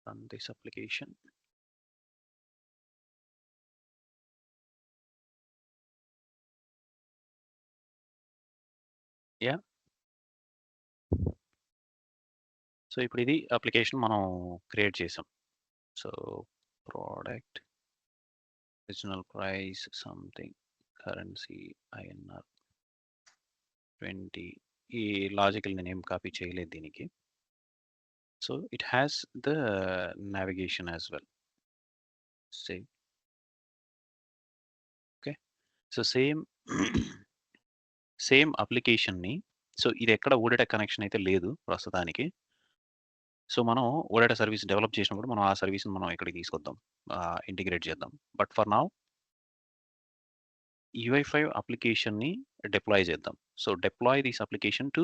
run this application. Yeah. So ఇప్పుడు ఇది application మనం క్రియేట్ చేసాం. So product original price something currency INR 20. ఈ లాజికల్ నేనేం కాపీ చేయలేదు దీనికి. So it has the navigation as well. Same. Okay. So same అప్లికేషన్ని సో ఇది ఎక్కడ ఓడేటా కనెక్షన్ అయితే లేదు ప్రస్తుతానికి. సో మనం ఓడేటా సర్వీస్ డెవలప్ చేసినప్పుడు మనం ఆ సర్వీస్ని మనం ఇక్కడికి తీసుకొద్దాం, ఇంటిగ్రేట్ చేద్దాం. బట్ ఫర్ నౌ UI5 అప్లికేషన్ని డిప్లాయ్ చేద్దాం. So deploy this application to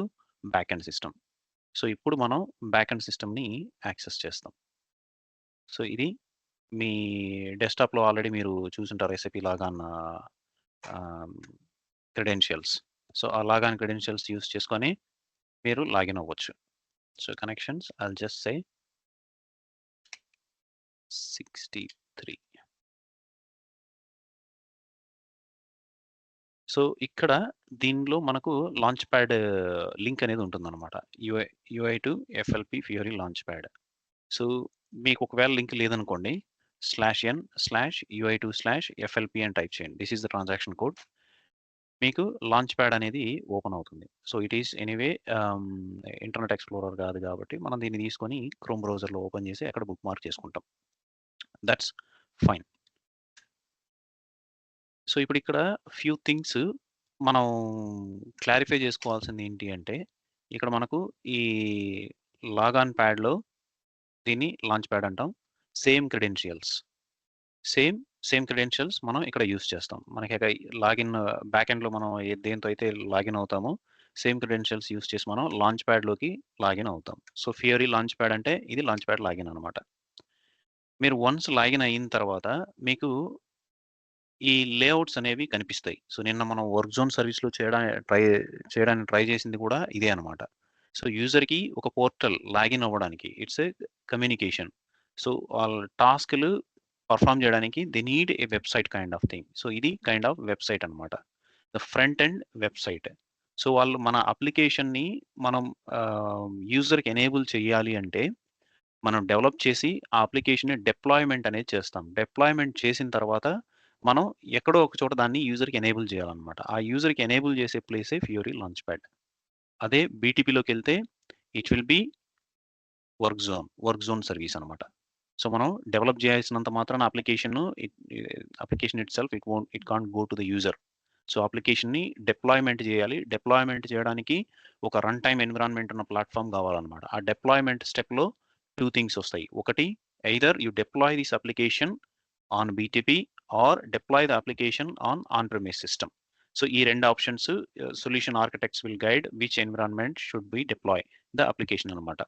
back end system. So ఇప్పుడు మనం బ్యాక్ ఎండ్ సిస్టమ్ని యాక్సెస్ చేస్తాం. సో ఇది మీ డెస్క్టాప్లో ఆల్రెడీ మీరు చూసుంటారు SAP లాగాన్ క్రెడెన్షియల్స్. సో ఆ లాగాన్ క్రెడెన్షియల్స్ యూస్ చేసుకొని మీరు లాగిన్ అవ్వచ్చు. So connections I'll just say 63. So ఇక్కడ దీనిలో మనకు లాంచ్ ప్యాడ్ లింక్ అనేది ఉంటుందన్నమాట. UI to FLP Fiori launch pad. So మీకు ఒకవేళ లింక్ లేదనుకోండి, /n/UI2/FLP అని టైప్ చేయండి. This is the transaction code. మీకు లాంచ్ ప్యాడ్ అనేది ఓపెన్ అవుతుంది. So it is anyway internet explorer కాదు కాబట్టి మనం దీన్ని తీసుకొని క్రోమ్ బ్రౌజర్లో ఓపెన్ చేసి అక్కడ బుక్ మార్క్ చేసుకుంటాం. That's fine. సో ఇప్పుడు ఇక్కడ ఫ్యూ థింగ్స్ మనం క్లారిఫై చేసుకోవాల్సింది ఏంటి అంటే, ఇక్కడ మనకు ఈ లాగాన్ ప్యాడ్లో దీన్ని లాంచ్ ప్యాడ్ అంటాం. సేమ్ క్రెడెన్షియల్స్ మనం ఇక్కడ యూస్ చేస్తాం. మనకి లాగిన్ బ్యాక్ ఎండ్లో మనం దేంతో అయితే లాగిన్ అవుతామో సేమ్ క్రెడెన్షియల్స్ యూస్ చేసి మనం లాంచ్ ప్యాడ్లోకి లాగిన్ అవుతాం. సో ఫియరీ లాంచ్ ప్యాడ్ అంటే ఇది లాంచ్ ప్యాడ్ లాగిన్ అనమాట. మీరు వన్స్ లాగిన్ అయిన తర్వాత మీకు ఈ లేఅవుట్స్ అనేవి కనిపిస్తాయి. సో నిన్న మనం వర్క్ జోన్ సర్వీస్లో చేయడానికి ట్రై చేసింది కూడా ఇదే అనమాట. సో యూజర్కి ఒక పోర్టల్ లాగిన్ అవ్వడానికి ఇట్స్ ఏ కమ్యూనికేషన్. సో వాళ్ళ టాస్క్లు పర్ఫామ్ చేయడానికి they need a website kind of thing. So ఇది కైండ్ ఆఫ్ వెబ్సైట్ అనమాట, the front end website. So వాళ్ళు మన అప్లికేషన్ని మనం యూజర్కి ఎనేబుల్ చేయాలి అంటే మనం డెవలప్ చేసి ఆ అప్లికేషన్ని డిప్లాయ్మెంట్ అనేది చేస్తాం. డిప్లాయ్మెంట్ చేసిన తర్వాత మనం ఎక్కడో ఒక చోట దాన్ని యూజర్కి ఎనేబుల్ చేయాలన్నమాట. ఆ యూజర్కి ఎనేబుల్ చేసే ప్లేసే ఫియోరీ లాంచ్ ప్యాడ్. అదే BTPలోకి వెళ్తే it will be work zone service అనమాట. సో మనం డెవలప్ చేయాల్సినంత మాత్రాన application itself it can't go to the user. So అప్లికేషన్ని డిప్లాయ్మెంట్ చేయాలి. డిప్లాయ్మెంట్ చేయడానికి ఒక రన్ టైమ్ ఎన్విరాన్మెంట్ ఉన్న ప్లాట్ఫామ్ కావాలన్నమాట. ఆ డిప్లాయ్మెంట్ స్టెప్లో 2 థింగ్స్ వస్తాయి. ఒకటి, either you deploy this application on BTP or deploy the application on on-premise system. So ఈ రెండు options solution architects will guide which environment should be deploy the application అనమాట.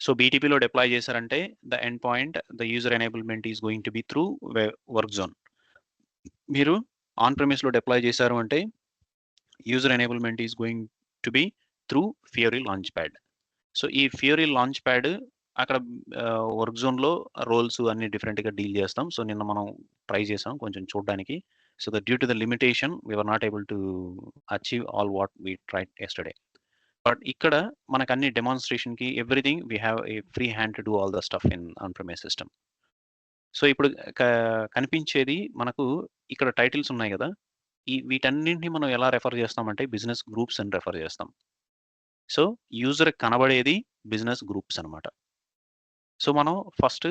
So BTPలో deploy చేశారంటే the end point, the user enablement is going to be through work zone. మీరు on ప్రెమిస్లో deploy చేశారు అంటే user enablement is going to be through Fiori launch pad. So ఈ Fiori launch pad అక్కడ work జోన్లో roles అన్ని డిఫరెంట్గా deal చేస్తాం. సో నిన్న మనం ట్రై చేసాం కొంచెం చూడడానికి. So the due to the limitation we are not able to achieve all what we tried yesterday. But ఇక్కడ మనకు అన్ని డెమాన్స్ట్రేషన్కి everything we have a free hand to do all the stuff in on premise system. So ఇప్పుడు కనిపించేది మనకు ఇక్కడ titles ఉన్నాయి కదా, వీటన్నింటినీ మనం ఎలా రెఫర్ చేస్తామంటే బిజినెస్ గ్రూప్స్ అని రెఫర్ చేస్తాం. సో యూజర్ కనబడేది బిజినెస్ గ్రూప్స్ అనమాట. సో మనం ఫస్ట్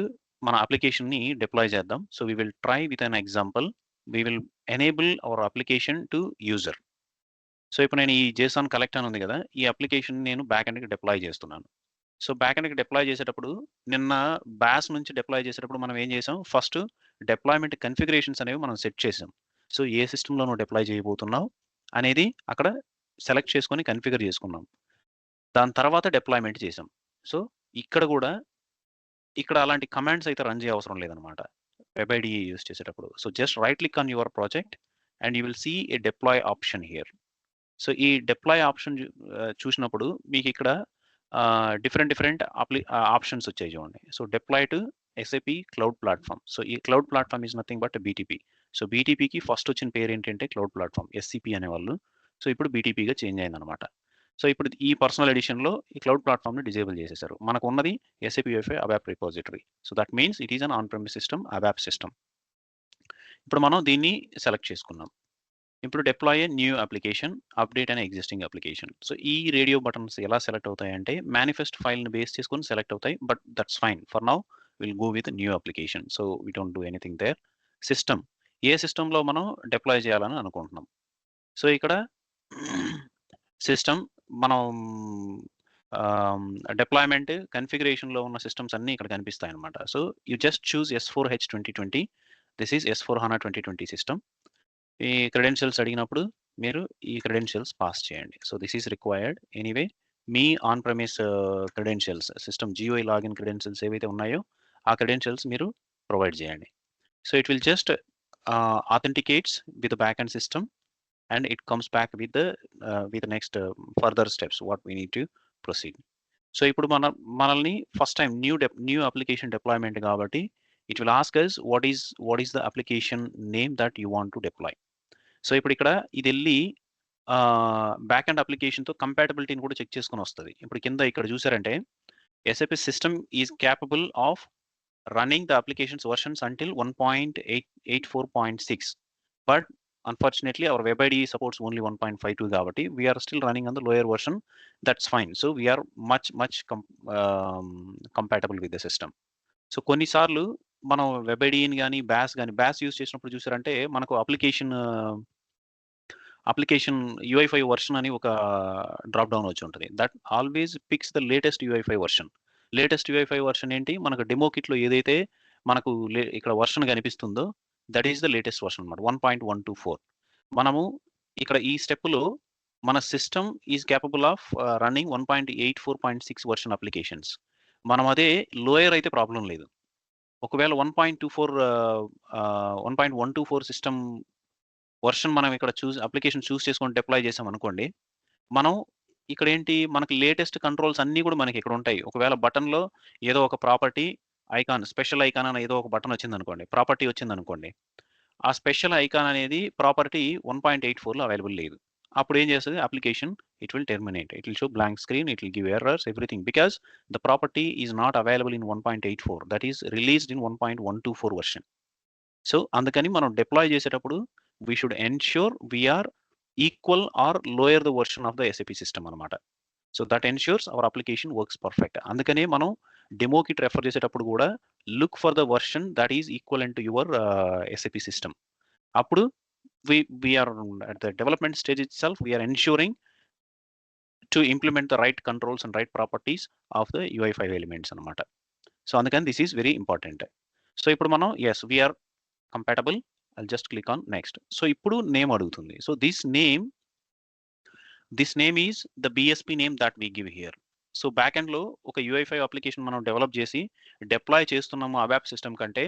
మన అప్లికేషన్ని డిప్లాయ్ చేద్దాం. So we will try with an example. We will enable our application to user. So ఇప్పుడు నేను ఈ JSON కలెక్ట్ అని ఉంది కదా, ఈ అప్లికేషన్ నేను బ్యాక్ ఎండ్కి డిప్లాయ్ చేస్తున్నాను. సో బ్యాక్ ఎండ్కి డిప్లాయ్ చేసేటప్పుడు నిన్న బ్యాస్ నుంచి డిప్లాయ్ చేసేటప్పుడు మనం ఏం చేసాం, ఫస్ట్ డిప్లాయ్మెంట్ కన్ఫిగరేషన్స్ అనేవి మనం సెట్ చేసాం. సో ఏ సిస్టంలో నువ్వు డిప్లాయ్ చేయబోతున్నావు అనేది అక్కడ సెలెక్ట్ చేసుకొని కన్ఫిగర్ చేసుకున్నాం. దాని తర్వాత డిప్లాయ్మెంట్ చేసాం. సో ఇక్కడ అలాంటి కమాండ్స్ అయితే రన్ చేయ అవసరం లేదనమాట వెబ్ IDE యూస్ చేసేటప్పుడు. So just right click on your project and you will see a deploy option here. So ఈ డిప్లాయ్ ఆప్షన్ చూసినప్పుడు మీకు ఇక్కడ డిఫరెంట్ ఆప్షన్స్ వచ్చాయి చూడండి. So deploy to SAP cloud platform. So ఈ cloud platform is nothing but BTP. So బీటీపీకి first వచ్చిన పేరు ఏంటంటే క్లౌడ్ ప్లాట్ఫామ్, ఎస్సిపి అనేవాళ్ళు. సో ఇప్పుడు బీటీపీగా చేంజ్ అయిందనమాట. సో ఇప్పుడు ఈ పర్సనల్ ఎడిషన్లో ఈ క్లౌడ్ ప్లాట్ఫామ్ని డిజేబుల్ చేసేసారు. మనకు ఉన్నది SAP UFI ABAP repository. So that means it is an on premise system, ABAP system. ఇప్పుడు మనం దీన్ని సెలెక్ట్ చేసుకున్నాం. ఇప్పుడు deploy a new application, update అనే ఎగ్జిస్టింగ్ అప్లికేషన్. సో ఈ రేడియో బటన్స్ ఎలా సెలెక్ట్ అవుతాయంటే మేనిఫెస్ట్ ఫైల్ని బేస్ చేసుకొని సెలెక్ట్ అవుతాయి. But that's fine for now. Will go with new application. So we don't do anything there. System, a సిస్టంలో మనం deploy చేయాలని అనుకుంటున్నాం. సో ఇక్కడ సిస్టమ్ మనం డిప్లాయ్మెంట్ కన్ఫిగరేషన్లో ఉన్న సిస్టమ్స్ అన్నీ ఇక్కడ కనిపిస్తాయి అనమాట. So you just choose S4H 2020. This is S4HANA 2020 system. ఈ క్రెడెన్షియల్స్ అడిగినప్పుడు మీరు ఈ క్రెడెన్షియల్స్ పాస్ చేయండి. So this is required anyway. Me on premise credentials, system GUI login credentials ఏవైతే ఉన్నాయో ఆ క్రెడెన్షియల్స్ మీరు ప్రొవైడ్ చేయండి. So it will just authenticates with the backend system, and it comes back with the next further steps what we need to proceed. So ఇప్పుడు మనల్ని first time new application deployment కాబట్టి it will ask us what is the application name that you want to deploy. So ఇప్పుడు ఇక్కడ ఇది వెళ్ళి back and అప్లికేషన్తో కంపాటబిలిటీని కూడా check చేసుకొని వస్తుంది. ఇప్పుడు కింద ఇక్కడ చూసారంటే SAP system is capable of running the application's versions until 1.84.6, but unfortunately our web IDE supports only 1.52 కాబట్టి we are still running on the lower version. That's fine. So we are much compatible with the system. So కొన్నిసార్లు మనం web ఐడిని కానీ బ్యాస్ use చేసినప్పుడు చూసారంటే మనకు application UI5 version అని ఒక డ్రాప్ డౌన్ వచ్చి ఉంటుంది. That always picks the latest UI5 version. Latest UI5 version ఏంటి, మనకు డెమో కిట్లో ఏదైతే మనకు ఇక్కడ వర్షన్ కనిపిస్తుందో that is the latest version అనమాట, 1.124. మనము ఇక్కడ ఈ స్టెప్లో మన system is capable of running 1.84.6 version applications. మనం అదే లోయర్ అయితే ప్రాబ్లం లేదు. ఒకవేళ 1.124 సిస్టమ్ వర్షన్ మనం ఇక్కడ అప్లికేషన్ చూస్ చేసుకొని డిప్లాయ్ చేసాం అనుకోండి, మనం ఇక్కడ ఏంటి మనకి లేటెస్ట్ కంట్రోల్స్ అన్నీ కూడా మనకి ఇక్కడ ఉంటాయి. ఒకవేళ బటన్లో ఏదో ఒక ప్రాపర్టీ ఐకాన్, స్పెషల్ ఐకాన్ అని ఏదో ఒక బటన్ వచ్చిందనుకోండి, ప్రాపర్టీ వచ్చిందనుకోండి, ఆ స్పెషల్ ఐకాన్ అనేది ప్రాపర్టీ 1.84లో అవైలబుల్ లేదు. అప్పుడు ఏం చేస్తుంది application, it will terminate, it will show blank screen, it will give errors everything because the property is not available in 1.84, that is released in 1.124 version. So అందుకని మనం deploy చేసేటప్పుడు we should ensure we are equal or lower the version of the SAP system అనమాట. So that ensures our application works perfect. అందుకనే మనం demo kit refer చేసేటప్పుడు కూడా look for the version that is equal to your SAP system. అప్పుడు we are at the development stage itself, we are ensuring to implement the right controls and right properties of the UI5 elements అనమాట. So అందుకని this is very important. So ఇప్పుడు మనం yes we are compatible. I'll just click on next. So ఇప్పుడు name అడుగుతుంది. So this name is the BSP name that we give here. So back end లో ఒక UI5 application మనం develop చేసి deploy చేస్తున్నాము అబాప్ system కంటే,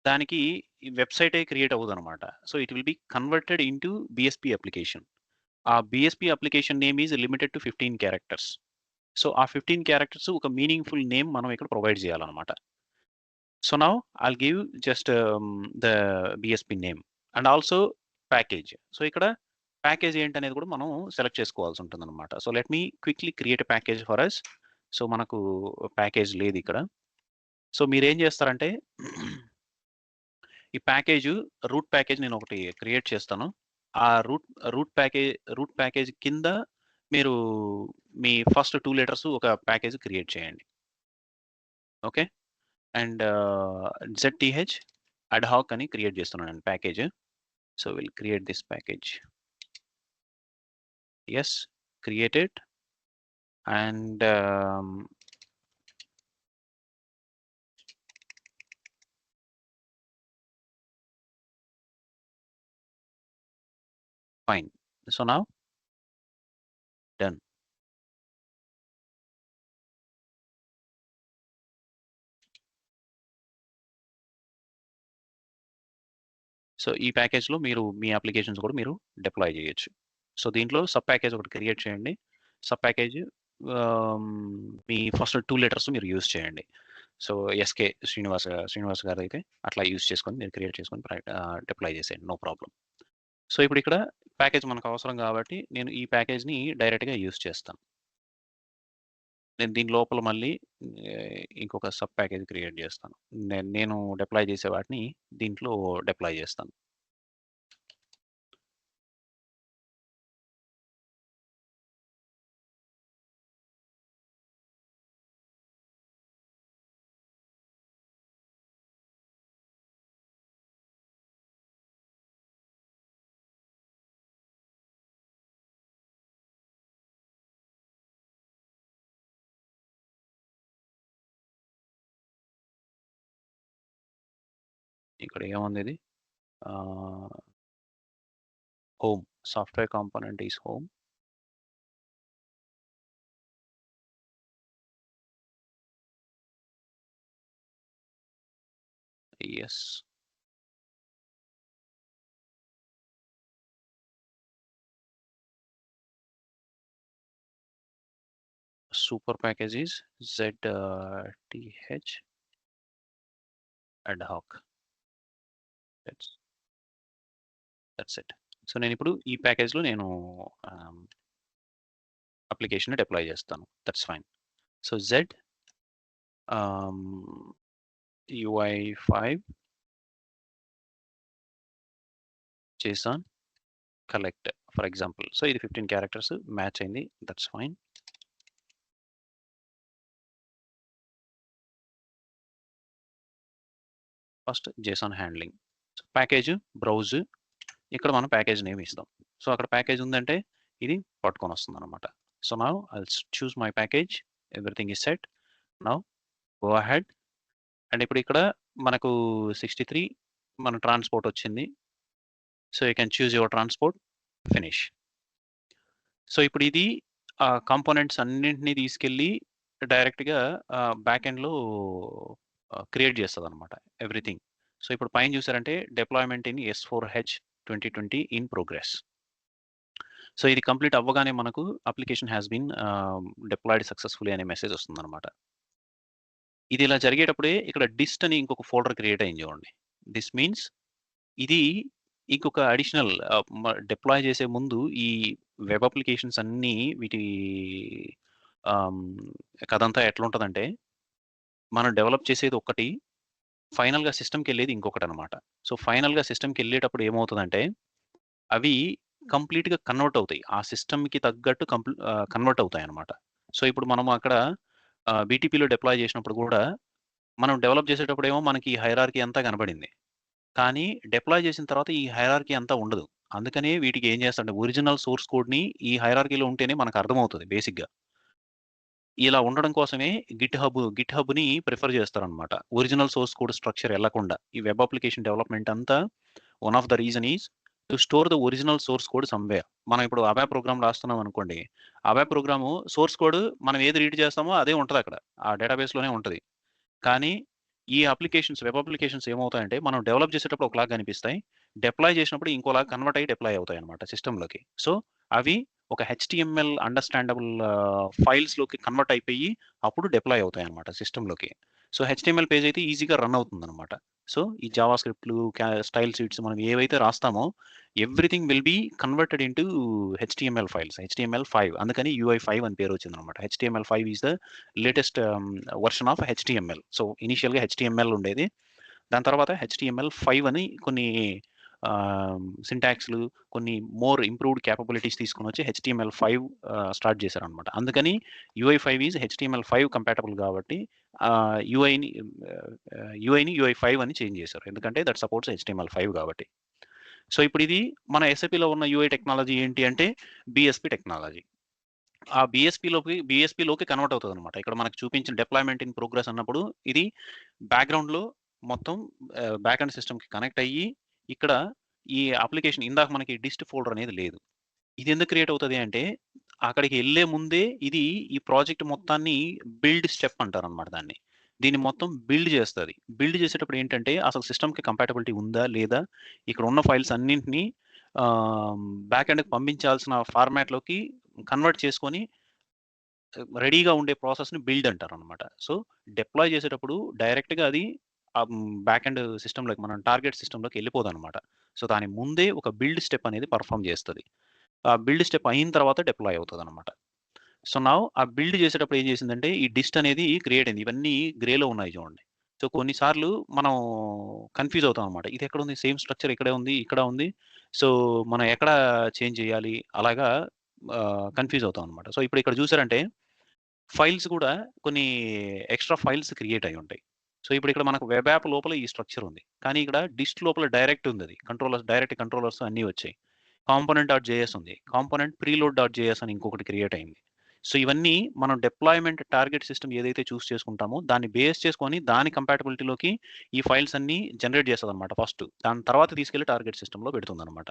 దానికి వెబ్సైటే క్రియేట్ అవ్వదు అనమాట. So it will be converted into BSP application. ఆ BSP application name is limited to 15 characters. So ఆ 15 క్యారెక్టర్స్ ఒక మీనింగ్ఫుల్ నేమ్ మనం ఇక్కడ ప్రొవైడ్ చేయాలన్నమాట. So now I'll give just the BSP name and also package. So ఇక్కడ package ఏంటనేది కూడా మనం సెలెక్ట్ చేసుకోవాల్సి ఉంటుంది అనమాట. So let me quickly create a package for us. So మనకు ప్యాకేజ్ లేదు ఇక్కడ. సో మీరు ఏం చేస్తారంటే ఈ రూట్ ప్యాకేజ్ నేను ఒకటి క్రియేట్ చేస్తాను. ఆ రూట్ ప్యాకేజ్ కింద మీరు మీ ఫస్ట్ 2 లెటర్స్ ఒక ప్యాకేజ్ క్రియేట్ చేయండి. Okay, and ZTH ad hoc అని క్రియేట్ చేస్తున్నాను package. So will create this package. Yes, created. And fine. So now done. So ఈ ప్యాకేజ్లో మీరు మీ అప్లికేషన్స్ కూడా మీరు డిప్లాయ్ చేయొచ్చు. సో దీంట్లో సబ్ ప్యాకేజ్ ఒకటి క్రియేట్ చేయండి. సబ్ ప్యాకేజ్ మీ ఫస్ట్ 2 లెటర్స్ మీరు యూజ్ చేయండి. సో, ఎస్‌కే శ్రీనివాస్ గారిదైతే అట్లా యూజ్ చేసుకొని మీరు క్రియేట్ చేసుకొని డిప్లాయ్ చేసేయండి. No problem. సో, ఇప్పుడు ఇక్కడ ప్యాకేజ్ మనకు అవసరం కాబట్టి నేను ఈ ప్యాకేజ్‌ని డైరెక్ట్‌గా యూజ్ చేస్తాను. నేను దీని లోపల మళ్ళీ ఇంకొక సబ్ ప్యాకేజ్ క్రియేట్ చేస్తాను. నేను డిప్లాయ్ చేసే వాటిని దీంట్లో డిప్లాయ్ చేస్తాను. ఇక్కడ ఏముంది ఇది? Home. Software component is home. Yes. Super package is ZTH ad hoc. That's it. So, నేనిప్పుడు ఈ ప్యాకేజ్‌లో నేను అప్లికేషన్‌ని డిప్లాయ్ చేస్తాను. That's fine. So, Z ah, UI5 JSON collect for example. So, ఇది 15 క్యారెక్టర్స్ మ్యాచ్ అయింది. That's fine. First JSON handling. Package browse ఇక్కడ మనం ప్యాకేజ్ నేమ్ ఇస్తాం. సో, అక్కడ ప్యాకేజ్ ఉందంటే ఇది పట్టుకొనొస్తుందనమాట. So, now I'll choose my package. Everything is set. Now go ahead. And ఇప్పుడు ఇక్కడ మనకు 63 మన ట్రాన్స్‌పోర్ట్ వచ్చింది. So, you can choose your transport. Finish. So, ఇప్పుడు ఇది కాంపోనెంట్స్ అన్నింటిని తీసుకెళ్ళి డైరెక్ట్‌గా బ్యాక్ ఎండ్‌లో క్రియేట్ చేస్తదనమాట ఎవ్రీథింగ్. సో, ఇప్పుడు పైన చూసారంటే deployment in S4H 2020 in progress. So, ఇది కంప్లీట్ అవ్వగానే మనకు అప్లికేషన్ హాస్ బీన్ డిప్లాయ్డ్ సక్సెస్‌ఫుల్లీ అనే మెసేజ్ వస్తుందనమాట. ఇది ఇలా జరిగేటప్పుడే ఇక్కడ డిస్ట్ అని ఇంకొక ఫోల్డర్ క్రియేట్ అయింది చూడండి. దిస్ మీన్స్ ఇది ఇంకొక అడిషనల్ డిప్లాయ్ చేసే ముందు ఈ వెబ్ అప్లికేషన్స్ అన్నీ వీటి ఆహ్, కథంతా ఎట్లుంటదంటే, మనం డెవలప్ చేసేది ఒకటి, ఫైనల్‌గా సిస్టమ్‌కెళ్ళేది ఇంకొకటనమాట. సో, ఫైనల్‌గా సిస్టమ్‌కెళ్ళేటప్పుడు ఏమవుతదంటే, అవి కంప్లీట్‌గా కన్వర్ట్ అవుతాయి. ఆ సిస్టమ్‌కి తగ్గట్టు కన్వర్ట్ అవుతాయనమాట. సో, ఇప్పుడు మనం అక్కడ బీటీపీలో డిప్లాయ్ చేసినప్పుడు గూడా, మనం డెవలప్ చేసేటప్పుడేమో మనకి హైరార్కీ అంతా కనబడింది. కానీ డిప్లాయ్ చేసిన తర్వాత ఈ హైరార్కీ అంతా ఉండదు. అందుకనే వీటికి ఏం చేస్తారంటే ఒరిజినల్ సోర్స్ కోడ్‌ని ఈ హైరార్కీలో ఉంటేనే మనకు అర్థమవుతది బేసిక్‌గా. ఇలా ఉండడం కోసమే గిట్‌హబ్‌ని ప్రిఫర్ చేస్తారనమాట. ఒరిజినల్ సోర్స్ కోడ్ స్ట్రక్చర్ ఎళ్ళకుండా. ఈ వెబ్ అప్లికేషన్ డెవలప్‌మెంట్ అంతా one of the reason is to store the original source code somewhere. మనం ఇప్పుడు అబా ప్రోగ్రామ్ రాస్తున్నాం అనుకోండి. అబా ప్రోగ్రాము సోర్స్ కోడ్ మనం ఏది రీడ్ చేస్తామో అదే ఉంటదక్కడ. ఆ డేటాబేస్‌లోనే ఉంటది. కానీ ఈ వెబ్ అప్లికేషన్స్ ఏమవుతాయంటే, మనం డెవలప్ చేసేటప్పుడు ఒకలాగా కనిపిస్తాయి. డిప్లాయ్ చేసినప్పుడు ఇంకోలాగా కన్వర్ట్ అయ్యి డిప్లాయ్ అవుతాయన్నమాట సిస్టమ్‌లోకి. సో, అవి ఒక హెచ్‌టీఎంఎల్ అండర్‌స్టాండబుల్ ఫైల్స్‌లోకి కన్వర్ట్ అయిపోయి, అప్పుడు డిప్లాయ్ అవుతాయన్నమాట సిస్టమ్‌లోకి. సో, హెచ్‌టీఎంఎల్ పేజ్ అయితే ఈజీగా రన్ అవుతుందన్నమాట. సో, ఈ జావా స్క్రిప్ట్‌లు, స్టైల్ షీట్స్ మనం ఏవైతే రాస్తామో, everything will be converted into HTML files. HTML five అందుకని UI5 అని పేరొచ్చిందన్నమాట. HTML five is the latest version of HTML. So, ఇనీషియల్‌గా హెచ్‌టీఎంఎల్ ఉండేది. దాని తర్వాత హెచ్‌టీఎంఎల్5 అని కొన్ని సింటాక్స్‌లు, కొన్ని మోర్ ఇంప్రూవ్డ్ కేపబిలిటీస్ తీసుకొనొచ్చి హెచ్‌టీఎంఎల్5 స్టార్ట్ చేశారనమాట. అందుకని UI5 ఈస్ హెచ్‌టీఎంఎల్5 కంపాటబుల్ కాబట్టి యూఐని UI5 అని చేంజ్ చేశారు. ఎందుకంటే దట్ సపోర్ట్స్ హెచ్‌టీఎంఎల్5 కాబట్టి. సో, ఇప్పుడు ఇది మన ఎస్ఏపీలో ఉన్న యూఐ టెక్నాలజీ ఏంటి అంటే బీఎస్పీ టెక్నాలజీ. ఆ బీఎస్పీలోకి కన్వర్ట్ అవుతదనమాట. ఇక్కడ మనకు చూపించిన డిప్లాయ్‌మెంట్ ఇన్ ప్రోగ్రెస్ అన్నప్పుడు ఇది బ్యాక్‌గ్రౌండ్‌లో మొత్తం బ్యాక్ ఎండ్ సిస్టమ్‌కి కనెక్ట్ అయ్యి, ఇక్కడ ఈ అప్లికేషన్ ఇందాక మనకి డిస్ట్ ఫోల్డర్ అనేది లేదు. ఇది ఎందుకు క్రియేట్ అవుతది అంటే, అక్కడికి ఎళ్ళే ముందే ఇది ఈ ప్రాజెక్ట్ మొత్తాన్ని బిల్డ్ స్టెప్ అంటారనమాట దాన్ని. దీన్ని మొత్తం బిల్డ్ చేస్తది. బిల్డ్ చేసేటప్పుడు ఏంటంటే, అసలు సిస్టమ్‌కి కంపాటబిలిటీ ఉందా? లేదా? ఇక్కడ ఉన్న ఫైల్స్ అన్నింటిని బ్యాక్ ఎండ్‌కి పంపించాల్సిన ఫార్మాట్‌లోకి కన్వర్ట్ చేసుకొని రెడీగా ఉండే ప్రాసెస్‌ని బిల్డ్ అంటారనమాట. సో, డిప్లాయ్ చేసేటప్పుడు డైరెక్ట్‌గా అది బ్యాక్ ఎండ్ సిస్టమ్‌లోకి మనం టార్గెట్ సిస్టమ్‌లోకి వెళ్ళిపోదనమాట. సో, దాని ముందే ఒక బిల్డ్ స్టెప్ అనేది పెర్ఫార్మ్ చేస్తది. ఆ బిల్డ్ స్టెప్ అయిన తర్వాత డిప్లాయ్ అవుతదనమాట. సో, నౌ ఆ బిల్డ్ చేసేటప్పుడు ఏం చేసిందంటే, ఈ డిస్ట్ అనేది క్రియేట్ అయింది. ఇవన్నీ గ్రేలో ఉన్నాయి చూడండి. సో, కొన్ని సార్లు మనం కన్‌ఫ్యూజ్ అవుతామనమాట. ఇది ఎక్కడుంది? సేమ్ స్ట్రక్చర్ ఇక్కడే ఉంది, ఇక్కడ ఉంది. సో, మనం ఎక్కడ చేంజ్ చేయాలి? అలాగా కన్‌ఫ్యూజ్ అవుతామనమాట. సో, ఇప్పుడు ఇక్కడ చూసారంటే ఫైల్స్ గూడా కొన్ని ఎక్స్‌ట్రా ఫైల్స్ క్రియేట్ అయ్యుంటాయి. సో, ఇప్పుడిక్కడ మనకు వెబ్ యాప్ లోపల ఈ స్ట్రక్చర్ ఉంది. కానీ ఇక్కడ డిస్ట్ లోపల డైరెక్ట్ ఉందది. డైరెక్ట్ కంట్రోలర్స్ అన్నీ వచ్చాయి. కాంపోనెంట్ డాట్ జేఎస్ ఉంది. కాంపోనెంట్ ప్రీలోడ్ డాట్ జేఎస్ అని ఇంకొకటి క్రియేట్ అయింది. సో, ఇవన్నీ మనం డిప్లాయ్‌మెంట్ టార్గెట్ సిస్టమ్ ఏదైతే చేసుకుంటామో దాన్ని బేస్ చేసుకొని దాని కంపాటబిలిటీలోకి ఈ ఫైల్స్ అన్నీ జనరేట్ చేస్తదనమాట ఫస్ట్. దాని తర్వాత తీసుకెళ్ళి టార్గెట్ సిస్టమ్‌లో పెడుతుందనమాట.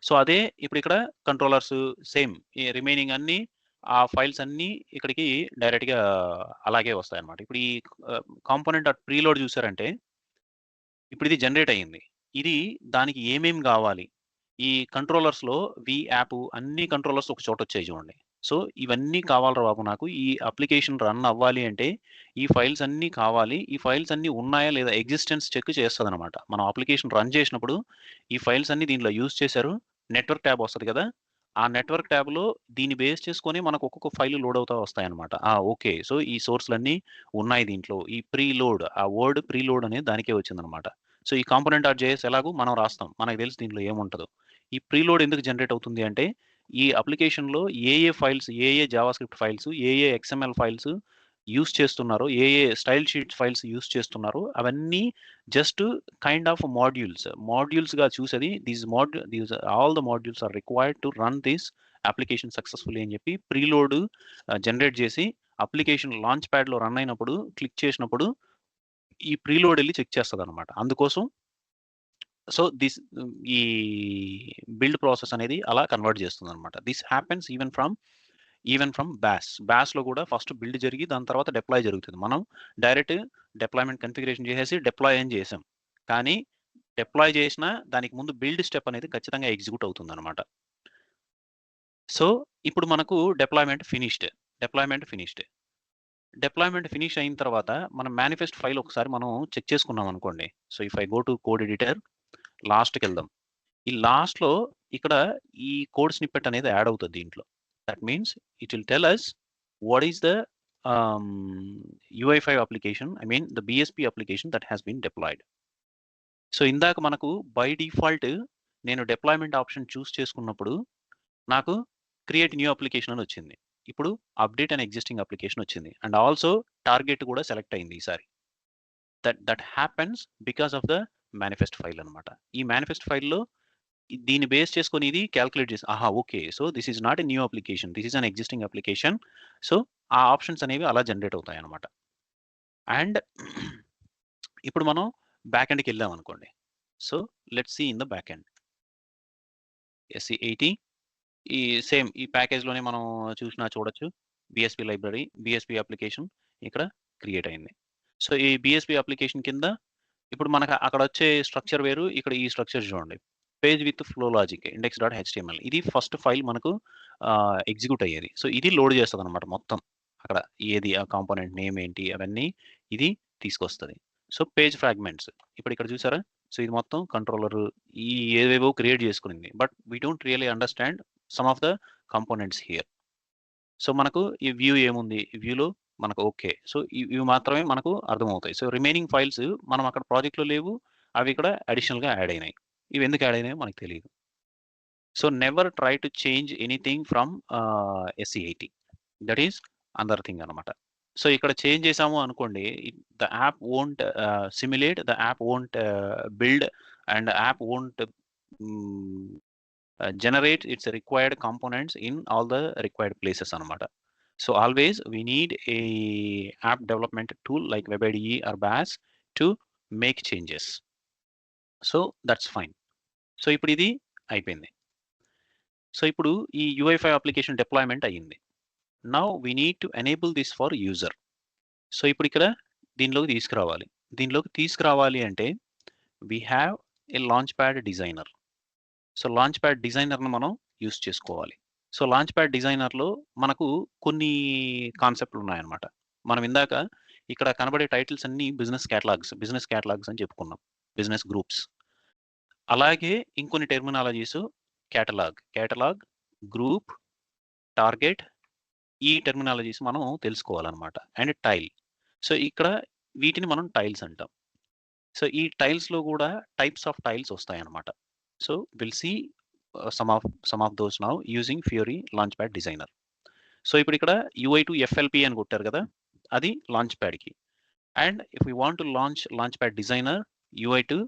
సో, అదే ఇప్పుడిక్కడ కంట్రోలర్స్ సేమ్ ఈ రిమైనింగ్ అన్నీ ఆ ఫైల్స్ అన్నీ ఇక్కడికి డైరెక్ట్‌గా అలాగే వస్తాయన్నమాట. ఇప్పుడు ఈ కాంపోనెంట్ డాట్ ప్రీలోడ్ చూసారంటే, ఇప్పుడు ఇది జనరేట్ అయ్యింది. ఇది దానికి ఏమేమి గావాలి? ఈ కంట్రోలర్స్‌లో యాప్ అన్ని కంట్రోలర్స్ ఒక చోటొచ్చాయి చూడండి. సో, ఇవన్నీ కావాలిరా బాబు నాకు. ఈ అప్లికేషన్ రన్ అవ్వాలి అంటే, ఈ ఫైల్స్ అన్నీ కావాలి. ఈ ఫైల్స్ అన్నీ ఉన్నాయా లేదా ఎగ్జిస్టెన్స్ చెక్ చేస్తదనమాట. మనం అప్లికేషన్ రన్ చేసినప్పుడు, ఈ ఫైల్స్ అన్నీ దీంట్లో యూజ్ చేశారు. నెట్వర్క్ ట్యాబ్ వస్తది కదా! ఆ నెట్వర్క్ ట్యాబ్‌లో దీన్ని బేస్ చేసుకొని మనకు ఒక్కొక్క ఫైల్ లోడ్ అవుతా వస్తాయన్నమాట. ఓకే. సో, ఈ సోర్స్‌లన్నీ ఉన్నాయి దీంట్లో. ఈ ప్రీలోడ్ ఆ వర్డ్ ప్రీలోడ్ అనేది దానికే వచ్చిందనమాట. సో, ఈ కాంపోనెంట్ డాట్ జేఎస్ ఎలాగో మనం రాస్తాం. మనకు తెలుసు దీంట్లో ఏముంటదో. ఈ ప్రీలోడ్ ఎందుకు జనరేట్ అవుతుంది అంటే, ఈ అప్లికేషన్‌లో files, JavaScript files, XML files use చేస్తున్నారో, స్టైల్ షీట్ ఫైల్స్ యూజ్ చేస్తున్నారో, అవన్నీ జస్ట్ కైండ్ ఆఫ్ మాడ్యూల్స్. మాడ్యూల్స్‌గా చూసేది these all the modules are required to run this application successfully అని చెప్పి ప్రీలోడ్ జనరేట్ చేసి అప్లికేషన్ లాంచ్ ప్యాడ్‌లో రన్ అయినప్పుడు క్లిక్ చేసినప్పుడు ఈ ప్రీలోడ్ ఎళ్లి చెక్ చేస్తదనమాట. అందుకోసం సో, ఈ బిల్డ్ ప్రాసెస్ అనేది అలా కన్వర్ట్ చేస్తుందనమాట. This happens even from BAS. బాష్‌లో కూడా ఫస్ట్ బిల్డ్ జరిగి దాని తర్వాత డిప్లాయ్ జరుగుతది. మనం డైరెక్ట్ డిప్లాయ్‌మెంట్ కాన్ఫిగరేషన్ చేసేసి డిప్లాయ్ అని చేసాం. కానీ డిప్లాయ్ చేసినా దానికి ముందు బిల్డ్ స్టెప్ అనేది ఖచ్చితంగా ఎగ్జిక్యూట్ అవుతుందనమాట. సో, ఇప్పుడు మనకు డిప్లాయ్‌మెంట్ ఫినిష్డ్. డిప్లాయ్‌మెంట్ ఫినిష్ అయిన తర్వాత మన మేనిఫెస్ట్ ఫైల్ ఒకసారి మనం చెక్ చేసుకున్నాం అనుకోండి. So, if I go to code editor లాస్ట్‌కెళ్దాం. ఈ లాస్ట్‌లో ఇక్కడ ఈ కోడ్ స్నిప్పెట్ అనేది యాడ్ అవుతది దీంట్లో. That means it will tell us what is the ah, UI5 application I mean the BSP application that has been deployed. So, ఇందాక మనకు బై డిఫాల్ట్ నేను డిప్లాయ్‌మెంట్ ఆప్షన్ చేసుకున్నప్పుడు నాకు క్రియేట్ న్యూ అప్లికేషన్ అని వచ్చింది. ఇప్పుడు అప్డేట్ అన్ ఎగ్జిస్టింగ్ అప్లికేషన్ వచ్చింది. And also target కూడా సెలెక్ట్ అయింది ఈసారి. That happens because of the manifest file అన్నమాట. ఈ మేనిఫెస్ట్ ఫైల్‌లో దీన్ని బేస్ చేసుకొని ఇది కాలిక్యులేట్ చేసి okay. So, this is not a new application. This is an existing application. So, ఆ ఆప్షన్స్ అనేవి అలా జనరేట్ అవుతాయన్నమాట. అండ్ ఇప్పుడు మనం బ్యాక్ ఎండ్‌కెళ్ళామనుకోండి. So, let's see in the back end. SE80 ఈ సేమ్ ఈ ప్యాకేజ్‌లోనే మనం చూడొచ్చు. బీఎస్పీ లైబ్రరీ, బీఎస్పీ అప్లికేషన్ ఇక్కడ క్రియేట్ అయింది. సో, ఈ బీఎస్పీ అప్లికేషన్ కింద ఇప్పుడు మనకు అక్కడొచ్చే స్ట్రక్చర్ వేరు. ఇక్కడ ఈ స్ట్రక్చర్ చూడండి. Page with flow logic index.html ఇది ఫస్ట్ ఫైల్ మనకు ఎగ్జిక్యూట్ అయ్యేది. సో, ఇది లోడ్ చేస్తదనమాట మొత్తం. అక్కడ ఆ కాంపోనెంట్ నేమ్ ఏంటి అవన్నీ ఇది తీసుకొస్తది. సో, పేజ్ ఫ్రాగ్మెంట్స్ ఇక్కడ చూసారా? సో, ఇది మొత్తం కంట్రోలర్ ఈ ఏవేవో క్రియేట్ చేసుకునింది. But we don't really understand some of the components here. So, మనకు ఈ వ్యూ ఏముంది? ఈ వ్యూలో మనకు ఓకే. సో, ఇవి మాత్రమే మనకు అర్థమవుతాయి. సో, రిమైనింగ్ ఫైల్స్ మనం అక్కడ ప్రాజెక్ట్‌లో లేవు. అవి ఇక్కడ అడిషనల్‌గా యాడ్ అయినాయి. ఇవి ఎందుకు యాడ్ అయినాయో మనకు తెలీదు. So, never try to change anything from SE80 that is another thing అన్నమాట. సో, ఇక్కడ చేంజ్ చేసాము అనుకోండి the app won't simulate, the app won't build and app won't హ్మ్, generate its required components in all the required places అన్నమాట. So always we need a app development tool like WebIDE or Bash to make changes. So that's fine. So ఇప్పుడు ఇది అయిపోయింది. So ఇప్పుడు ఈ UI5 application deployment అయ్యింది. Now we need to enable this for user. So ఇప్పుడు ఇక్కడ దీనిలోకి తీసుకురావాలి అంటే we have a launch pad designer. So launch pad డిజైనర్‌ని మనం యూజ్ చేసుకోవాలి. సో లాంచ్ ప్యాడ్ డిజైనర్లో మనకు కొన్ని కాన్సెప్ట్లు ఉన్నాయన్నమాట. మనం ఇందాక ఇక్కడ కనబడే టైటిల్స్ అన్నీ బిజినెస్ క్యాటలాగ్స్ అని చెప్పుకున్నాం, బిజినెస్ గ్రూప్స్. అలాగే ఇంకొన్ని టెర్మినాలజీస్ కేటలాగ్, గ్రూప్, టార్గెట్, ఈ టెర్మినాలజీస్ మనం తెలుసుకోవాలన్నమాట. And tile. సో ఇక్కడ వీటిని మనం టైల్స్ అంటాం. సో ఈ టైల్స్లో కూడా టైప్స్ ఆఫ్ టైల్స్ వస్తాయన్నమాట. So will see some of those now using Fiori Launchpad Designer. So ఇప్పుడు ఇక్కడ UI to FLP అని కొట్టారు కదా, అది లాంచ్ ప్యాడ్కి. And if you want to launch pad designer UI to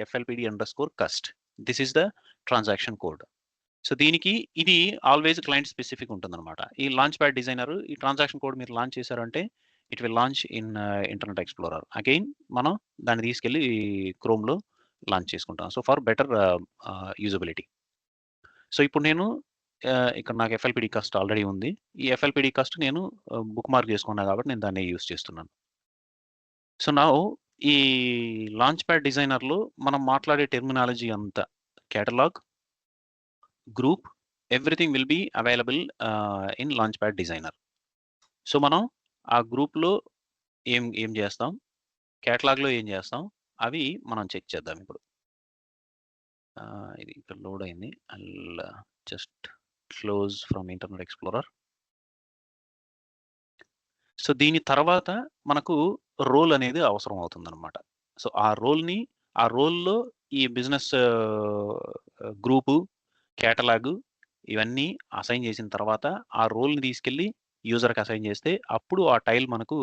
/FLPD_cust. This is the transaction code. So దీనికి ఇది always client specific ఉంటుందన్నమాట. ఈ లాంచ్ ప్యాడ్ డిజైనర్ ఈ ట్రాన్సాక్షన్ కోడ్ మీరు లాంచ్ చేశారంటే it will launch in Internet explorer. Again మనం దాన్ని తీసుకెళ్ళి క్రోమ్లో లాంచ్ చేసుకుంటాం. So for better usability. So ఇప్పుడు నేను ఇక్కడ నాకు FLPD కస్ట్ ఆల్రెడీ ఉంది. ఈ FLPD కస్ట్ నేను బుక్ మార్క్ చేసుకున్నా కాబట్టి నేను దాన్ని యూస్ చేస్తున్నాను. సో నౌ ఈ లాంచ్ ప్యాడ్ డిజైనర్లో మనం మాట్లాడే టెర్మినాలజీ అంతా catalog, group, everything will be available in launch pad designer. So మనం ఆ గ్రూప్లో ఏం చేస్తాం, కేటలాగ్లో ఏం చేస్తాం, అవి మనం చెక్ చేద్దాం ఇప్పుడు. ఇది ఇక్కడ లోడ్ అయింది. I'll just close from internet explorer. So దీని తర్వాత మనకు రోల్ అనేది అవసరం అవుతుందన్నమాట. సో ఆ రోల్లో ఈ బిజినెస్ గ్రూపు, కేటలాగు ఇవన్నీ అసైన్ చేసిన తర్వాత ఆ రోల్ని తీసుకెళ్ళి యూజర్కి అసైన్ చేస్తే అప్పుడు ఆ టైల్ మనకు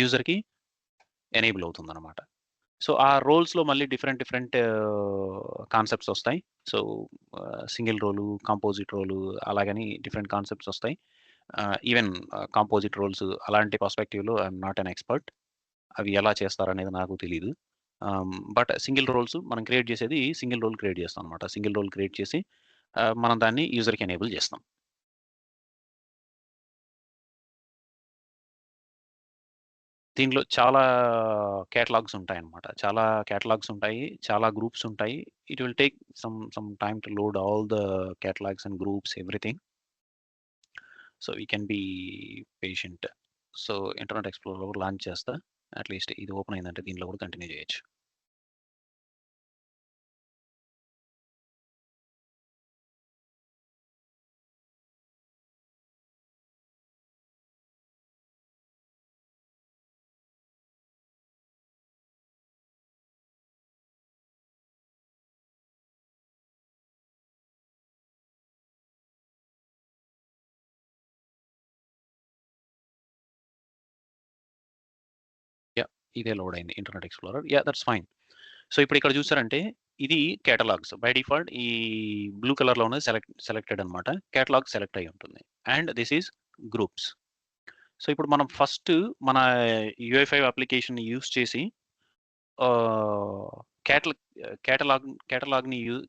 యూజర్కి ఎనేబుల్ అవుతుందన్నమాట. సో ఆ రోల్స్లో మళ్ళీ డిఫరెంట్ కాన్సెప్ట్స్ వస్తాయి. సో సింగిల్ రోలు, కాంపోజిట్ రోలు అలాగని డిఫరెంట్ కాన్సెప్ట్స్ వస్తాయి. ఈవెన్ కాంపోజిట్ రోల్స్ అలాంటి పర్స్పెక్టివ్లో ఐఎమ్ నాట్ అన్ ఎక్స్పర్ట్. అవి ఎలా చేస్తారనేది నాకు తెలియదు. బట్ సింగిల్ రోల్స్ మనం క్రియేట్ చేసేది సింగిల్ రోల్ క్రియేట్ చేస్తాం అనమాట. సింగిల్ రోల్ క్రియేట్ చేసి మనం దాన్ని యూజర్కి ఎనేబుల్ చేస్తాం. దీంట్లో చాలా కేటలాగ్స్ ఉంటాయన్నమాట. చాలా కేటలాగ్స్ ఉంటాయి, చాలా గ్రూప్స్ ఉంటాయి. It will take some time to load all the catalogs and groups, everything. So we can be patient. So Internet Explorer launch చేస్తా. అట్లీస్ట్ ఇది ఓపెన్ అయిందంటే దీంట్లో కూడా కంటిన్యూ చేయొచ్చు. ఇదే లోడ్ అయింది Internet Explorer. That's fine. So ఇప్పుడు ఇక్కడ చూసారంటే ఇది కేటలాగ్స్. బై డిఫాల్ట్ ఈ బ్లూ కలర్లో ఉన్నది సెలెక్టెడ్ అనమాట. కేటలాగ్ సెలెక్ట్ అయి ఉంటుంది. And this is groups. So ఇప్పుడు మనం ఫస్ట్ మన UI5 అప్లికేషన్ యూస్ చేసి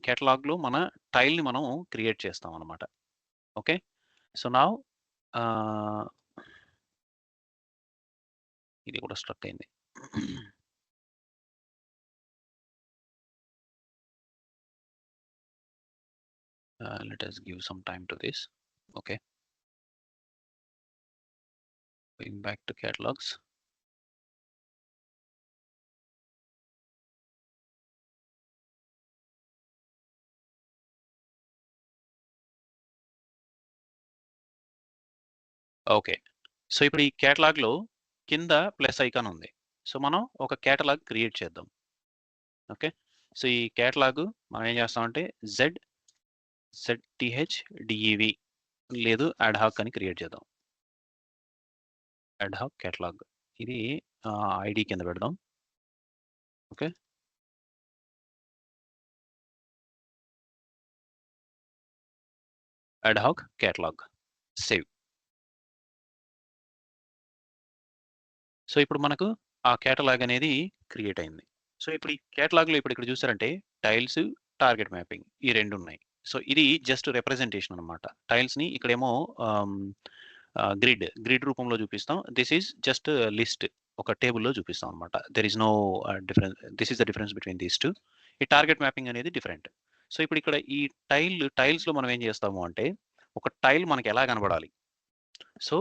కేటలాగ్లో మన టైల్ని మనం క్రియేట్ చేస్తాం అనమాట. ఓకే. సో నౌ ఇది కూడా స్ట్రక్ అయింది. Let us give some time to this. Okay. Going back to catalogs. Okay. So ఇప్పుడు ఈ కేటలాగ్లో కింద ప్లస్ ఐకాన్ ఉంది. సో మనం ఒక కేటలాగ్ క్రియేట్ చేద్దాం. ఓకే. సో ఈ కేటలాగ్ మనం ఏం చేస్తామంటే ZTHDEV లేదు అడ్హాక్ అని క్రియేట్ చేద్దాం. అడ్హాక్ కేటలాగ్ ఇది ఐడి కింద పెడదాం. Okay. Ad hoc catalog save. So ఇప్పుడు మనకు ఆ కేటలాగ్ అనేది క్రియేట్ అయింది. సో ఇప్పుడు ఈ కేటలాగ్లో ఇప్పుడు ఇక్కడ చూసారంటే టైల్స్, టార్గెట్ మ్యాపింగ్ ఈ రెండు ఉన్నాయి. సో ఇది జస్ట్ రిప్రజెంటేషన్ అనమాట. టైల్స్ని ఇక్కడేమో గ్రిడ్ రూపంలో చూపిస్తాం. దిస్ ఈజ్ జస్ట్ లిస్ట్, ఒక టేబుల్లో చూపిస్తాం అనమాట. There is no difference. This is the difference between these two. ఈ టార్గెట్ మ్యాపింగ్ అనేది డిఫరెంట్. సో ఇప్పుడు ఇక్కడ ఈ టైల్స్‌లో మనం ఏం చేస్తాము అంటే, ఒక టైల్ మనకి ఎలా కనబడాలి? సో,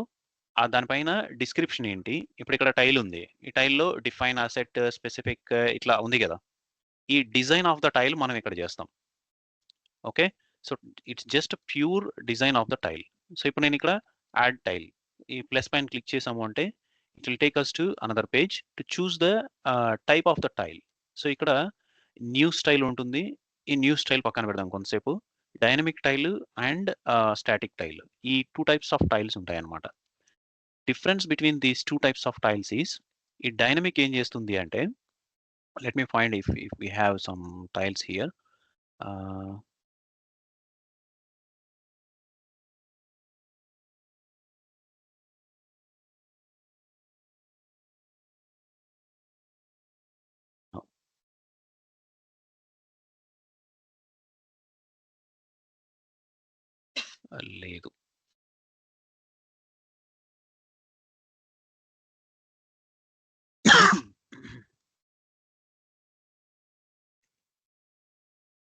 దానిపైన డిస్క్రిప్షన్ ఏంటి? ఇప్పుడు ఇక్కడ టైల్ ఉంది. ఈ టైల్‌లో డిఫైన్ అసెట్, స్పెసిఫిక్ ఇట్లా ఉంది గదా! ఈ డిజైన్ ఆఫ్ ద టైల్ మనం ఇక్కడ చేస్తాం. Okay. So, it's just pure design of the tile. So, ఇప్పుడు నేను ఇక్కడ యాడ్ టైల్ ఈ ప్లస్ పైన క్లిక్ చేసాము అంటే, it will take us to another page to choose the type of the tile. So, ఇక్కడ న్యూ స్టైల్ ఉంటుంది. ఈ న్యూ స్టైల్ పక్కన పెడదాం కొంతసేపు. Dynamic tile and static tile. ఈ 2 టైప్స్ ఆఫ్ టైల్స్ ఉంటాయన్నమాట. Difference between these 2 types of tiles is ఈ dynamic ఏం చేస్తుంది అంటే, let me find if we have some tiles here. Ah, లేదు.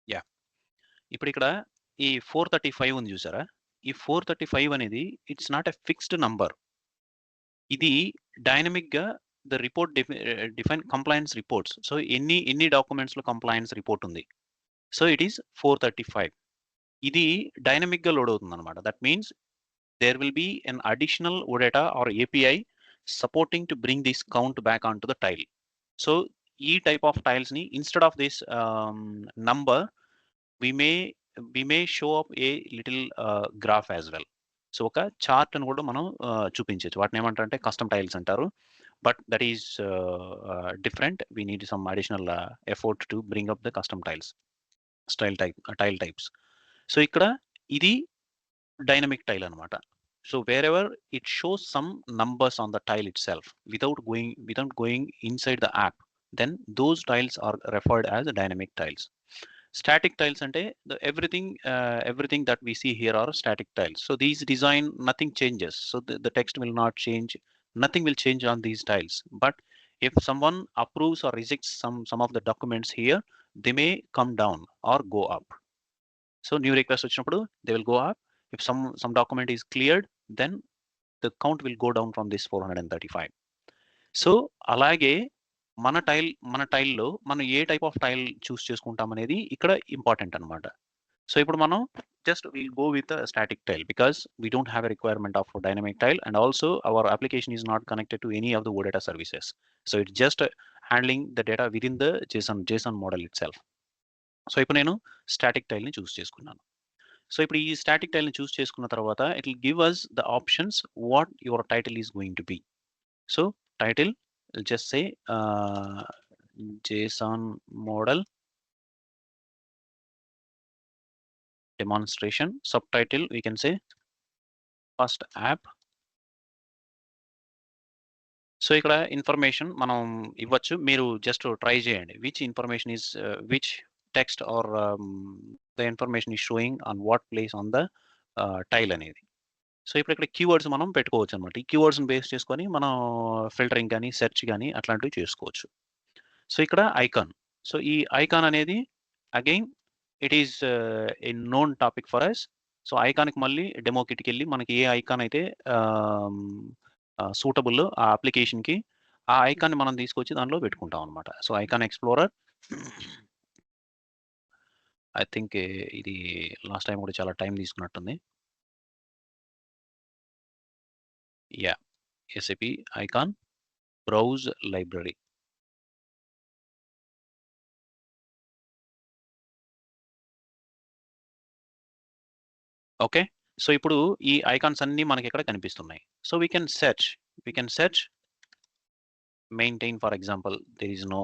యాహ్! ఇప్పుడిక్కడ ఈ 435 ఉంది చూసారా? ఈ 435 అనేది it's not a fixed number. ఇది డైనమిక్‌గా the report define compliance reports. So, ఎన్ని డాక్యుమెంట్స్‌లో కంప్లయన్స్ రిపోర్ట్ ఉంది. So, it is 435. ఇది డైనమిక్‌గా లోడ్ అవుతుందన్నమాట. That means there will be an additional OData or API supporting to bring this count back on to the tile. So, ఈ type of టైల్స్‌ని instead of this number we may we may show up a little graph as well. So ఒక chart అని కూడా మనం చూపించొచ్చు. వాటిని ఏమంటారంటే custom tiles అంటారు. But that is different. We need some additional effort to bring up the custom tile types. So ఇక్కడ ఇది డైనమిక్ టైల్ అన్నమాట. So wherever it shows some numbers on the tile itself without going inside the app, then those tiles are referred as dynamic tiles. Static tiles ante everything that we see here are static tiles. So these design nothing changes. So the text will not change. Nothing will change on these tiles. But if someone approves or rejects some of the documents here, they may come down or go up. So new request వచ్చినప్పుడు they will go up. If some document is cleared, then the count will go down from this 435. So అలాగే మన టైల్‌లో మనం ఏ type of tile choose చేసుకుంటాం అనేది ఇక్కడ important అన్నమాట. సో ఇప్పుడు మనం just will go with static tile because we don't have a requirement of dynamic tile, and also our application is not connected to any of the OData services. So it's just handling the data within the JSON model itself. So ఇప్పుడు నేను static టైల్‌ని చూస్ చేసుకున్నాను. So ఇప్పుడు ఈ static టైల్‌ని చూస్ చేసుకున్న తర్వాత it will give us the options what your title is going to be. So title, I'll just say JSON model demonstration. Subtitle we can say first app. So ఇక్కడ information మనం ఇవ్వచ్చు. మీరు just try చేయండి. Which text are the information is showing on what place on the tile అనేది. So ఇప్పుడు ఇక్కడ keywords మనం పెట్టుకోవచ్చు అన్నమాట. ఈ కీవర్డ్స్‌ని బేస్ చేసుకొని మనం ఫిల్టరింగ్ గాని, సెర్చ్ గాని అట్లాంటివి చేసుకోవచ్చు. సో ఇక్కడ ఐకాన్. సో ఈ ఐకాన్ అనేది again it is a known topic for us. So ఐకాన్‌కి మళ్ళీ డెమో కిట్‌కెళ్ళి మనకి ఏ ఐకాన్ అయితే సూటబుల్ ఆ అప్లికేషన్‌కి ఆ ఐకాన్‌ని మనం తీసుకొచ్చి దానిలో పెట్టుకుంటాం అన్నమాట. So icon explorer I think ఇది లాస్ట్ టైమ్ కూడా చాలా టైం తీసుకున్నట్టుంది. Yeah! SAP icon browse library. Okay. So ఇప్పుడు ఈ ఐకాన్స్ అన్నీ మనకిక్కడ కనిపిస్తున్నాయి. So we can search maintain for example there is no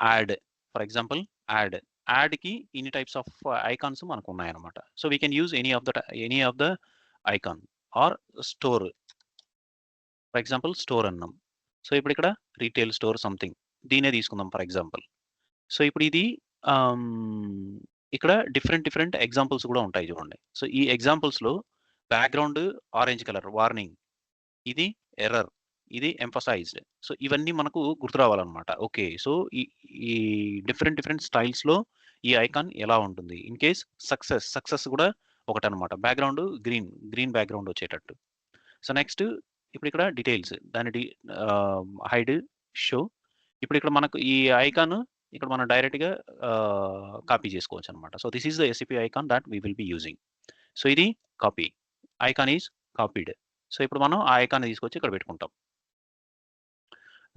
add for example add. యాడ్‌కి ఇన్ని టైప్స్ ఆఫ్ ఐకాన్స్ మనకున్నాయన్నమాట. So we can use any of the icon or store. For example store అన్నాం. So ఇప్పుడిక్కడ retail store something దీన్నే తీసుకుందాం for example. So ఇప్పుడు ఇది ఆహ్, ఇక్కడ డిఫరెంట్ ఎగ్జాంపుల్స్ కూడా ఉంటాయి చూడండి. సో ఈ ఎగ్జాంపుల్స్‌లో బ్యాక్‌గ్రౌండ్ ఆరెంజ్ కలర్ వార్నింగ్, ఇది ఎర్రర్, ఇది ఎంఫసైజ్డ్. సో ఇవన్నీ మనకు గుర్తు రావాలన్నమాట. ఓకే. సో ఈ ఈ డిఫరెంట్ స్టైల్స్‌లో ఈ ఐకాన్ ఎలా ఉంటుంది. ఇన్ కేస్ సక్సెస్ కూడా ఒకటనమాట. బ్యాక్‌గ్రౌండ్ గ్రీన్ బ్యాక్‌గ్రౌండ్ వచ్చేటట్టు. సో నెక్స్ట్ ఇప్పుడు ఇక్కడ డీటెయిల్స్ దాని హైడ్, షో. ఇప్పుడు ఇక్కడ మనకు ఈ ఐకాన్ ఇక్కడ మనం డైరెక్ట్‌గా కాపీ చేసుకోవచ్చనమాట. So this is the SAP icon that we will be using. So ఇది copy. Icon is copied. So ఇప్పుడు మనం ఆ ఐకాన్ తీసుకొచ్చి ఇక్కడ పెట్టుకుంటాం.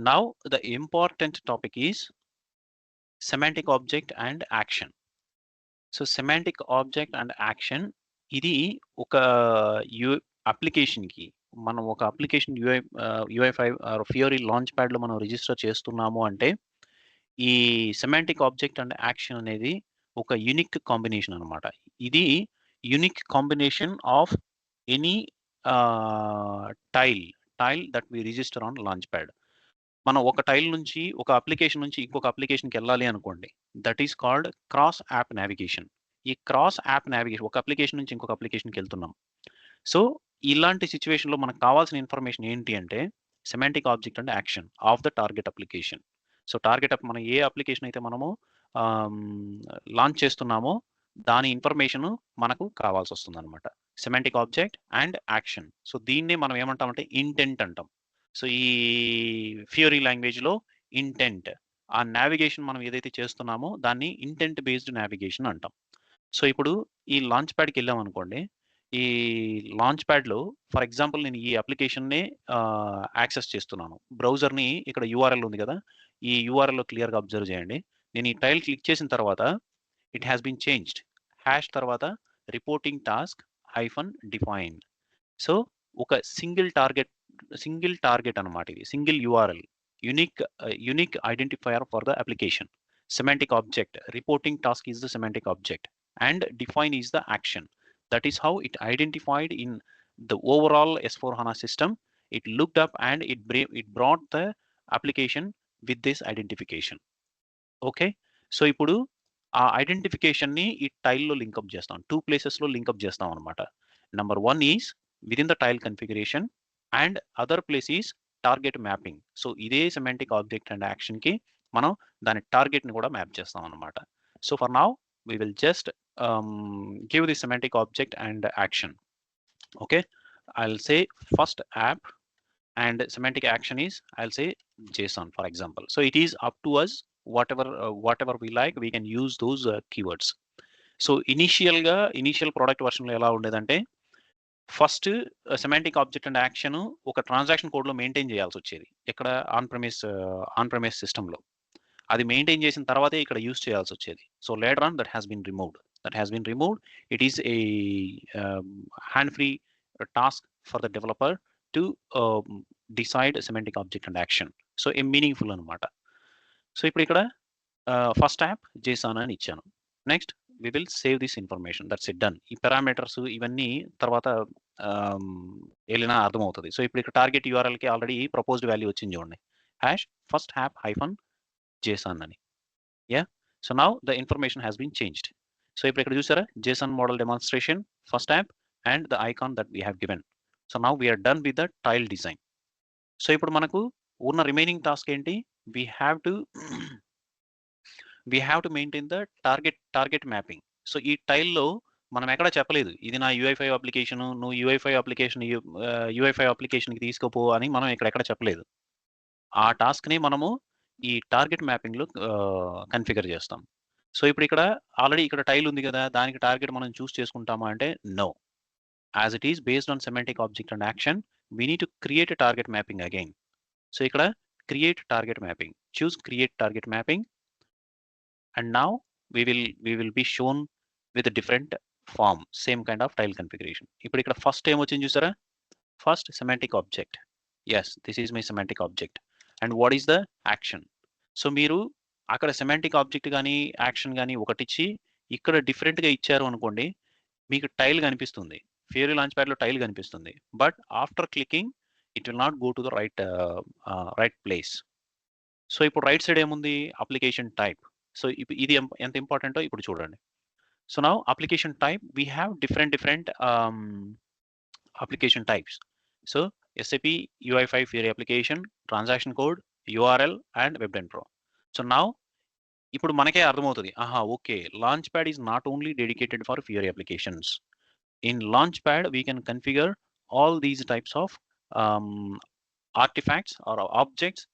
Now the important topic is semantic object and action. So semantic object and action ఇది ఒక అప్లికేషన్‌కి మనం ఒక application UI5 or Fiori launch ప్యాడ్‌లో మనం రిజిస్టర్ చేస్తున్నాము అంటే, ఈ సెమాంటిక్ ఆబ్జెక్ట్ అండ్ యాక్షన్ అనేది ఒక యూనిక్ కాంబినేషన్ అనమాట. ఇది unique combination of any tile that we register on launch pad. మనం ఒక టైల్ నుంచి ఒక అప్లికేషన్ నుంచి ఇంకొక అప్లికేషన్‌కి ఎళ్ళాలి అనుకోండి. That is called cross app navigation. ఈ క్రాస్ యాప్ నావిగేషన్ ఒక అప్లికేషన్ నుంచి ఇంకొక అప్లికేషన్‌కి ఎళ్తున్నాం. సో ఇలాంటి సిట్యుయేషన్‌లో మనకు కావాల్సిన ఇన్ఫర్మేషన్ ఏంటి అంటే semantic object and action of the target application. So మనం ఏ అప్లికేషన్ అయితే మనము లాంచ్ చేస్తున్నామో దాని ఇన్ఫర్మేషన్ మనకు కావాల్సొస్తుందనమాట. Semantic object and action. So దీన్నే మనం ఏమంటామంటే ఇంటెంట్ అంటాం. సో ఈ ఫియోరీ లాంగ్వేజ్‌లో ఇంటెంట్. ఆ నావిగేషన్ మనం ఏదైతే చేస్తున్నామో దాన్ని ఇంటెంట్ బేస్డ్ నావిగేషన్ అంటాం. సో ఇప్పుడు ఈ లాంచ్ ప్యాడ్‌కి ఎళ్ళామనుకోండి. ఈ లాంచ్ ప్యాడ్‌లో ఫర్ ఎగ్జాంపుల్ నేను ఈ అప్లికేషన్‌ని యాక్సెస్ చేస్తున్నాను. బ్రౌజర్‌ని ఇక్కడ యూఆర్ఎల్ ఉంది కదా! ఈ యూఆర్ఎల్‌లో క్లియర్‌గా అబ్జర్వ్ చేయండి. నేను ఈ టైల్ క్లిక్ చేసిన తర్వాత it has been changed. Hash తర్వాత రిపోర్టింగ్ టాస్క్ -డిఫైన్. సో ఒక సింగిల్ టార్గెట్ అన్నమాట ఇది. Single URL. Unique identifier for the application. Semantic object. Reporting task is the semantic object. And define is the action. That is how it identified in the overall S/4HANA system. It looked up and it brought the application with this identification. Okay. So ఇప్పుడు ఆ ఐడెంటిఫికేషన్‌ని ఈ టైల్‌లో link up చేస్తాం. 2 ప్లేసెస్‌లో link up చేస్తాం అనమాట. Number 1 is within the tile configuration and other place is target mapping. So ఇదే semantic object and యాక్షన్‌కి మనం దాని టార్గెట్‌ని కూడా మ్యాప్ చేస్తాం అనమాట. So for now we will just give the semantic object and action. Okay, I'll say first app and semantic action is I'll say JSON for example. So it is up to us whatever we like we can use those keywords. So initial product version లో ఎలా ఉండేదంటే first semantic object and action ఒక transaction code లో maintain చేయాల్సి వచ్చేది. ఇక్కడ on premise సిస్టంలో అది మెయింటైన్ చేసిన తర్వాతే ఇక్కడ యూజ్ చేయాల్సి వచ్చేది. So later on that has been removed. It is a hand free task for the developer to decide semantic object and action. So a meaningful అనమాట. సో ఇప్పుడు ఇక్కడ ఫస్ట్ యాప్ JSON అని ఇచ్చాను. Next we will save this information. That's it done. ఈ parameters ఇవన్నీ తర్వాత వెళ్ళినా అర్థమవుతుంది. సో ఇప్పుడు ఇక్కడ టార్గెట్ యూఆర్ఎల్‌కి ఆల్రెడీ ప్రపోజ్డ్ వాల్యూ వచ్చింది చూడండి. హ్యాష్ ఫస్ట్ యాప్ JSON అని. Yeah. So now the information has been changed. So ఇప్పుడు ఇక్కడ చూసారా JSON model demonstration, first app and the icon that we have given. So now we are done with the tile design. So ఇప్పుడు మనకు ఉన్న remaining task ఏంటి? We have to maintain the target mapping. So ఈ టైల్‌లో మనం ఎక్కడ చెప్పలేదు. ఇది నా UI5 అప్లికేషన్. నువ్వు UI5 అప్లికేషన్‌కి తీసుకుపో అని మనం ఎక్కడ చెప్పలేదు. ఆ టాస్క్‌ని మనము ఈ టార్గెట్ మ్యాపింగ్‌లో కాన్ఫిగర్ చేస్తాం. సో ఇప్పుడు ఇక్కడ ఆల్రెడీ ఇక్కడ టైల్ ఉంది కదా! దానికి టార్గెట్ మనం చూస్ చేసుకుంటామా అంటే no. As it is based on semantic object and action we need to create a target mapping again. So ఇక్కడ create target mapping. Choose create target mapping and now we will be shown with different form same kind of tile configuration. ఇప్పుడు ఇక్కడ first ఏమొచ్చింది చూసారా? First semantic object. Yes, this is my semantic object. And what is the action? So మీరు అక్కడ semantic object గాని, action గాని ఒకటిచ్చి ఇక్కడ డిఫరెంట్‌గా ఇచ్చారు అనుకోండి. మీకు టైల్ కనిపిస్తుంది. ఫియోరీ లాంచ్ ప్యాడ్‌లో టైల్ కనిపిస్తుంది. But after clicking it will not go to the right place. So ఇప్పుడు రైట్ సైడ్ ఏముంది? Application type. సో ఇది ఎంత ఇంపార్టెంటో ఇప్పుడు చూడండి. So now application type we have different application types. So SAP UI5 Fiori application, transaction code, URL and WebDenPro. So now ఇప్పుడు మనకే అర్థమవుతది. Aha! Okay. Launchpad is not only dedicated for Fiori applications. In launchpad we can configure all these types of um, artifacts or objects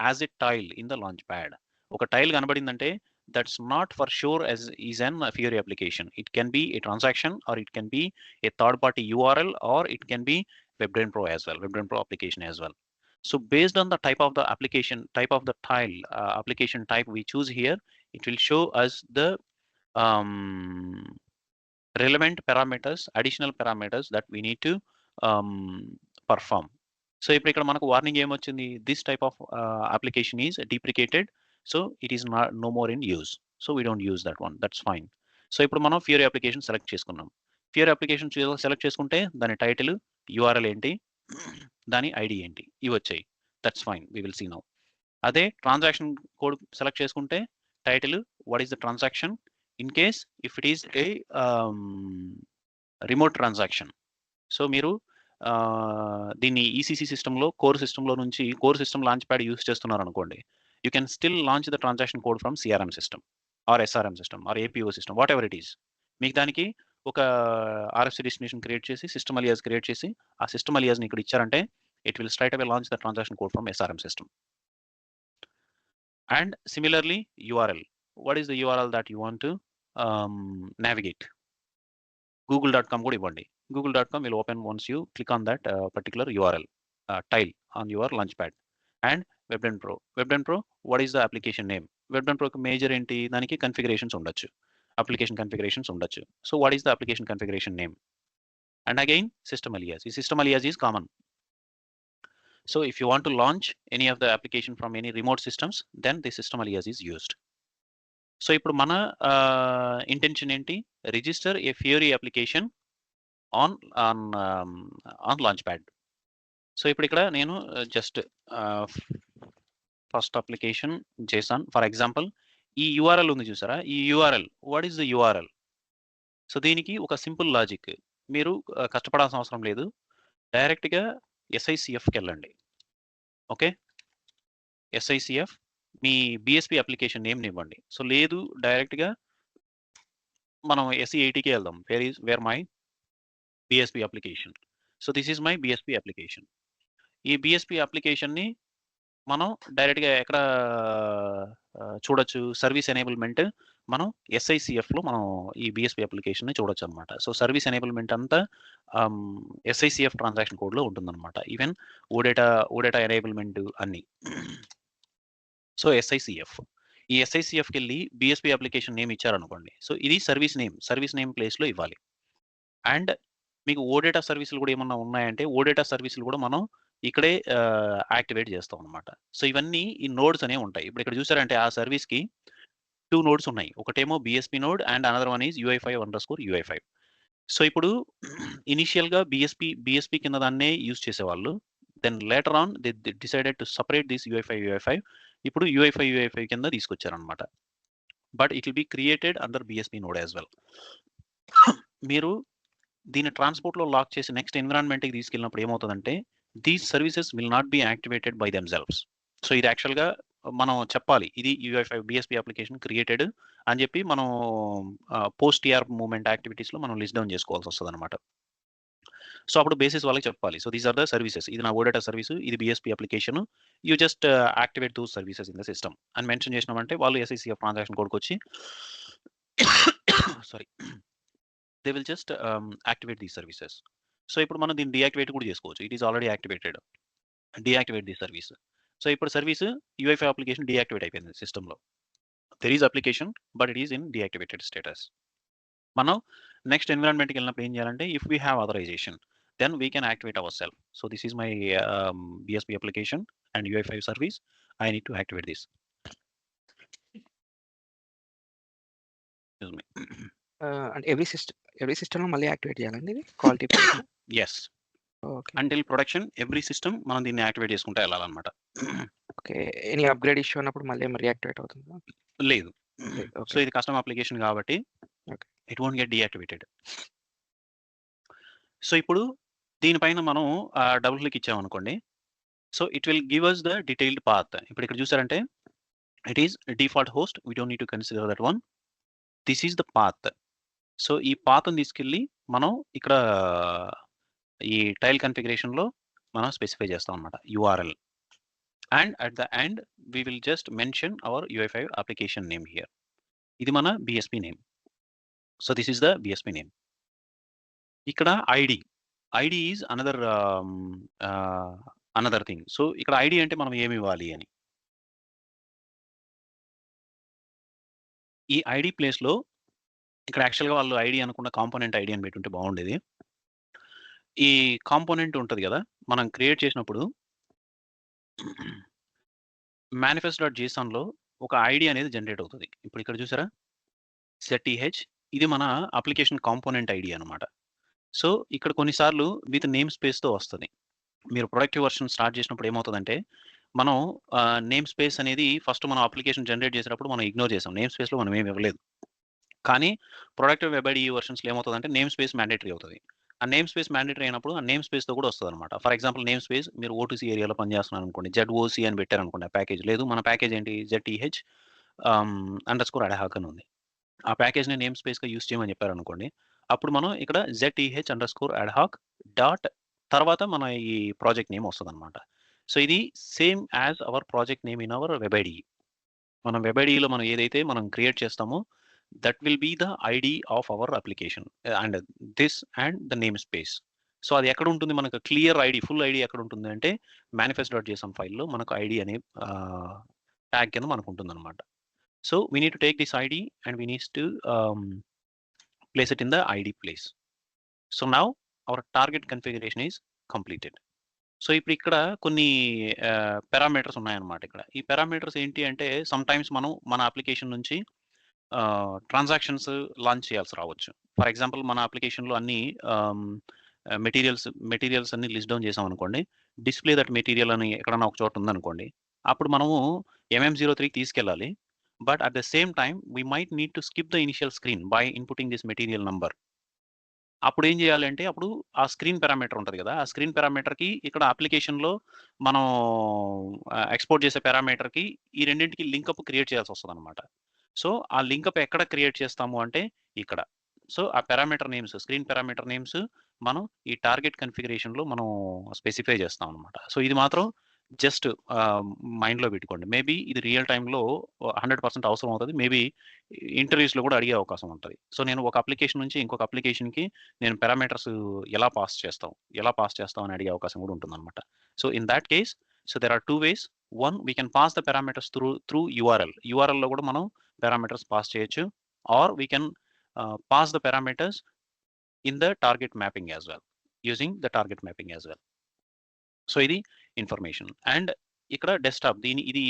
as a tile in the launchpad. ఒక tile కనబడిందంటే that's not for sure is an Fiori application. It can be a transaction or it can be a third party URL or it can be WebDrain Pro as well, WebDrain Pro application as well. So based on the type of the application, type of the tile, application type we choose here, it will show us the um, relevant parameters, additional parameters that we need to um, perform. So ఇప్పుడు ఇక్కడ మనకు warning ఏమొచ్చింది, this type of application is deprecated, so it is no more in use, so we don't use that one, that's fine. So ఇప్పుడు మనం Fiori application select చేసుకున్నాం. Fiori application select చేసుకుంటే దాని title, URL ఏంటి, దాని ID ఏంటి, ఇవి వచ్చాయి. That's fine, we will see now. అదే ట్రాన్సాక్షన్ కోడ్ సెలెక్ట్ చేసుకుంటే title, what is the transaction, in case if it is a remote transaction. So మీరు దీన్ని ఈసీసీ సిస్టంలో, కోర్ సిస్టంలో నుంచి, core system launch pad use చేస్తున్నారు అనుకోండి, you can still launch the transaction code from CRM system or SRM system or APO system, whatever it is. మీకు దానికి ఒక ఆర్ఎఫ్సి డెస్టినేషన్ క్రియేట్ చేసి, సిస్టమ్ అలియాస్ క్రియేట్ చేసి, ఆ system అలియాస్ని ఇక్కడ ఇచ్చారంటే it will straight away launch the transaction code from SRM system. And similarly, URL. What is the URL that you want to navigate? Google.com కూడా ఇవ్వండి. Google.com will open once you click on that particular URL tile on your launchpad. And WebDrain Pro. WebDrain Pro, what is the application name? WebDrain Pro major ఏంటి, దానికి configurations ఉండొచ్చు, application configurations ఉండొచ్చు. So what is the application configuration name? And again, system alias. ఈ system alias is common. So if you want to launch any of the application from any remote systems, then the system alias is used. So ఇప్పుడు మన intention ఏంటి, register A Fiori application on on on launch pad. So ఇప్పుడు ఇక్కడ నేను just first application చేశాను. For example ఈ URL ఉంది చూసారా, ఈ URL, what is the URL? So దీనికి ఒక సింపుల్ లాజిక్, మీరు కష్టపడాల్సిన అవసరం లేదు, డైరెక్ట్గా SICFకి వెళ్ళండి. ఓకే, SICF మీ BSP అప్లికేషన్ నేమ్ని ఇవ్వండి. సో లేదు, డైరెక్ట్గా మనం SE80కి వెళ్దాం. Where my BSP application. So this is my BSP application. ఈ BSP అప్లికేషన్ని మనం డైరెక్ట్గా ఎక్కడ చూడొచ్చు, సర్వీస్ ఎనేబుల్మెంట్ మనం SICFలో మనం ఈ BSP అప్లికేషన్ని చూడొచ్చు అనమాట. సో సర్వీస్ ఎనేబుల్మెంట్ అంతా SICF ట్రాన్సాక్షన్ కోడ్లో ఉంటుందన్నమాట. ఈవెన్ ఓడేటా ఎనేబుల్మెంట్ అన్ని. సో SICF, ఈ SICFకి వెళ్ళి BSP అప్లికేషన్ నేమ్ ఇచ్చారనుకోండి, సో ఇది సర్వీస్ నేమ్ ప్లేస్లో ఇవ్వాలి. అండ్ మీకు ఓడేటా సర్వీసులు కూడా ఏమన్నా ఉన్నాయంటే, ఓడేటా సర్వీసులు కూడా మనం ఇక్కడే యాక్టివేట్ చేస్తాం అనమాట. సో ఇవన్నీ ఈ నోడ్స్ అనేవి ఉంటాయి. ఇప్పుడు ఇక్కడ చూసారంటే ఆ సర్వీస్కి 2 నోడ్స్ ఉన్నాయి. ఒకటేమో BSP node and another one is UI5_UI5. So ఇప్పుడు ఇనిషియల్గా BSP కింద దాన్నే యూజ్ చేసేవాళ్ళు. Then later on they decided to separate this UI5 ఇప్పుడు UI5 కింద తీసుకొచ్చారనమాట. But it will be created under BSP node as well. మీరు దీన్ని ట్రాన్స్పోర్ట్లో లాక్ చేసి నెక్స్ట్ ఎన్విరాన్మెంట్కి తీసుకెళ్ళినప్పుడు ఏమవుతుందంటే, these services will not be activated by themselves. So ఇది యాక్చువల్గా మనం చెప్పాలి, ఇది UI5 BSP అప్లికేషన్ క్రియేటెడ్ అని చెప్పి మనం పోస్ట్ TR మూవ్మెంట్ యాక్టివిటీస్లో మనం లిస్ట్ డౌన్ చేసుకోవాల్సి వస్తుంది అనమాట. సో అప్పుడు బేసిస్ వాళ్ళకి చెప్పాలి, so these are the services, ఇది నా ఓడేటా సర్వీసు, ఇది BSP అప్లికేషన్, you just activate those services in the system అని మెన్షన్ చేసినామంటే వాళ్ళు SICF ట్రాన్సాక్షన్ కోడ్కి వచ్చి sorry they will just activate these services. So ఇప్పుడు మనం దీన్ని డీయాక్టివేట్ కూడా చేసుకోవచ్చు. It is already activated. Deactivate the service. So ఇప్పుడు సర్వీస్ UI5 అప్లికేషన్ డీయాక్టివేట్ అయిపోయింది సిస్టంలో. There is application but it is in deactivated status. మనం నెక్స్ట్ ఎన్విరాన్మెంట్కి వెళ్ళినప్పుడు ఏం చేయాలంటే, if we have authorization then we can activate our self. So this is my BSP application and UI5 service, I need to activate this. అంటే every సిస్టమ్‌లో మళ్ళీ activate చేయాలండి ఇది క్వాలిటీ కోసం? Yes. Okay. Until production every system మనం దీన్ని activate చేసుకుంటూ వెళ్ళాలన్నమాట. ఓకే. ఎనీ అప్‌గ్రేడ్ ఇష్యూ అన్నప్పుడు మళ్ళీ రీయాక్టివేట్ అవుతుందా? లేదు. ఓకే. సో ఇది కస్టమ్ అప్లికేషన్ కాబట్టి okay. It won't get deactivated. So ఇప్పుడు దీనిపైన మనం డబుల్ క్లిక్ ఇచ్చామనుకోండి, so it will give us the detailed path. ఇప్పుడు ఇక్కడ చూసారంటే it is default host. We don't need to consider that one. This is the path. So ఈ పాత్ని తీసుకెళ్ళి మనం ఇక్కడ ఈ టైల్ కన్ఫిగరేషన్లో మనం స్పెసిఫై చేస్తాం అనమాట, URL. And at the end we will just mention our UI5 application name here. ఇది మన BSP name. So this is the BSP name. ఇక్కడ ID is another thing. So ఇక్కడ ఐడి అంటే మనం ఏమి ఇవ్వాలి అని. ఈ ఐడి ప్లేస్లో ఇక్కడ యాక్చువల్గా వాళ్ళు ఐడి అనుకున్న కాంపోనెంట్ ఐడి అని పెట్టుంటే బాగుండేది. ఈ కాంపోనెంట్ ఉంటుంది కదా, మనం క్రియేట్ చేసినప్పుడు manifest.jsonలో ఒక ఐడి అనేది జనరేట్ అవుతుంది. ఇప్పుడు ఇక్కడ చూసారా, ZTH, ఇది మన అప్లికేషన్ కాంపోనెంట్ ఐడి అనమాట. సో ఇక్కడ కొన్నిసార్లు విత్ నేమ్ స్పేస్తో వస్తుంది. మీరు ప్రొడక్టివ్ వర్షన్ స్టార్ట్ చేసినప్పుడు ఏమవుతుందంటే, మనం నేమ్ స్పేస్ అనేది ఫస్ట్ మనం అప్లికేషన్ జనరేట్ చేసేటప్పుడు మనం ఇగ్నోర్ చేసాం. నేమ్ స్పేస్లో మనం ఏమి ఇవ్వలేదు. కానీ ప్రొడక్టివ్ వెబ్ ఐడి వర్షన్స్లో ఏమవుతుందంటే నేమ్ స్పేస్ మ్యాండేటరీ అవుతుంది. ఆ నేమ్ స్పేస్ మ్యాండేటరీ అయినప్పుడు ఆ నేమ్ స్పేస్తో కూడా వస్తుంది అనమాట. ఫర్ ఎగ్జాంపుల్ నేమ్ స్పేస్ మీరు ఓటీసీ ఏరియాలో పనిచేస్తున్నారు అనుకోండి, ZOC అని పెట్టారనుకోండి, ఆ ప్యాకేజ్ లేదు. మన ప్యాకేజ్ ఏంటి, ZTH _adhoc అని ఉంది. ఆ ప్యాకేజ్ని నేమ్ స్పేస్గా యూస్ చేయమని చెప్పారనుకోండి, అప్పుడు మనం ఇక్కడ ZTH _adhoc డాట్ తర్వాత మన ఈ ప్రాజెక్ట్ నేమ్ వస్తుంది అనమాట. సో ఇది same as our project name in our web ID. మనం వెబ్ ఐడిలో మనం ఏదైతే మనం క్రియేట్ చేస్తామో that will be the ID of our application and this and the namespace. So అది ఎక్కడ ఉంటుంది, మనకు క్లియర్ ఐడి, ఫుల్ ఐడి ఎక్కడ ఉంటుంది అంటే manifest.json ఫైల్లో మనకు ఐడి అనే ట్యాగ్ కింద మనకు ఉంటుంది అనమాట. So we need to take this ID and we needs to place it in the ID place. So now our target configuration is completed. So ఇప్పుడు ఇక్కడ కొన్ని పారామీటర్స్ ఉన్నాయన్నమాట. ఇక్కడ ఈ పారామీటర్స్ ఏంటి అంటే, సమ్ టైమ్స్ మనం మన అప్లికేషన్ నుంచి ట్రాన్సాక్షన్స్ లాంచ్ చేయాల్సి రావచ్చు. ఫర్ ఎగ్జాంపుల్ మన అప్లికేషన్లో అన్ని మెటీరియల్స్ అన్ని లిస్ట్ డౌన్ చేసాం అనుకోండి, డిస్ప్లే దట్ మెటీరియల్ అని ఎక్కడన్నా ఒక చోట ఉందనుకోండి, అప్పుడు మనము MM03 తీసుకెళ్ళాలి. But at the same time we might need to skip the initial screen by inputting this material number. అప్పుడు ఏం చేయాలంటే, అప్పుడు ఆ స్క్రీన్ పారామీటర్ ఉంటుంది కదా, ఆ స్క్రీన్ పారామీటర్కి ఇక్కడ అప్లికేషన్లో మనం ఎక్స్పోర్ట్ చేసే పారామీటర్కి ఈ రెండింటికి లింకప్ క్రియేట్ చేయాల్సి వస్తుంది అనమాట. సో ఆ లింకప్ ఎక్కడ క్రియేట్ చేస్తాము అంటే ఇక్కడ. సో ఆ parameter names, screen parameter names మనం ఈ టార్గెట్ కన్ఫిగరేషన్లో మనం స్పెసిఫై చేస్తాం అనమాట. సో ఇది మాత్రం జస్ట్ మైండ్లో పెట్టుకోండి. మేబీ ఇది రియల్ టైంలో 100% అవసరం అవుతుంది. మేబీ ఇంటర్వ్యూస్లో కూడా అడిగే అవకాశం ఉంటుంది. సో నేను ఒక అప్లికేషన్ నుంచి ఇంకొక అప్లికేషన్కి నేను పారామీటర్స్ ఎలా పాస్ చేస్తాం అని అడిగే అవకాశం కూడా ఉంటుందన్నమాట. So in that case, so there are 2 ways. One, we can pass the parameters through యూఆర్ఎల్లో కూడా మనం పారామీటర్స్ పాస్ చేయొచ్చు, or we can pass the parameters in the target mapping as well, using the target mapping as well. So ఇది information. And ఇక్కడ desktop, ఇది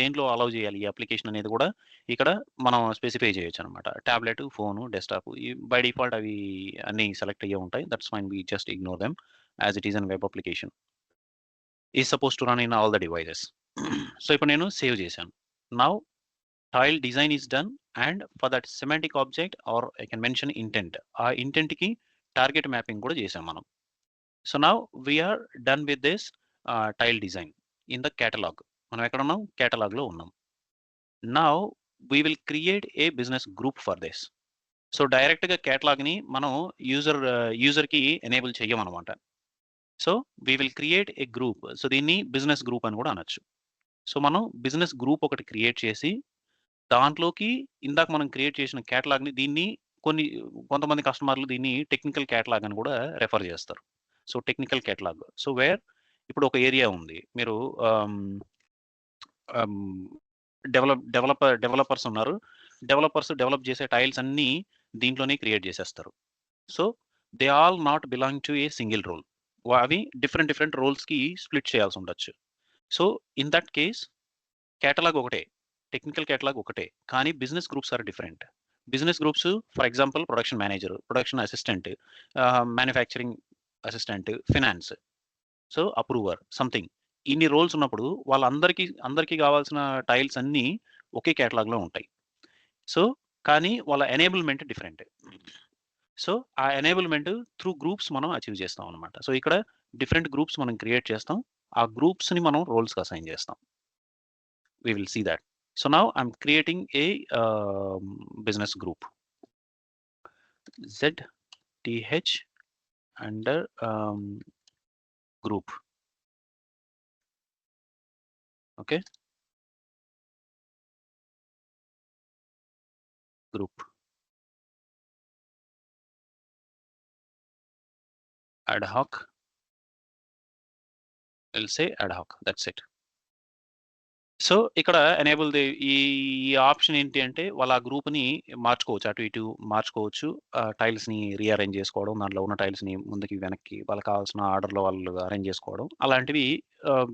దేంట్లో allow చేయాలి ఈ అప్లికేషన్ అనేది కూడా ఇక్కడ మనం స్పెసిఫై చేయొచ్చు అనమాట. Tablet, phone, desktop by default అవి అన్ని సెలెక్ట్ అయ్యే ఉంటాయి. That's fine, we just ignore them as it is an web application is suppose to run in all the devices. So ఇప్పుడు నేను సేవ్ చేశాను. Now tile design is done, and for that semantic object or I can mention intent, ఆ ఇంటెంట్కి target mapping కూడా చేసాం మనం. So now we're done with this tile design in the catalogue. మనం ఎక్కడ ఉన్నాం, కేటలాగ్లో ఉన్నాం. Now we will create a business group for this. So డైరెక్ట్గా కేటలాగ్ని మనం యూజర్కి ఎనేబుల్ చెయ్యమన్నమాట. So we will create a group. So దీన్ని బిజినెస్ గ్రూప్ అని కూడా అనొచ్చు. సో మనం బిజినెస్ గ్రూప్ ఒకటి క్రియేట్ చేసి దాంట్లోకి ఇందాక మనం క్రియేట్ చేసిన కేటలాగ్ని, దీన్ని కొంతమంది కస్టమర్లు దీన్ని టెక్నికల్ కేటలాగ్ అని కూడా రెఫర్ చేస్తారు. So technical catalog, so where ఇప్పుడు ఒక ఏరియా ఉంది, మీరు డెవలపర్స్ ఉన్నారు, డెవలప్ చేసే టైల్స్ అన్నీ దీంట్లోనే క్రియేట్ చేసేస్తారు. So they all not belong to a single role, అవి డిఫరెంట్ రోల్స్కి స్ప్లిట్ చేయాల్సి ఉండొచ్చు. So in that case catalog ఒకటే, టెక్నికల్ కేటలాగ్ ఒకటే, కానీ business groups are different. Business groups for example production manager, production assistant, manufacturing assistant, finance, so approver, something, ఇన్ని roles ఉన్నప్పుడు అందరికీ కావాల్సిన టైల్స్ అన్నీ ఒకే కేటలాగ్లో ఉంటాయి. సో కానీ వాళ్ళ ఎనేబుల్మెంట్ డిఫరెంట్. సో ఆ ఎనేబుల్మెంట్ త్రూ గ్రూప్స్ మనం అచీవ్ చేస్తాం అనమాట. సో ఇక్కడ డిఫరెంట్ గ్రూప్స్ మనం క్రియేట్ చేస్తాం, ఆ గ్రూప్స్ని మనం రోల్స్కి అసైన్ చేస్తాం. We will see that. So now I'm creating a business group. ZTH under group. Okay. Group. Ad hoc. I'll say ad hoc. That's it. So ఇక్కడ enable ఈ option ఏంటి అంటే వాళ్ళ ఆ గ్రూప్ని మార్చుకోవచ్చు, అటు ఇటు మార్చుకోవచ్చు, టైల్స్ని రీఅరేంజ్ చేసుకోవడం, దాంట్లో ఉన్న టైల్స్ని ముందుకి వెనక్కి వాళ్ళకి కావాల్సిన ఆర్డర్లో వాళ్ళు అరేంజ్ చేసుకోవడం, అలాంటివి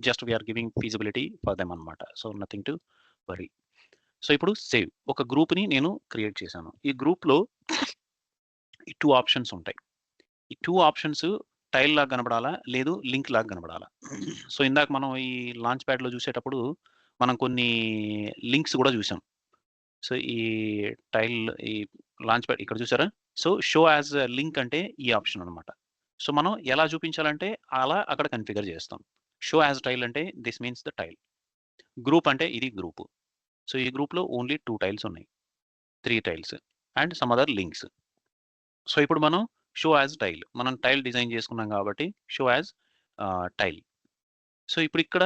just we're giving feasibility for them అనమాట. So nothing to worry. So ఇప్పుడు సేవ్ ఒక గ్రూప్ని నేను క్రియేట్ చేశాను. ఈ గ్రూప్లో ఈ 2 ఆప్షన్స్ ఉంటాయి. ఈ 2 ఆప్షన్స్ టైల్ లాగా కనబడాలా, లేదు లింక్ లాగా కనబడాలా. సో ఇందాక మనం ఈ లాంచ్ ప్యాడ్లో చూసేటప్పుడు మనం కొన్ని లింక్స్ కూడా చూసాం. సో ఈ టైల్ ఈ లాంచ్ ప్యాడ్ ఇక్కడ చూసారా. సో షో యాజ్ లింక్ అంటే ఈ ఆప్షన్ అనమాట. సో మనం ఎలా చూపించాలంటే అలా అక్కడ కన్ఫిగర్ చేస్తాం. షో యాజ్ టైల్ అంటే this means the tile. Group అంటే ఇది గ్రూప్. సో ఈ గ్రూప్లో ఓన్లీ 2 టైల్స్ ఉన్నాయి, 3 tiles and some other links. So ఇప్పుడు మనం షో యాజ్ టైల్, మనం టైల్ డిజైన్ చేసుకున్నాం కాబట్టి షో యాజ్ టైల్. సో ఇప్పుడు ఇక్కడ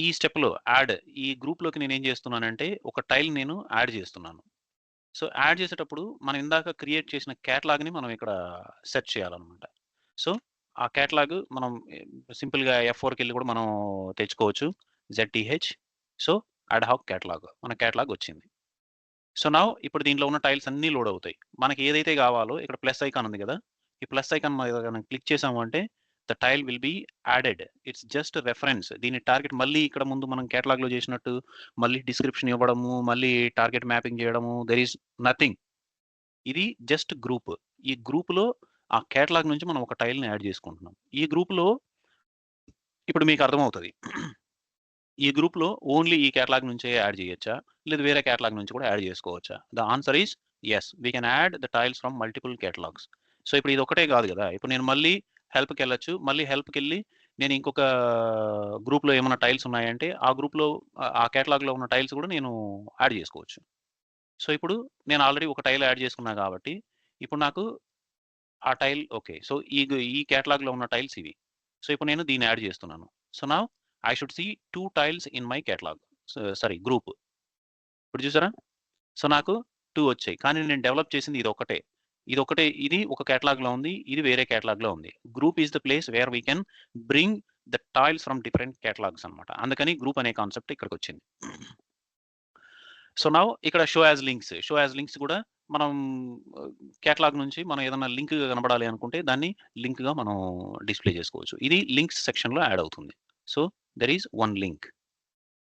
ఈ స్టెప్లో యాడ్ ఈ గ్రూప్లోకి నేను ఏం చేస్తున్నానంటే ఒక టైల్ నేను యాడ్ చేస్తున్నాను. సో యాడ్ చేసేటప్పుడు మనం ఇందాక క్రియేట్ చేసిన క్యాటలాగ్ని మనం ఇక్కడ సెర్చ్ చేయాలన్నమాట. సో ఆ క్యాటలాగ్ మనం సింపుల్గా F4కి వెళ్ళి కూడా మనం తెచ్చుకోవచ్చు. ZTH. So add hack catalogue, మన క్యాటలాగ్ వచ్చింది. సో నౌ ఇప్పుడు దీంట్లో ఉన్న టైల్స్ అన్నీ లోడ్ అవుతాయి. మనకి ఏదైతే కావాలో ఇక్కడ ప్లస్ ఐకాన్ ఉంది కదా, ఈ ప్లస్ ఐకాన్ మనం క్లిక్ చేసాము అంటే the tile will be added. It's just reference. దీని టార్గెట్ మళ్ళీ ఇక్కడ ముందు మనం కేటలాగ్లో చేసినట్టు మళ్ళీ డిస్క్రిప్షన్ ఇవ్వడము, మళ్ళీ టార్గెట్ మ్యాపింగ్ చేయడము, దెర్ ఈస్ నథింగ్. ఇది జస్ట్ గ్రూప్. ఈ గ్రూప్లో ఆ కేటలాగ్ నుంచి మనం ఒక టైల్ని యాడ్ చేసుకుంటున్నాం. ఈ గ్రూప్లో ఇప్పుడు మీకు అర్థమవుతుంది, ఈ గ్రూప్లో ఓన్లీ ఈ కేటలాగ్ నుంచే యాడ్ చేయొచ్చా, లేదు వేరే కేటలాగ్ నుంచి కూడా యాడ్ చేసుకోవచ్చా? The answer is yes, we can add the tiles from multiple catalogs. So ఇప్పుడు ఇది ఒకటే కాదు కదా, ఇప్పుడు నేను మళ్ళీ హెల్ప్కి వెళ్ళొచ్చు. మళ్ళీ హెల్ప్కి వెళ్ళి నేను ఇంకొక గ్రూప్లో ఏమైనా టైల్స్ ఉన్నాయంటే ఆ గ్రూప్లో ఆ కేటలాగ్లో ఉన్న టైల్స్ కూడా నేను యాడ్ చేసుకోవచ్చు. సో ఇప్పుడు నేను ఆల్రెడీ ఒక టైల్ యాడ్ చేసుకున్నా కాబట్టి ఇప్పుడు నాకు ఆ టైల్ ఓకే. సో ఈ కేటలాగ్లో ఉన్న టైల్స్ ఇవి. సో ఇప్పుడు నేను దీన్ని యాడ్ చేస్తున్నాను. So now I should see 2 tiles in my catalog. Sorry group. ఇప్పుడు చూసారా. సో నాకు 2 వచ్చాయి, కానీ నేను డెవలప్ చేసింది ఇది ఒకటే. ఇది ఒక కేటలాగ్లో ఉంది, ఇది వేరే కేటలాగ్లో ఉంది. Group is the place where we can bring the tiles from different catalogues అనమాట. అందుకని గ్రూప్ అనే కాన్సెప్ట్ ఇక్కడికి వచ్చింది. సో నౌ ఇక్కడ షో యాజ్ లింక్స్ కూడా మనం కేటలాగ్ నుంచి మనం ఏదైనా లింక్ కనబడాలి అనుకుంటే దాన్ని లింక్గా మనం డిస్ప్లే చేసుకోవచ్చు. ఇది లింక్స్ సెక్షన్లో యాడ్ అవుతుంది. So there is one link.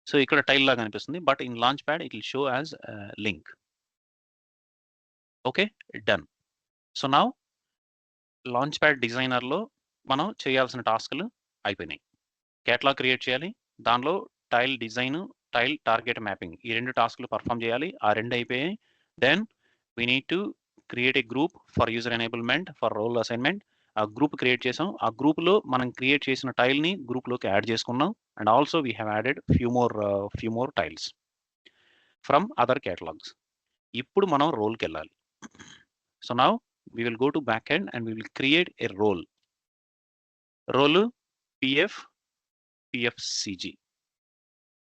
So ఇక్కడ టైల్ లాగా అనిపిస్తుంది, but in launch pad it will show as link. Okay, done. So now launch pad డిజైనర్లో మనం చేయాల్సిన టాస్క్లు అయిపోయినాయి. కేటలాగ్ క్రియేట్ చేయాలి, దానిలో tile design, tile target mapping, ఈ 2 టాస్క్లు పర్ఫామ్ చేయాలి. ఆ 2 అయిపోయాయి. Then we need to create a group for user enablement, for role assignment. ఆ గ్రూప్ క్రియేట్ చేసాం. ఆ గ్రూప్లో మనం క్రియేట్ చేసిన టైల్ని గ్రూప్లోకి యాడ్ చేసుకున్నాం. And also we have added few more tiles from other catalogues. ఇప్పుడు మనం రోల్కి వెళ్ళాలి. So now we will go to back end and we will create a role. Role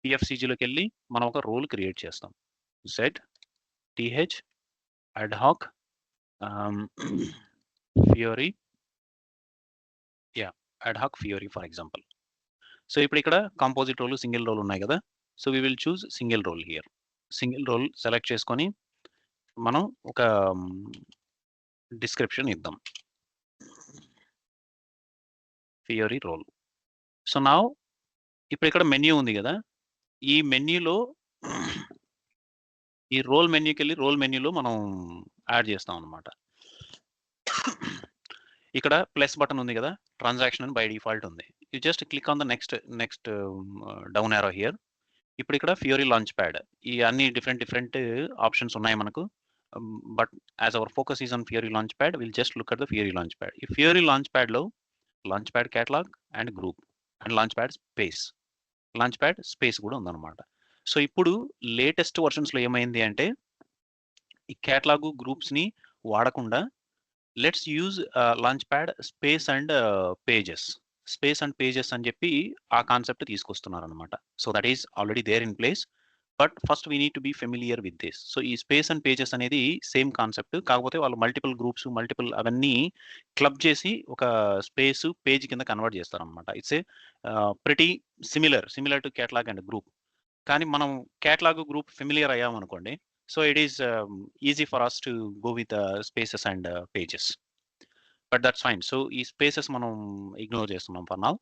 PFCGలోకి వెళ్ళి మనం ఒక రోల్ క్రియేట్ చేస్తాం. ZTH ad hoc Fiori, ad hoc Fiori for example. So ఇప్పుడు ఇక్కడ కాంపోజిట్ రోల్, సింగిల్ రోల్ ఉన్నాయి కదా. So we will choose single role here. Single role select చేసుకొని మనం ఒక డిస్క్రిప్షన్ ఇద్దాం, ఫియోరీ రోల్. సో నౌ ఇప్పుడు ఇక్కడ మెన్యూ ఉంది కదా, ఈ మెన్యూలో ఈ రోల్ మెన్యూకి వెళ్ళి రోల్ మెన్యూలో మనం యాడ్ చేస్తాం అనమాట. ఇక్కడ ప్లస్ బటన్ ఉంది కదా, ట్రాన్సాక్షన్ బై డిఫాల్ట్ ఉంది. You just click on the next down arrow here. ఇప్పుడు ఇక్కడ ఫియోరీ లాంచ్ ప్యాడ్, ఈ అన్ని డిఫరెంట్ ఆప్షన్స్ ఉన్నాయి మనకు. But as our focus is on Fiori launch pad, will just look at the Fiori launch pad. ఈ Fiori launch ప్యాడ్లో launchpad catalogue and group and launchpad space కూడా ఉందన్నమాట. So ఇప్పుడు latest వర్షన్స్‌లో ఏమైంది అంటే, ఈ కేటలాగు గ్రూప్స్‌ని వాడకుండా let's use launchpad space and pages. Space and pages అని చెప్పి ఆ కాన్సెప్ట్ తీసుకొస్తున్నారనమాట. So that is already there in place. But first we need to be familiar with this. So ఈ స్పేస్ అండ్ పేజెస్ అనేది same concept. కాకపోతే వాళ్ళు multiple groups, multiple అవన్నీ club చేసి ఒక స్పేస్, పేజ్ కింద కన్వర్ట్ చేస్తారనమాట. It's a pretty similar to catalogue and group. కానీ మనం catalogue group familiar అయ్యామనుకోండి. So it is easy for us to go with spaces and pages. But that's fine. So ఈ spaces మనం ignore చేస్తున్నాం for now.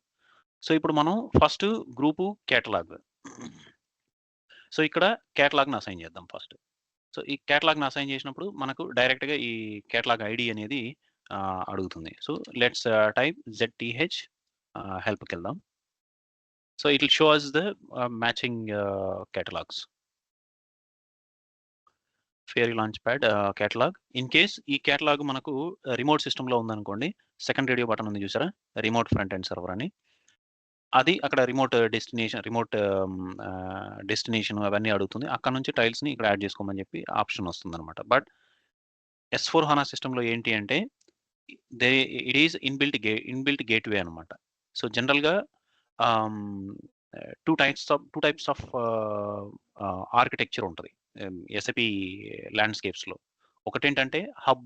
So ఇప్పుడు మనం first group, catalogue. So ఇక్కడ కేటలాగ్‌ని assign చేద్దాం ఫస్ట్. సో ఈ కేటలాగ్‌ని అసైన్ చేసినప్పుడు మనకు డైరెక్ట్‌గా ఈ కేటలాగ్ ఐడీ అనేది అడుగుతుంది. సో లెట్స్ టైప్ ZTH హెల్ప్‌కెళ్దాం. So it will show us the matching catalogues. Fiori launch pad catalogue. In case ఈ కేటలాగ్ మనకు రిమోట్ సిస్టమ్‌లో ఉందనుకోండి. సెకండ్ రేడియో బటన్ ఉంది చూసారా? రిమోట్ ఫ్రంట్ ఎండ్ సర్వర్ అని. అది అక్కడ డెస్టినేషన్ అవన్నీ అడుగుతుంది. అక్కడ నుంచి టైల్స్‌ని ఇక్కడ యాడ్ చేసుకోమని చెప్పి ఆప్షన్ వస్తుందనమాట. బట్ S/4HANA సిస్టమ్‌లో ఏంటి అంటే they it is inbuilt gateway అనమాట. సో జనరల్‌గా ఆహ్, 2 టైప్స్ ఆఫ్ ఆర్కిటెక్చర్ ఉంటది. ఎస్ఏపీ ల్యాండ్‌స్కేప్స్‌లో. ఒకటేంటంటే hub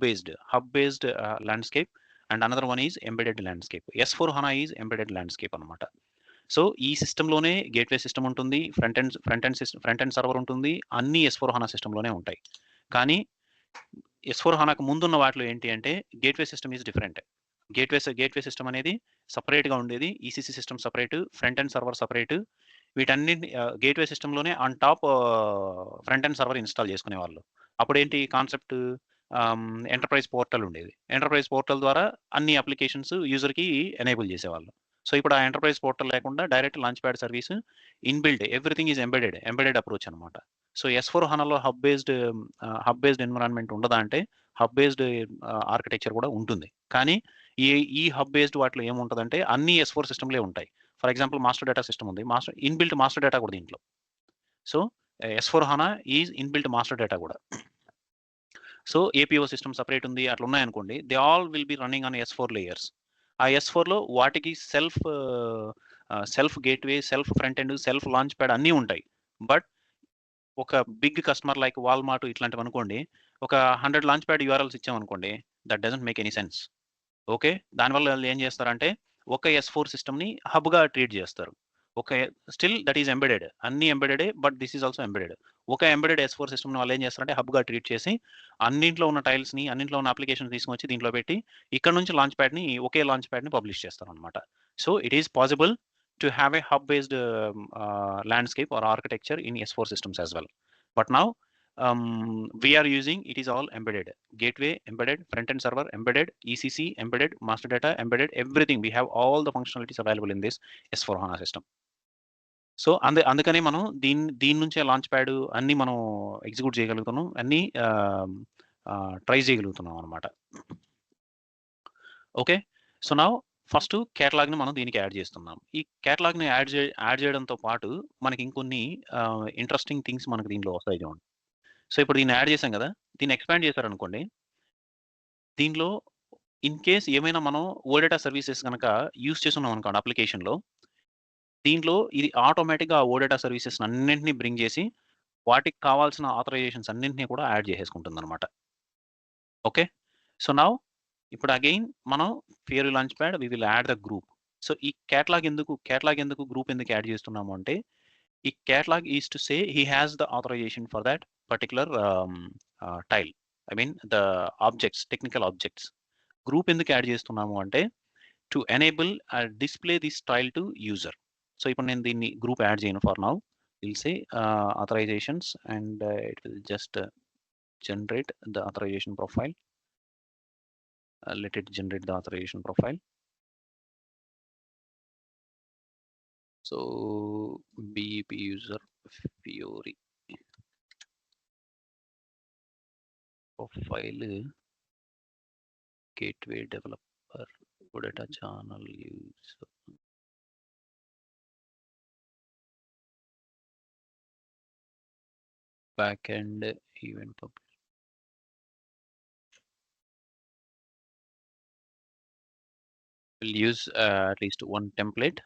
based landscape and another one is embedded landscape. S/4HANA is embedded landscape అనమాట. సో ఈ సిస్టమ్‌లోనే గేట్‌వే సిస్టమ్ ఉంటుంది. ఫ్రంట్ ఎండ్ సర్వర్ ఉంటుంది. అన్నీ S/4HANA సిస్టమ్‌లోనే ఉంటాయి. కానీ S/4HANAకు ముందున్న వాటిలో ఏంటి అంటే gateway system is different. Gateway system అనేది సెపరేట్‌గా ఉండేది. ECC system separate, front end server separate. వీటన్నిటిని గేట్‌వే సిస్టమ్‌లోనే on top front end server install చేసుకునేవాళ్ళు. అప్పుడేంటి కాన్సెప్ట్ ఎంటర్‌ప్రైజ్ పోర్టల్ ఉండేది. ఎంటర్‌ప్రైజ్ పోర్టల్ ద్వారా అన్ని అప్లికేషన్స్ యూజర్‌కి ఎనేబుల్ చేసేవాళ్ళు. సో ఇప్పుడు ఆ ఎంటర్‌ప్రైజ్ పోర్టల్ లేకుండా direct launchpad service inbuilt everything is embedded approach అనమాట. సో S/4HANAలో హబ్ బేస్డ్ ఎన్విరాన్మెంట్ ఉండదా అంటే హబ్ బేస్డ్ ఆర్కిటెక్చర్ కూడా ఉంటుంది. కానీ ఈ హబ్ బేస్డ్ వాటిలో ఏముంటదంటే అన్ని S4 సిస్టమ్‌లే ఉంటాయి. For example master data system ఉంది. ఇన్‌బిల్ట్ మాస్టర్ డేటా కూడా దీంట్లో. So S/4HANA is inbuilt master data కూడా. సో ఏపీఓ సిస్టమ్ సెపరేట్ ఉంది. అట్లా ఉన్నాయనుకోండి. They all will be running on S4 layers. ఆ S4లో వాటికి self gateway, self front end, self launchpad అన్నీ ఉంటాయి. బట్ ఒక బిగ్ కస్టమర్ లైక్ వాల్మార్ట్ ఇట్లాంటివనుకోండి. ఒక 100 లాంచ్ ప్యాడ్ యూఆర్ఎల్స్ ఇచ్చామనుకోండి. That doesn't make any sense. Okay. దానివల్ల ఆళ్ళేం చేస్తారంటే ఒక S4 సిస్టమ్‌ని హబ్‌గా ట్రీట్ చేస్తారు. ఒక స్టిల్ దట్ ఈస్ ఎంబెడెడ్. అన్నీ ఎంబెడెడే. But this is also embedded. ఒక ఎంబెడెడ్ S4 సిస్టమ్‌ని వాళ్ళేం చేస్తారంటే హబ్‌గా ట్రీట్ చేసి అన్నింట్లో ఉన్న టైల్స్‌ని, అన్నింట్లో ఉన్న అప్లికేషన్స్ తీసుకొచ్చి దీంట్లో పెట్టి ఇక్కడ నుంచి ఒకే లాంచ్ ప్యాడ్‌ని పబ్లిష్ చేస్తారనమాట. So it is possible to have a hub based landscape or architecture in S4 systems as well. But now we are using it is all embedded. Gateway embedded, front end server embedded, ECC embedded, master data embedded, everything. We have all the functionalities available in this S/4HANA system. So అందుకనే మనం దీని నుంచే launch pad అన్నీ మనం execute చేయగలుగుతున్నాం. అన్నీ try చేయగలుగుతున్నాం అనమాట. ఓకే. సో నౌ ఫస్ట్ కేటలాగ్‌ని మనం దీనికి యాడ్ చేస్తున్నాం. ఈ కేటలాగ్‌ని యాడ్ చేయడంతో పాటు మనకి ఇంకొన్ని ఇంట్రెస్టింగ్ థింగ్స్ మనకు దీంట్లో వస్తాయి చూడండి. సో ఇప్పుడు దీన్ని యాడ్ చేసాం కదా! దీన్ని ఎక్స్‌పాండ్ చేశారనుకోండి. దీనిలో ఇన్ కేస్ ఏమైనా మనం ఓడేటా సర్వీసెస్ గనక యూజ్ చేసున్నాం అనుకోండి అప్లికేషన్‌లో. దీంట్లో ఇది ఆటోమేటిక్‌గా ఆ ఓడేటా సర్వీసెస్ అన్నింటిని బ్రింగ్ చేసి వాటికి కావాల్సిన ఆథరైజేషన్స్ అన్నింటిని కూడా యాడ్ చేసేసుకుంటుందనమాట. ఓకే. సో నౌ ఇప్పుడు అగైన్ మనం Fiori launch pad we will add the group. So ఈ కేటలాగ్ ఎందుకు గ్రూప్ ఎందుకు యాడ్ చేస్తున్నాము అంటే ఈ catalog is to say he has the authorization for that particular tile. I mean the technical objects. Group ఎందుకు add చేస్తున్నాము అంటే to enable display this tile to user. So ఇప్పుడు నేను దీన్ని గ్రూప్ యాడ్ చేయను for now. Will say authorisations and it will just generate the authorization profile. Let it generate the authorization profile. So BEP user Fiori profile gateway developer data channel user backend event publish. We'll use at least one template.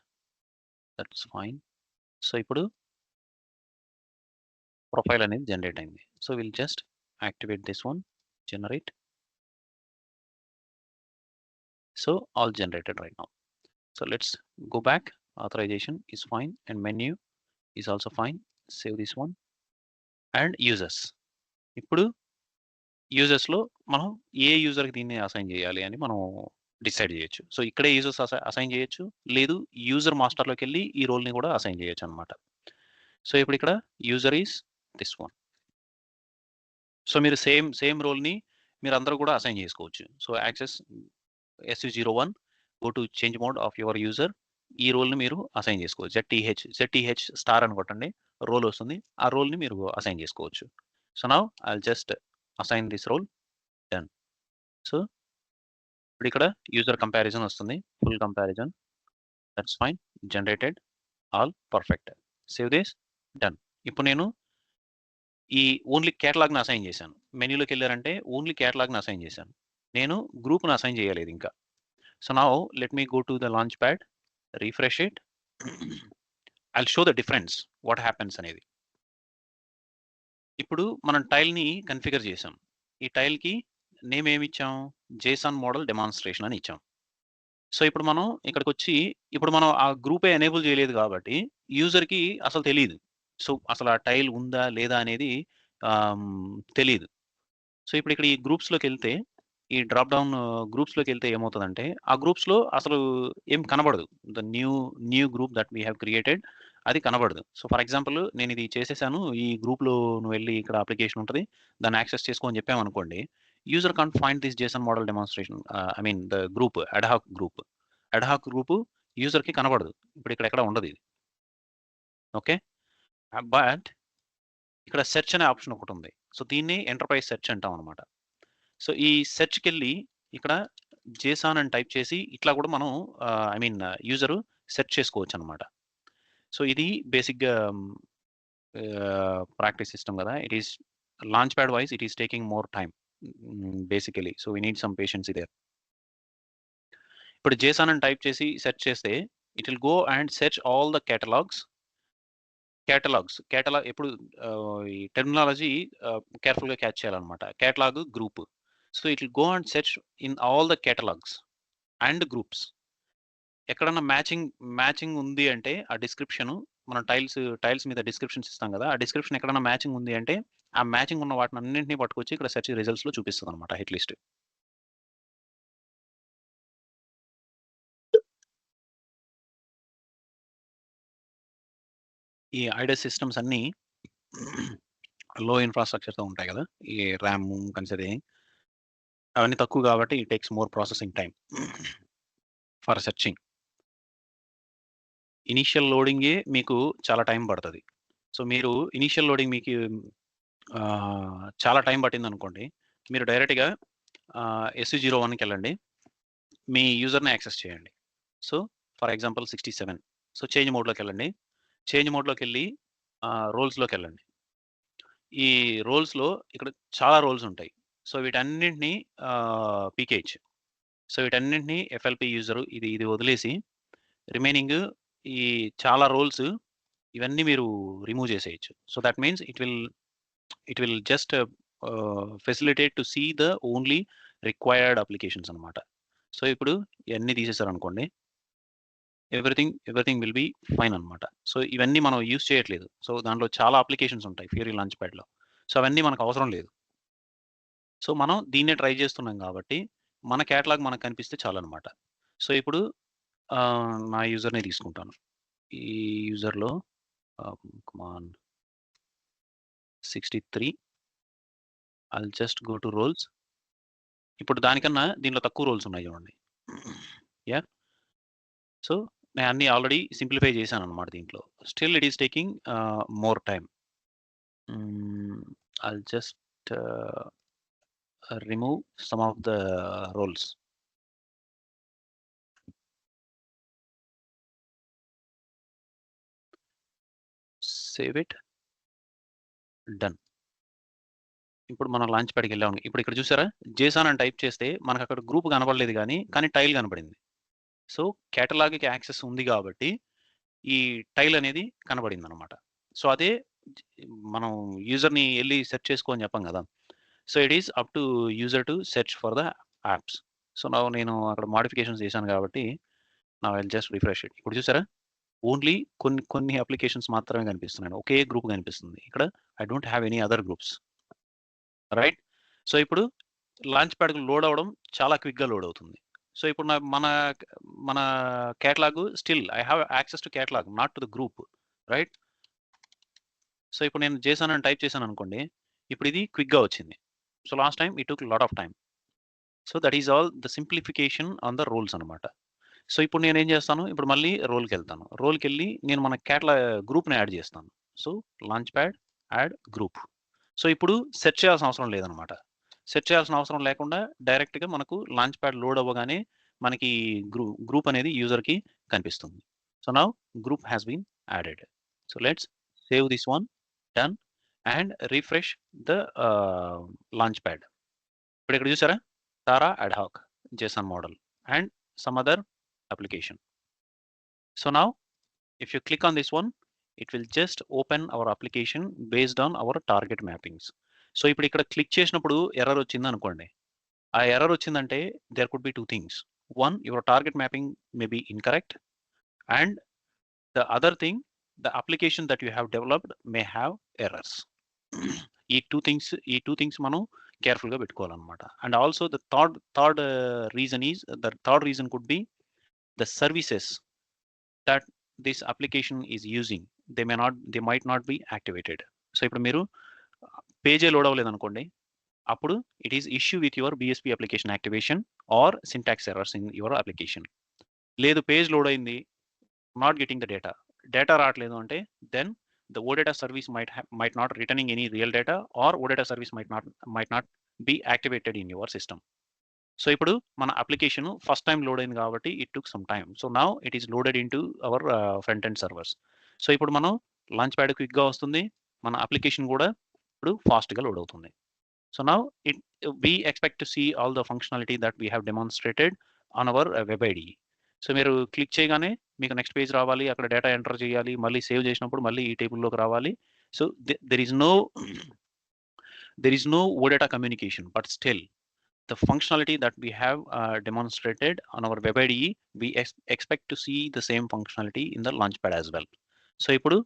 That's fine. So ఇప్పుడు profile అనేది generate అయింది. So we'll just activate this one, generate. So all generated right now. So let's go back. Authorization is fine and menu is also fine. Save this one and users. ఇప్పుడు యూజర్స్‌లో మనం ఏ యూజర్‌కి దీన్ని assign చేయాలి అని మనం decide చేయొచ్చు. So ఇక్కడే users assign చేయొచ్చు. లేదు యూజర్ మాస్టర్‌లోకెళ్ళి ఈ రోల్‌ని కూడా అసైన్ చేయొచ్చనమాట. సో ఇప్పుడు ఇక్కడ user is this one. So మీరు సేమ్ రోల్‌ని మీరందరూ కూడా అసైన్ చేసుకోవచ్చు. So access SU01 go to change mode of your user. ఈ రోల్‌ని మీరు అసైన్ చేసుకోవచ్చు. ZTH స్టార్ అని కొట్టండి. రోల్ వస్తుంది. ఆ రోల్‌ని మీరు అసైన్ చేసుకోవచ్చు. So now I'll just assign this role. Done. So ఇప్పుడు ఇక్కడ యూజర్ కంపారిజన్ వస్తుంది. Full comparison. That's fine. Generated. All perfect. Save this. Done. ఇప్పుడు నేను ఈ ఓన్లీ కేటలాగ్‌ని అసైన్ చేశాను. మెన్యూలోకెళ్లారంటే ఓన్లీ కేటలాగ్‌ని అసైన్ చేశాను. నేను గ్రూప్‌ని అసైన్ చేయలేదు ఇంకా. So now let me go to the launch pad. Refresh it. I'll show the difference what happens అనేది. ఇప్పుడు మనం టైల్‌ని కన్ఫిగర్ చేసాం. ఈ టైల్‌కి నేమ్ ఏమిచ్చాం? జేసన్ మోడల్ డెమాన్‌స్ట్రేషన్ అని ఇచ్చాం. సో ఇప్పుడు మనం ఇక్కడికొచ్చి ఇప్పుడు మనం ఆ గ్రూపే ఎనేబుల్ చేయలేదు కాబట్టి యూజర్‌కి అసలు తెలీదు. సో అసలు ఆ టైల్ ఉందా? లేదా? అనేది తెలీదు. సో ఇప్పుడు ఇక్కడ ఈ గ్రూప్స్‌లోకెళ్తే ఈ డ్రాప్ డౌన్ గ్రూప్స్‌లోకెళ్తే ఏమవుతదంటే ఆ గ్రూప్స్‌లో అసలు ఏం కనబడదు. The new group that we have created అది కనబడదు. సో ఫర్ ఎగ్జాంపుల్ నేను ఇది చేసేసాను. ఈ గ్రూప్‌లో నువ్వు వెళ్లి ఇక్కడ అప్లికేషన్ ఉంటది. దాన్ని యాక్సెస్ చేసుకో అని చెప్పామనుకోండి. User can't find this JSON model demonstration I mean the group ad hoc group. Ad hoc group యూజర్‌కి కనబడదు. ఇప్పుడు ఇక్కడ ఎక్కడ ఉండదు ఇది. ఓకే. బట్ ఇక్కడ సెర్చ్ అనే ఆప్షన్ ఒకటుంది. సో దీన్ని ఎంటర్‌ప్రైజ్ సెర్చ్ అంటాం అన్నమాట. సో ఈ సెర్చ్‌కెళ్ళి ఇక్కడ జేసాన్ అని టైప్ చేసి ఇట్లా కూడా మనం ఐ మీన్ యూజరు సెర్చ్ చేసుకోవచ్చనమాట. సో ఇది బేసిక్‌గా ప్రాక్టీస్ సిస్టమ్ కదా! It is launchpad wise it is taking more time basically. So we need some patience there. ఇప్పుడు జేసాన్ అని టైప్ చేసి సెర్చ్ చేస్తే it will go and search all the catalogues. Catalogue ఎప్పుడు ఈ terminology కేర్‌ఫుల్‌గా catch చేయాలన్నమాట. Catalogue, group. So it will go and search in all the catalogues and groups. ఎక్కడన్నా matching ఉంది అంటే ఆ డిస్క్రిప్షను మనం టైల్స్ మీద డిస్క్రిప్షన్స్ ఇస్తాం కదా! ఆ డిస్క్రిప్షన్ ఎక్కడన్నా మ్యాచింగ్ ఉంది అంటే ఆ మ్యాచింగ్ ఉన్న వాటినన్నింటిని పట్టుకొచ్చి ఇక్కడ సెర్చ్ రిజల్ట్స్‌లో చూపిస్తదన్నమాట హిట్ లిస్ట్. ఈ ఐడస్ సిస్టమ్స్ అన్నీ లో ఇన్‌ఫ్రాస్ట్రక్చర్‌తో ఉంటాయి కదా! ఈ ర్యాము కన్సిడరింగ్ అవన్నీ తక్కువ కాబట్టి it takes more processing time for searching. Initial లోడింగే మీకు చాలా టైం పడతది. సో మీరు ఇనీషియల్ లోడింగ్ మీకు చాలా టైం పట్టిందనుకోండి. మీరు డైరెక్ట్‌గా SU01కెళ్ళండి. మీ యూజర్‌ని యాక్సెస్ చేయండి. So for example 67. So change మోడ్‌లోకెళ్ళండి. చేంజ్ మోడ్‌లోకెళ్ళి రోల్స్‌లోకెళ్ళండి. ఈ రోల్స్‌లో ఇక్కడ చాలా రోల్స్ ఉంటాయి. సో వీటన్నింటిని పీకేయచ్చు. సో వీటన్నింటిని ఎఫ్ఎల్‌పి యూజరు ఇది వదిలేసి రిమైనింగ్ ఈ చాలా రోల్స్ ఇవన్నీ మీరు రిమూవ్ చేసేయొచ్చు. So that means it will just facilitate to see the only required applications అన్నమాట. సో ఇప్పుడు ఇయన్నీ తీసేసారనుకోండి. ఎవ్రీథింగ్ విల్ బి ఫైన్ అన్నమాట. సో ఇవన్నీ మనం యూజ్ చేయట్లేదు. సో దాంట్లో చాలా అప్లికేషన్స్ ఉంటాయి ఫ్యూరీ లాంచ్ ప్యాడ్‌లో. సో అవన్నీ మనకు అవసరం లేదు. సో మనం దీన్నే ట్రై చేస్తున్నాం కాబట్టి మన కేటలాగ్ మనకు కనిపిస్తే చాలన్నమాట. సో ఇప్పుడు నా యూజర్‌ని తీసుకుంటాను. ఈ యూజర్‌లో come on 63 I'll just go to roles. ఇప్పుడు దానికన్నా దీంట్లో తక్కువ రోల్స్ ఉన్నాయి చూడండి. యాహ్! సో నేను అన్నీ ఆల్రెడీ సింప్లిఫై చేశానన్నమాట దీంట్లో. Still it is taking more time. I'll just remove some of the roles. Save it. Done. ఇప్పుడు మనం లాంచ్ ప్యాడ్కి వెళ్ళాము. ఇప్పుడు ఇక్కడ చూసారా జేసాన్ అని టైప్ చేస్తే మనకు అక్కడ గ్రూప్ కనబడలేదు కానీ టైల్ కనబడింది. సో కేటలాగ్కి యాక్సెస్ ఉంది కాబట్టి ఈ టైల్ అనేది కనబడింది అనమాట. సో అదే మనం యూజర్ని వెళ్ళి సెర్చ్ చేసుకో అని చెప్పాం కదా. So it is up to user to search for the apps. So నేను అక్కడ మాడిఫికేషన్స్ చేశాను కాబట్టి నా విల్ జస్ట్ రిఫ్రెష్ ఇట్. ఇప్పుడు చూసారా ఓన్లీ కొన్ని అప్లికేషన్స్ మాత్రమే కనిపిస్తున్నాయి. ఒకే గ్రూప్ కనిపిస్తుంది. ఇక్కడ I don't have any other groups. Right. So ఇప్పుడు లాంచ్ ప్యాడ్కి లోడ్ అవ్వడం చాలా క్విక్గా లోడ్ అవుతుంది. సో ఇప్పుడు మన catalog still I have access to catalog not to the group. Right. So ఇప్పుడు నేను జేసాన్ అని టైప్ చేశాను అనుకోండి, ఇప్పుడు ఇది క్విక్గా వచ్చింది. So last time it took lot of time. So that is all the simplification on the roles అనమాట. సో ఇప్పుడు నేను ఏం చేస్తాను, ఇప్పుడు మళ్ళీ రోల్కి వెళ్తాను. రోల్కి వెళ్ళి నేను మన గ్రూప్ని యాడ్ చేస్తాను. So launch pad add group. So ఇప్పుడు సెర్చ్ చేయాల్సిన అవసరం లేదనమాట. సెర్చ్ చేయాల్సిన అవసరం లేకుండా డైరెక్ట్గా మనకు లాంచ్ ప్యాడ్ లోడ్ అవ్వగానే మనకి గ్రూప్ అనేది యూజర్కి కనిపిస్తుంది. So now group has been added. So let's save this one, done, and refresh the launchpad. ఇప్పుడు ఇక్కడ చూసారా టారా ad hoc JSON model and some other application. So now if you click on this one, it will just open our application based on our target mappings. So ఇప్పుడు ఇక్కడ click చేసినప్పుడు error వచ్చింది అనుకోండి. ఆ ఎర్రర్ వచ్చిందంటే there could be two things. One, your target mapping may be incorrect, and the other thing, the application that you have developed may have errors. ఈ two things మనం కేర్ఫుల్గా పెట్టుకోవాలన్నమాట. And also the third reason could be the services that this application is using, they might not be activated. So ఇప్పుడు మీరు page load అవ్వలేదు అనుకోండి, అప్పుడు it is issue with your BSP application activation or syntax errors in your application. లేదు page load అయింది, not getting the data రావట్లేదు అంటే then the OData service might not returning any real data, or OData service might not be activated in your system. So ఇప్పుడు మన application first time load అయింది కాబట్టి it took some time. So now it is loaded in to our front end servers. So ఇప్పుడు మనం launch pad క్విక్గా వస్తుంది, మన application కూడా ఇప్పుడు ఫాస్ట్గా లోడ్ అవుతుంది. So now we expect to see all the functionality that we have demonstrated on our web IDE. So మీరు క్లిక్ చేయగానే మీకు నెక్స్ట్ పేజ్ రావాలి, అక్కడ డేటా ఎంటర్ చేయాలి, మళ్ళీ సేవ్ చేసినప్పుడు మళ్ళీ ఈ టేబుల్లోకి రావాలి. So there is no OData communication, but still the functionality that we have demonstrated on our web IDE, we expect to see the same functionality in the launchpad as well. So ఇప్పుడు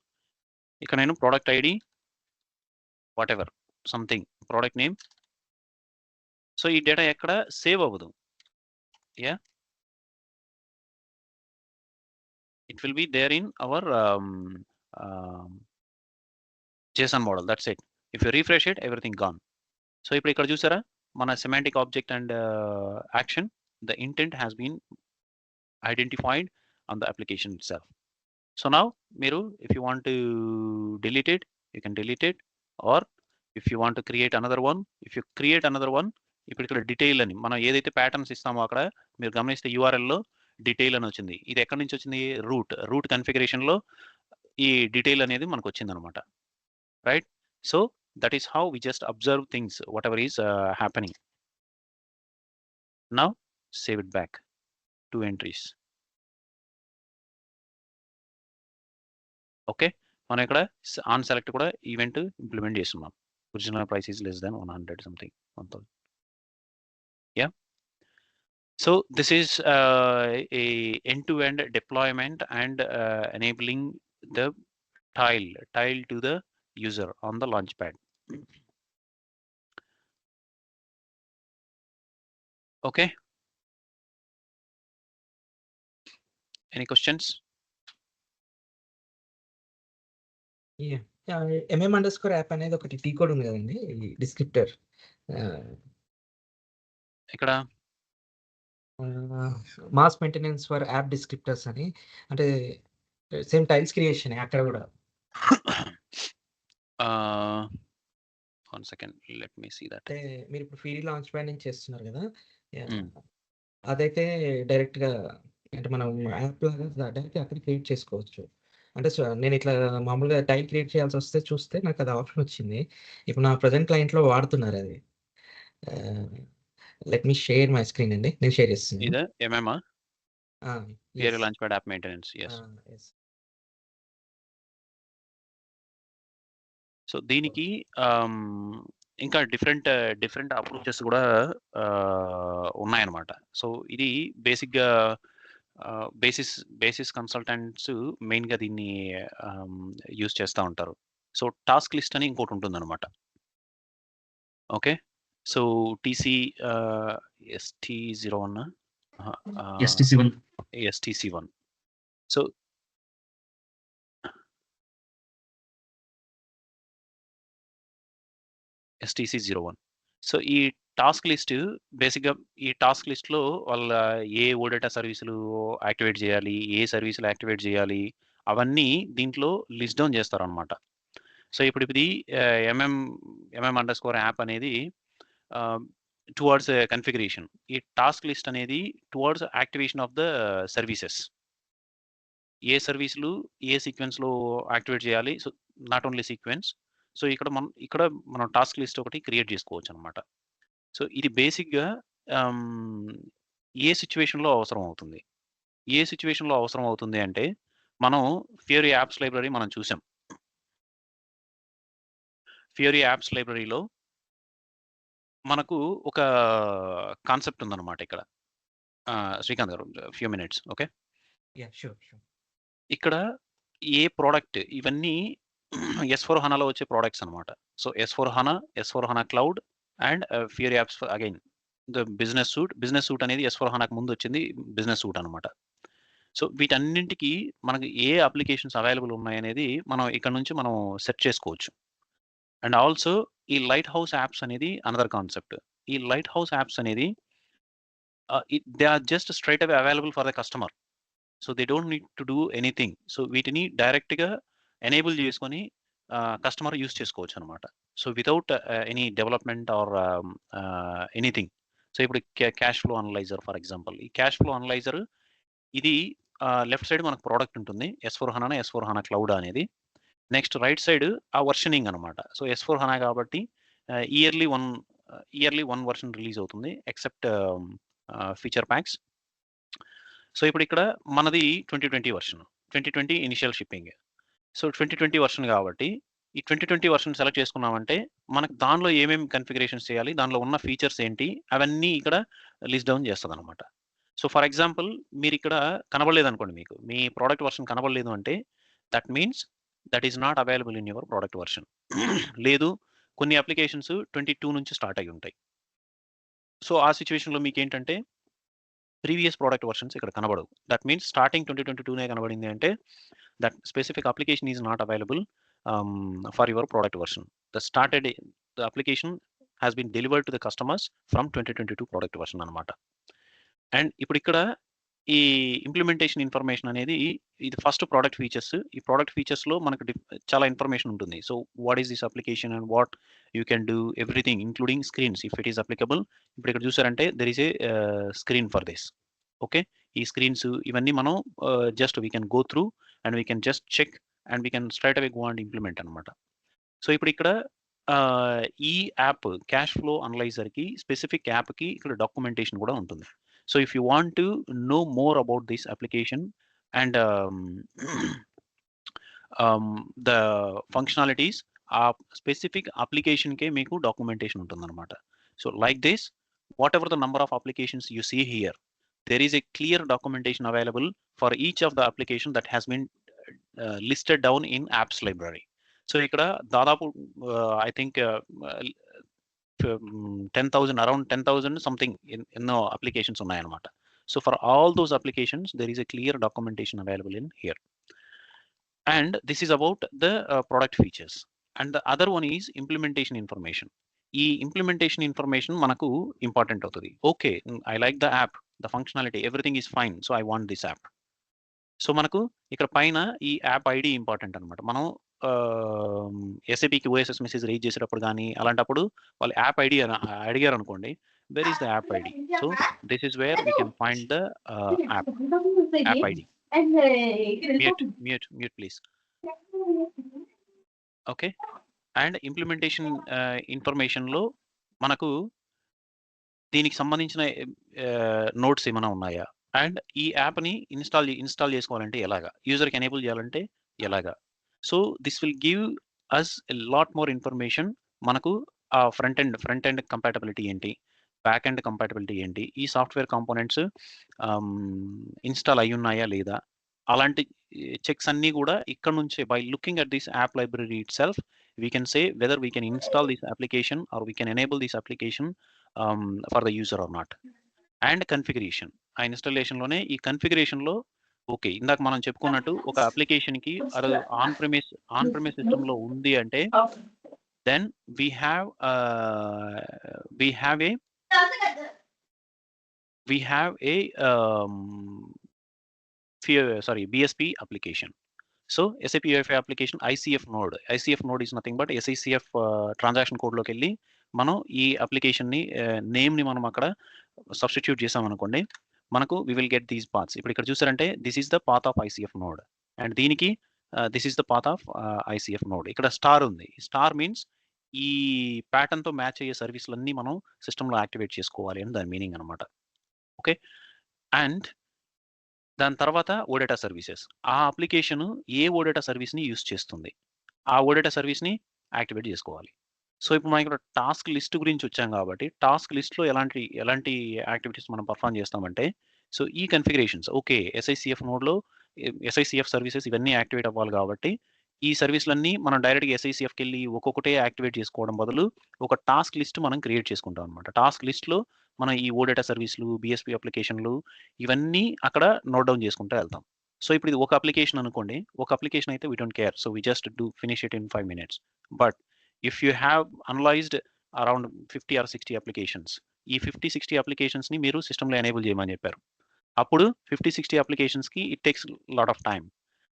ఇక్కడ నేను product ID whatever something product name, so ఈ data ఎక్కడ save అవ్వదు. yeah, it will be there in our JSON model. That's it. If you refresh it, everything gone. So ఇప్పుడు ఇక్కడ చూసారా మన semantic object and action, the intent has been identified on the application itself. So now మీరు if you want to delete it, you can delete it, or if you want to create another one, if you create another one, ఇప్పుడు ఇక్కడ detail అని మనం ఏదైతే patterns ఇస్తామో అక్కడ మీరు గమనిస్తే URL-లో డీటెయిల్ అని వచ్చింది. ఇది ఎక్కడి నుంచి వచ్చింది? రూట్ కన్ఫిగరేషన్లో ఈ డీటెయిల్ అనేది మనకు వచ్చింది అనమాట. Right. So that is how we just observe things whatever is happening. Now save it back, 2 entries. Okay, మనం ఇక్కడ ఆన్ సెలెక్ట్ కూడా ఈవెంట్ ఇంప్లిమెంట్ చేస్తున్నాం. Original price is less than 100 something 1000. Yeah, so this is a end-to-end deployment and enabling the tile to the user on the launchpad. Okay, any questions? MM_app అనేది ఒకటి T code ఉంది కదండి, డిస్క్రిప్టర్. ఇక్కడ mass maintenance for app డిస్క్రిప్టర్స్ అని, అంటే same tiles creation అక్కడ కూడా. one second, let me see that. అంటే మీరు ఇప్పుడు ఫ్రీ లాంచ్ ప్యాడ్ నుంచి చేస్తున్నారు కదా, అదైతే డైరెక్ట్గా అంటే మనం యాప్ లాగా డైరెక్ట్ అక్కడ క్రియేట్ చేసుకోవచ్చు. అంటే నేను ఇట్లా మామూలుగా టైల్ క్రియేట్ చేయాల్సొస్తే చూస్తే నాకది ఆప్షన్ వచ్చింది. ఇప్పుడు నా ప్రెజెంట్ క్లయింట్‌లో వాడుతున్నారది. Let me share my screen అండి. నేను షేర్ చేస్తున్నాను. ఇదా ఎంఎమా? ఆ! Fiori yes. Launchpad app maintenance. ఆ! యెస్. యెస్. సో దీనికి ఆహ్, ఇంకా డిఫరెంట్ అప్రోచెస్ గూడా ఉన్నాయన్నమాట. సో ఇది బేసిక్‌గా బేసిస్ కన్సల్టెంట్స్ మెయిన్‌గా దీన్ని ఆహ్, యూజ్ చేస్తా ఉంటారు. సో టాస్క్ లిస్ట్ అని ఇంకోటుంటుందన్నమాట. ఓకే. సో టీసీ ST01 అహా! STC1. STC1. So STC01. So ఈ టాస్క్ లిస్ట్ బేసిక్‌గా ఈ టాస్క్ లిస్ట్‌లో వాళ్ళ ఏ ఓడేటా సర్వీసులు యాక్టివేట్ చేయాలి, ఏ సర్వీసులు యాక్టివేట్ చేయాలి, అవన్నీ దీంట్లో లిస్ట్ డౌన్ చేస్తారనమాట. సో ఇప్పుడు ఇది MM_యాప్ అనేది ఆహ్, టువర్డ్స్ కాన్ఫిగరేషన్. ఈ టాస్క్ లిస్ట్ అనేది towards activation of the services. ఏ సర్వీసులు ఏ సీక్వెన్స్‌లో యాక్టివేట్ చేయాలి. So not only sequence. So ఇక్కడ మనం టాస్క్ లిస్ట్ ఒకటి క్రియేట్ చేసుకోవచ్చనమాట. సో ఇది బేసిక్‌గా ఆహ్, ఏ సిట్యుయేషన్‌లో అవసరం అవుతుంది. ఏ సిట్యుయేషన్‌లో అవసరం అవుతుంది అంటే, మనం ఫియరీ యాప్స్ లైబ్రరీ మనం చూసాం. ఫియరీ యాప్స్ లైబ్రరీలో మనకు ఒక కాన్సెప్ట్ ఉందన్నమాట ఇక్కడ. శ్రీకాంత్ గారు few minutes. Okay. Yeah! Sure. ఇక్కడ ఏ ప్రొడక్ట్ ఇవన్నీ S/4HANAలో వచ్చే ప్రొడక్ట్స్ అన్నమాట. So S/4HANA cloud and ఫియరీ apps again the business suit. Business suit అనేది S/4HANAకి ముందు వచ్చింది బిజినెస్ సూట్ అన్నమాట. సో వీటన్నింటికి మనకు ఏ అప్లికేషన్స్ అవైలబుల్ ఉన్నాయనేది మనం ఇక్కడ నుంచి మనం సెట్ చేసుకోవచ్చు. అండ్ ఆల్సో ఈ లైట్ హౌస్ యాప్స్ అనేది అనదర్ కాన్సెప్ట్. ఈ లైట్ హౌస్ యాప్స్ అనేది they are just straight away available for the customer. So they don't need to do anything. So వీటిని డైరెక్ట్‌గా ఎనేబుల్ చేసుకొని కస్టమర్ యూజ్ చేసుకోవచ్చనమాట. So without any development or anything. So ఇప్పుడు cash flow analyser for example. ఈ cash flow analyser ఇది left side మనకు product ఉంటుంది. S/4HANA cloud అనేది. నెక్స్ట్ రైట్ సైడ్ ఆ వర్షనింగ్ అనమాట. సో S/4HANA కాబట్టి ఇయర్లీ వన్ వెర్షన్ రిలీజ్ అవుతుంది. Except feature packs. సో ఇప్పుడు ఇక్కడ మనది 2020 version. 2020 initial shipping. So 2020 version కాబట్టి ఈ 2020 వెర్షన్ సెలెక్ట్ చేసుకున్నామంటే మనకు దానిలో ఏమేమి కాన్ఫిగరేషన్స్ చేయాలి, దానిలో ఉన్న ఫీచర్స్ ఏంటి, అవన్నీ ఇక్కడ లిస్ట్ డౌన్ చేస్తదనమాట. సో ఫర్ ఎగ్జాంపుల్ మీరిక్కడ కనబడలేదనుకోండి మీకు. మీ ప్రొడక్ట్ వెర్షన్ కనబడలేదు అంటే that means that is not available in your product version. లేదు కొన్ని అప్లికేషన్స్ 22 నుంచి స్టార్ట్ అయ్యి ఉంటాయి. సో ఆ సిట్యుయేషన్‌లో మీకేంటంటే ప్రీవియస్ ప్రొడక్ట్ వెర్షన్స్ ఇక్కడ కనబడవు. దట్ మీన్స్ స్టార్టింగ్ 2022నే కనబడింది అంటే that specific application is not available for your product version. The application has been delivered to the customers from 2022 product version అన్నమాట. అండ్ ఇప్పుడు ఇక్కడ ఈ ఇంప్లిమెంటేషన్ ఇన్ఫర్మేషన్ అనేది ఇది ఫస్ట్ ప్రొడక్ట్ ఫీచర్స్. ఈ ప్రొడక్ట్ ఫీచర్స్‌లో మనకు చాలా ఇన్ఫర్మేషన్ ఉంటుంది. So what is this application and what you can do everything including screens if it is applicable. ఇప్పుడు ఇక్కడ చూసారంటే there is a screen for this. Okay. ఈ స్క్రీన్స్ ఇవన్నీ మనం just we can go through and we can just check and we can straight away go and implement అనమాట. So ఇప్పుడు ఇక్కడ ఈ యాప్ క్యాష్ ఫ్లో అనలైజర్‌కి స్పెసిఫిక్ యాప్‌కి ఇక్కడ documentation కూడా ఉంటుంది. So if you want to know more about this application and the functionalities ఆ specific అప్లికేషన్‌కే మీకు documentation ఉంటుందన్నమాట. So like this whatever the number of applications you see here, there is a clear documentation available for each of the application that has been listed down in apps library. So ikkada dadapu I think 10,000 around 10,000 something ఎన్నో applications ఉన్నాయన్నమాట. So for all those applications there is a clear documentation available in here. And this is about the product features. And the other one is implementation information. ఈ implementation information మనకు important అవుతుంది. Okay. I like the app, the functionality, everything is fine. So I want this app. So మనకు ఇక్కడ పైన ఈ app ID important అనమాట. మనం ఎస్ఏపికి OSS message rise చేసేటప్పుడు కానీ అలాంటప్పుడు వాళ్ళు యాప్ ఐడి అడిగారు అనుకోండి, where is the app ID? So this is where we can find the app ID. Mute please. Okay. And implementation ఇన్ఫర్మేషన్‌లో మనకు దీనికి సంబంధించిన నోట్స్ ఏమైనా ఉన్నాయా? అండ్ ఈ యాప్‌ని ఇన్‌స్టాల్ చేసుకోవాలంటే ఎలాగా? యూజర్‌కి ఎనేబుల్ చేయాలంటే ఎలాగా? So, this will give us a lot more information. మనకు ఫ్రంట్ ఎండ్ కంపాటబిలిటీ ఏంటి? బ్యాక్ ఎండ్ కంపాటబిలిటీ ఏంటి? ఈ సాఫ్ట్‌వేర్ కాంపోనెంట్స్ ఇన్‌స్టాల్ అయ్యున్నాయా లేదా? అలాంటి చెక్స్ అన్నీ గూడా ఇక్కడ నుంచే by looking at this app library itself we can say whether we can install this application or we can enable this application for the user or not. And configuration. ఆ ఇన్‌స్టాలేషన్‌లోనే ఈ కన్ఫిగరేషన్‌లో okay. ఇందాక మనం చెప్పుకున్నట్టు ఒక అప్లికేషన్‌కి అది ఆన్ ప్రిమైస్ సిస్టమ్‌లో ఉంది అంటే then we have we have a we have a BSP application. సో, SAP UEFI application ICF node. ICF node is nothing but SICF transaction కోడ్‌లోకెళ్ళి మనం ఈ అప్లికేషన్‌ని నేమ్‌ని మనం అక్కడ సబ్స్టిట్యూట్ చేసామనుకోండి, మనకు we will get these paths. ఇప్పుడు ఇక్కడ చూసారంటే this is the path of ICF node. And దీనికి this is the path of ICF node. ఇక్కడ స్టార్ ఉంది. స్టార్ మీన్స్ ఈ ప్యాటర్న్‌తో మ్యాచ్ అయ్యే సర్వీస్‌లన్నీ మనం సిస్టమ్‌లో యాక్టివేట్ చేసుకోవాలి అని దాని మీనింగ్ అనమాట. ఓకే. అండ్ దాని తర్వాత ఓడేటా సర్వీసెస్. ఆ అప్లికేషను ఏ ఓడేటా సర్వీస్‌ని యూజ్ చేస్తుంది. ఆ ఓడేటా సర్వీస్‌ని యాక్టివేట్ జేసుకోవాలి. సో, ఇప్పుడు మనం ఇక్కడ టాస్క్ లిస్ట్ గురించి వచ్చాం కాబట్టి, టాస్క్ లిస్ట్‌లో ఎలాంటి యాక్టివిటీస్ మనం పెర్ఫార్మ్ చేస్తామంటే, సో, ఈ కన్ఫిగరేషన్స్ ఓకే. SICF నోడ్‌లో SICF సర్వీసెస్ ఇవన్నీ యాక్టివేట్ అవ్వాలి కాబట్టి, ఈ సర్వీస్‌లన్నీ మనం డైరెక్ట్‌గా SICFకెళ్ళి ఒక్కొక్కటే యాక్టివేట్ చేసుకోవడం బదులు, ఒక టాస్క్ లిస్ట్ మనం క్రియేట్ చేసుకుంటాం అనమాట. టాస్క్ లిస్ట్‌లో మనం ఈ ఓడేటా సర్వీస్‌లు, BSP అప్లికేషన్‌లు ఇవన్నీ అక్కడ నోట్ డౌన్ చేసుకుంటూ ఎళ్తాం. సో, ఇప్పుడు ఇది ఒక అప్లికేషన్ అనుకోండి. ఒక అప్లికేషన్ అయితే we don't care. So, we just finish it in 5 minutes. But if you have analysed around 50 or 60 applications. ఈ 50, 60 అప్లికేషన్స్‌ని మీరు సిస్టమ్‌లో ఎనేబుల్ చేయమని చెప్పారు. అప్పుడు 50, 60 అప్లికేషన్స్‌కి it takes lot of time.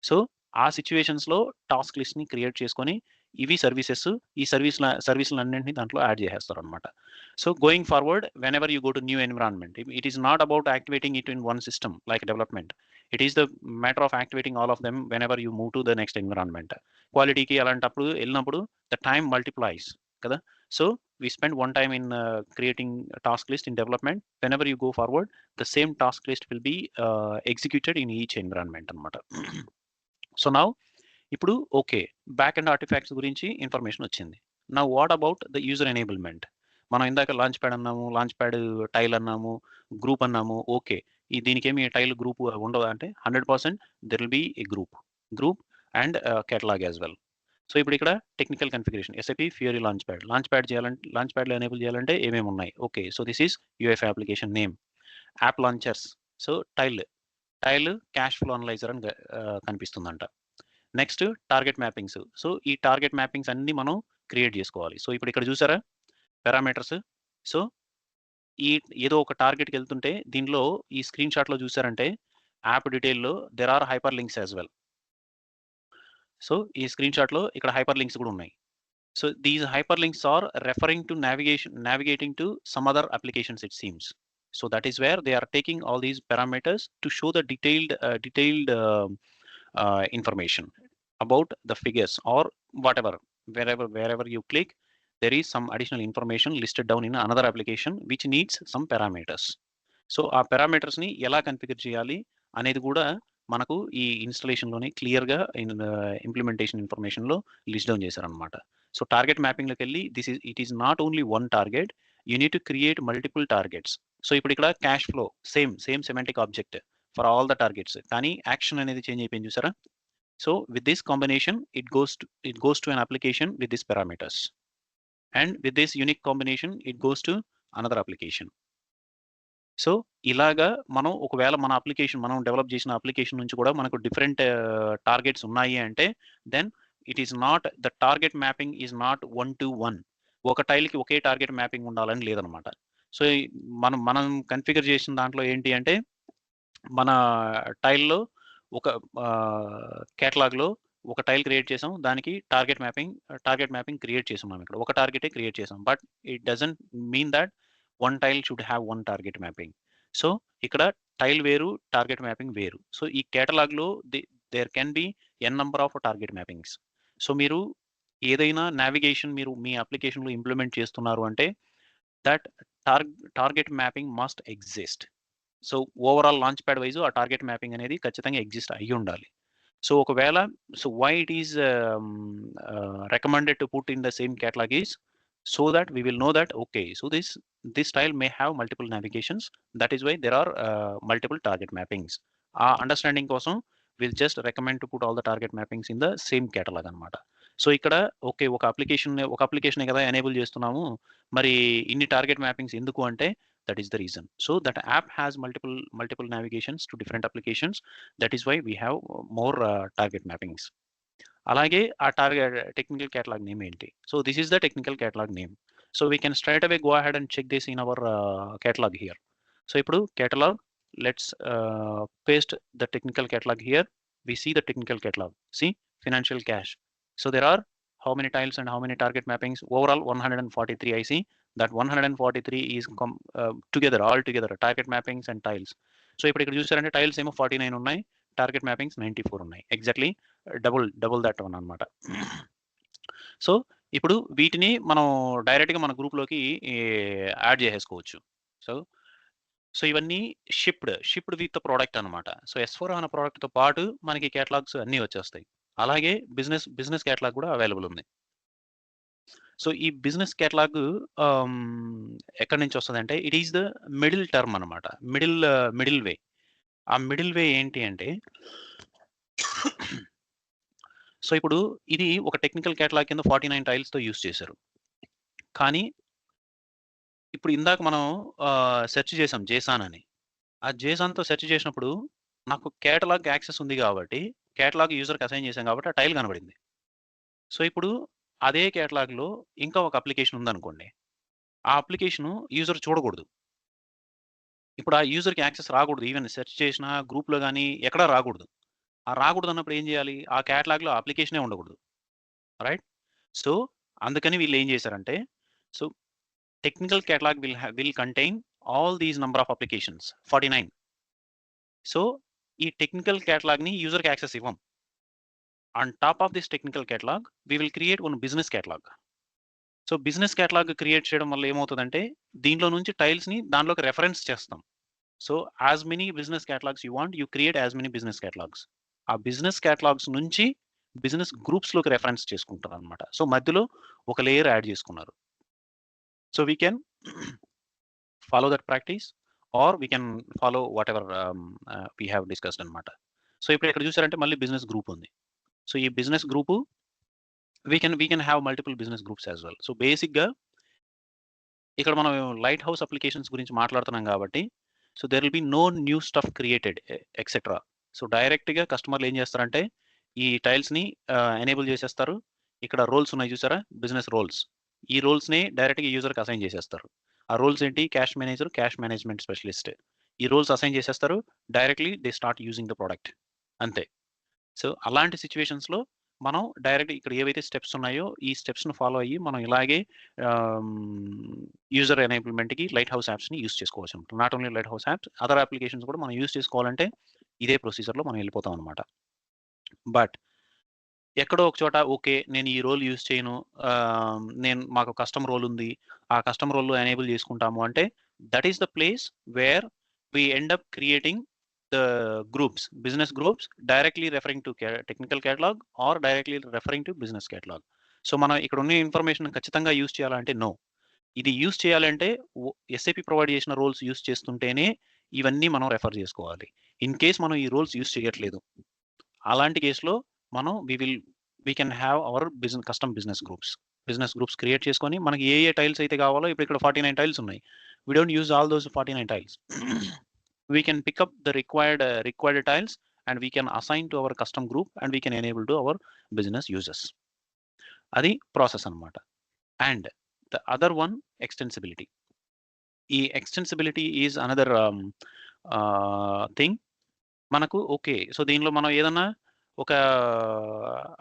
So, ఆ సిట్యుయేషన్స్‌లో టాస్క్ లిస్ట్‌ని క్రియేట్ చేసుకొని, ఇవి సర్వీసెస్ ఈ సర్వీస్‌లన్నింటిని దాంట్లో యాడ్ చేసేస్తారనమాట. So, going forward whenever you go to new environment, it is not about activating it in one system like development. It is the matter of activating all of them whenever you move to the next environment. క్వాలిటీకి అలాంటప్పుడు ఎళ్ళినప్పుడు the time multiplies కదా! So, we spend one time in creating a task list in development. Whenever you go forward, the same task list will be executed in each environment అనమాట. So, now ఇప్పుడు okay. Back end artifacts గురించి information వచ్చింది. Now what about the user enablement? మనం ఇందాక launch pad అన్నాము, launch pad tile అన్నాము, group అన్నాము. Okay. దీనికేమి టైల్ గ్రూప్ ఉండదా అంటే 100% there will be a group and catalogue as well. So, ఇప్పుడు ఇక్కడ technical configuration SAP Fiori launch pad. Launch ప్యాడ్‌లో ఎనేబుల్ చేయాలంటే ఏమేమి ఉన్నాయి? Okay. So, this is UEFI application name. App launchers. So, tile cash flow analyser అని కనిపిస్తుందంట. Next target mappings. So, ఈ target mappings అన్నీ మనం క్రియేట్ జేసుకోవాలి. సో, ఇప్పుడు ఇక్కడ చూసారా? పారామీటర్స్. సో, ఈ ఏదో ఒక టార్గెట్‌కెళ్తుంటే దీనిలో ఈ స్క్రీన్ షాట్‌లో చూసారంటే యాప్ డీటెయిల్‌లో there are hyperlinks as well. So, ఈ స్క్రీన్ షాట్‌లో ఇక్కడ హైపర్ లింక్స్ కూడా ఉన్నాయి. So, these hyperlinks are referring to navigating to some other applications it seems. So, that is where they are taking all these parameters to show the detailed information about the figures or whatever. Wherever you click, there is some additional information listed down in another application which needs some parameters. So, ఆ పారామీటర్స్‌ని ఎలా configure చేయాలి అనేది కూడా మనకు ఈ ఇన్‌స్టాలేషన్‌లోనే క్లియర్‌గా implementation ఇన్ఫర్మేషన్‌లో లిస్ట్ డౌన్ చేశారనమాట. సో, టార్గెట్ మ్యాపింగ్‌లోకెళ్ళి it is not only one target. You need to create multiple targets. So, ఇప్పుడు ఇక్కడ cash flow same semantic object for all the targets. కానీ యాక్షన్ అనేది చేంజ్ అయిపోయింది చూసారా? So, with this combination, it goes to an application with these parameters. And with this unique combination, it goes to another application. So, ఇలాగా మనం ఒకవేళ మనం develop చేసిన application నుంచి కూడా మనకు డిఫరెంట్ టార్గెట్స్ ఉన్నాయి అంటే, then it is not the target mapping is not 1 to 1. ఒక టైల్‌కి ఒకే టార్గెట్ మ్యాపింగ్ ఉండాలని లేదనమాట. సో, మనం కన్ఫిగర్ చేసిన దాంట్లో ఏంటి అంటే, మన టైల్‌లో ఒక కేటలాగ్‌లో ఒక టైల్ క్రియేట్ చేసాం. దానికి టార్గెట్ మ్యాపింగ్ క్రియేట్ చేసున్నాం ఇక్కడ. ఒక టార్గెటే క్రియేట్ చేసాం. But it doesn't mean that one tile should have one target mapping. So, ఇక్కడ టైల్ వేరు, టార్గెట్ మ్యాపింగ్ వేరు. సో, ఈ కేటలాగ్‌లో there can be n number of target mappings. So మీరు ఏదైనా నావిగేషన్ మీరు మీ అప్లికేషన్లో ఇంప్లిమెంట్ చేస్తున్నారు అంటే that target mapping must exist. So overall launch pad wise ఆ టార్గెట్ మ్యాపింగ్ అనేది ఖచ్చితంగా ఎగ్జిస్ట్ అయ్యి ఉండాలి. సో ఒకవేళ so why it is recommended to put in the same catalog is so that we will know that okay, so this style may have multiple navigations, that is why there are multiple target mappings. Understanding కోసం we'll just recommend to put all the target mappings in the same catalog అన్నమాట. So ఇక్కడ okay ఒక application కదా enable చేస్తున్నాము, మరి ఇన్ని target mappings ఎందుకు అంటే that is the reason. So that app has multiple navigations to different applications, that is why we have more target mappings. అలాగే ఆ టార్గెట్ టెక్నికల్ కేటలాగ్ నేమ్ ఏంటి? So this is the technical catalogue name. So we can straight away go ahead and check this in our catalogue here. So ఇప్పుడు catalogue, let's paste the technical catalogue here. We see the technical catalog. See, financial cash. So there are how many tiles and how many target mappings? Overall 143. I see that 143 is together, all together, target mappings and tiles. So ఇప్పుడు ఇక్కడ చూసారంటే tiles ఏమో 49 ఉన్నాయి, target mappings 94 ఉన్నాయి. Exactly double that one అనమాట. So ఇప్పుడు వీటిని మనం డైరెక్ట్గా మన గ్రూప్లోకి యాడ్ చేసేసుకోవచ్చు. సో ఇవన్నీ షిప్డ్ విత్ ప్రోడక్ట్ అనమాట. సో S/4HANA ప్రోడక్ట్తో పాటు మనకి కేటలాగ్స్ అన్నీ వచ్చేస్తాయి. అలాగే బిజినెస్ కేటలాగ్ కూడా అవైలబుల్ ఉంది. సో ఈ బిజినెస్ కేటలాగ్ ఎక్కడి నుంచి వస్తుంది అంటే it is the middle term అనమాట, మిడిల్ వే. ఆ మిడిల్ వే ఏంటి అంటే సో ఇప్పుడు ఇది ఒక టెక్నికల్ కేటలాగ్ కింద 49 టైల్స్తో యూస్ చేశారు. కానీ ఇప్పుడు ఇందాక మనం సెర్చ్ చేసాం జేసాన్ అని. ఆ జేసాన్తో సెర్చ్ చేసినప్పుడు నాకు కేటలాగ్ యాక్సెస్ ఉంది కాబట్టి కేటలాగ్ యూజర్కి అసైన్ చేశాం కాబట్టి ఆ టైల్ కనబడింది. సో ఇప్పుడు అదే కేటలాగ్లో ఇంకా ఒక అప్లికేషన్ ఉందనుకోండి, ఆ అప్లికేషను యూజర్ చూడకూడదు. ఇప్పుడు ఆ యూజర్కి యాక్సెస్ రాకూడదు, ఈవెన్ సెర్చ్ చేసిన గ్రూప్లో కానీ ఎక్కడా రాకూడదు. ఆ రాకూడదు అన్నప్పుడు ఏం చేయాలి? ఆ కేటలాగ్లో అప్లికేషనే ఉండకూడదు, రైట్? సో అందుకని వీళ్ళు ఏం చేశారంటే, so technical catalogue will contain all these number of applications 49. So ఈ టెక్నికల్ కేటలాగ్ని యూజర్కి యాక్సెస్ ఇవ్వం. On top of this technical catalogue we will create one business catalogue. So business catalogue create చేయడం వల్ల ఏమవుతుందంటే దీంట్లో నుంచి టైల్స్ని దాంట్లోకి రెఫరెన్స్ చేస్తాం. So as many business catalogues you want, you create as many business catalogues. ఆ బిజినెస్ కేటలాగ్స్ నుంచి బిజినెస్ గ్రూప్స్లోకి రెఫరెన్స్ చేసుకుంటారు అనమాట. సో మధ్యలో ఒక లేయర్ యాడ్ చేసుకున్నారు. So we can follow that practice or we can follow whatever we have discussed అనమాట. So ఇప్పుడు ఇక్కడ చూసారంటే మళ్ళీ బిజినెస్ గ్రూప్ ఉంది. సో ఈ business group we can have multiple business groups as well. So బేసిక్గా ఇక్కడ మనం లైట్ హౌస్ అప్లికేషన్స్ గురించి మాట్లాడుతున్నాం కాబట్టి so there will be no new stuff created etcetera. So డైరెక్ట్గా కస్టమర్లు ఏం చేస్తారంటే ఈ టైల్స్ని ఎనేబుల్ చేసేస్తారు. ఇక్కడ రోల్స్ ఉన్నాయి చూసారా, బిజినెస్ రోల్స్. ఈ రోల్స్ని డైరెక్ట్గా యూజర్కి అసైన్ చేసేస్తారు. ఆ రోల్స్ ఏంటి? Cash manager, cash management specialist. ఈ రోల్స్ అసైన్ చేసేస్తారు, directly they start using the product, అంతే. సో అలాంటి సిచ్యువేషన్స్లో మనం డైరెక్ట్ ఇక్కడ ఏవైతే స్టెప్స్ ఉన్నాయో ఈ స్టెప్స్ను ఫాలో అయ్యి మనం ఇలాగే యూజర్ ఎనేబుల్మెంట్కి లైట్ హౌస్ యాప్స్ని యూస్ చేసుకోవచ్చు అనమాట. Not only light house apps, other applications కూడా మనం యూస్ చేసుకోవాలంటే ఇదే ప్రొసీజర్లో మనం వెళ్ళిపోతాం అనమాట. బట్ ఎక్కడో ఒక చోట ఓకే నేను ఈ రోల్ యూస్ చేయను, మాకు కస్టమ్ రోల్ ఉంది, ఆ కస్టమ్ రోల్లో ఎనేబుల్ చేసుకుంటాము అంటే that is the place where we end up creating the groups, business groups directly referring to technical catalog or directly referring to business catalog. So మనం ఇక్కడ ఉన్న ఇన్ఫర్మేషన్ ఖచ్చితంగా యూస్ చేయాలంటే నో. ఇది యూస్ చేయాలంటే SAP ప్రొవైడ్ చేసిన roles use చేస్తుంటేనే ఇవన్నీ మనం రెఫర్ చేసుకోవాలి. ఇన్ కేస్ మనం ఈ రోల్స్ యూస్ చేయట్లేదు, అలాంటి కేసులో మనం we can have our custom business groups create చేసుకొని మనకి ఏ టైల్స్ అయితే కావాలో, ఇప్పుడు ఇక్కడ 49 టైల్స్ ఉన్నాయి, we don't use all those 49 tiles. We can pick up the required tiles and we can assign to our custom group and we can enable to our business users. Adi process anamata. And the other one, extensibility. Extensibility is another thing. Manaku okay, so deenlo మనం ఏదన్నా ఒక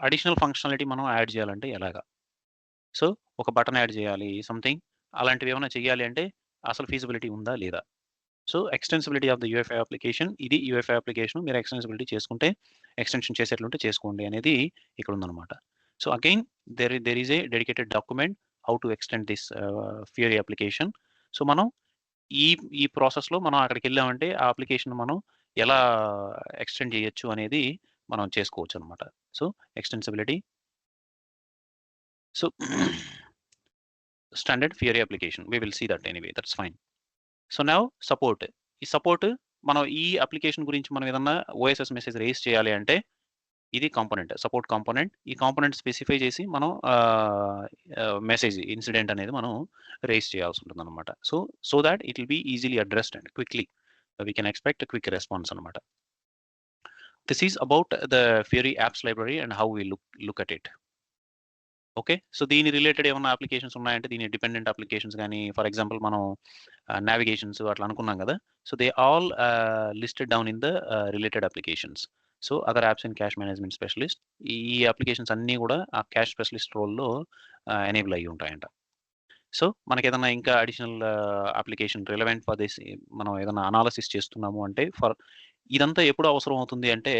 additional functionality మనం add చేయాలంటే ఎలాగా? So ఒక button add చేయాలి, something అలాంటివి ఏమైనా చేయాలి అంటే అసలు ఫీజిబిలిటీ ఉందా లేదా? So extensibility of the UFI application, ఇది యూఎఫ్ఐ అప్లికేషన్. మీరు ఎక్స్టెన్సిబిలిటీ చేసుకుంటే ఎక్స్టెన్షన్ చేసేట్లుంటే చేసుకోండి అనేది ఇక్కడ ఉందన్నమాట. So again there is a dedicated document how to extend this Fiori application. So మనం ఈ ఈ ప్రాసెస్లో మనం అక్కడికి వెళ్ళామంటే ఆ అప్లికేషన్ మనం ఎలా ఎక్స్టెండ్ చేయొచ్చు అనేది మనం చేసుకోవచ్చు అనమాట. So extensibility, so standard Fiori application, we will see that anyway, that's fine. So now support. ఈ సపోర్ట్ మనం ఈ అప్లికేషన్ గురించి మనం ఏదన్నా ఓఎస్ఎస్ మెసేజ్ రేస్ చేయాలి అంటే ఇది కాంపోనెంట్, సపోర్ట్ కాంపోనెంట్. ఈ కాంపోనెంట్ స్పెసిఫై చేసి మనం మెసేజ్ ఇన్సిడెంట్ అనేది మనం రేస్ చేయాల్సి ఉంటుంది అనమాట. So that it will be easily addressed and quickly we can expect quick response అనమాట. This is about the Fiori apps library and how we look at it. Okay. So దీని related ఏమన్నా applications ఉన్నాయంటే దీని dependent applications కానీ, for example మనం navigations అట్లా అనుకున్నాం కదా. So they all listed down in the related applications. So other apps and cash management specialist, ఈ అప్లికేషన్స్ అన్నీ కూడా ఆ క్యాష్ స్పెషలిస్ట్ రోల్లో ఎనేబుల్ అయ్యి ఉంటాయంట. సో మనకి ఏదైనా ఇంకా additional application relevant for this, మనం ఏదైనా అనాలిసిస్ చేస్తున్నాము అంటే ఇదంతా ఎప్పుడు అవసరం అవుతుంది అంటే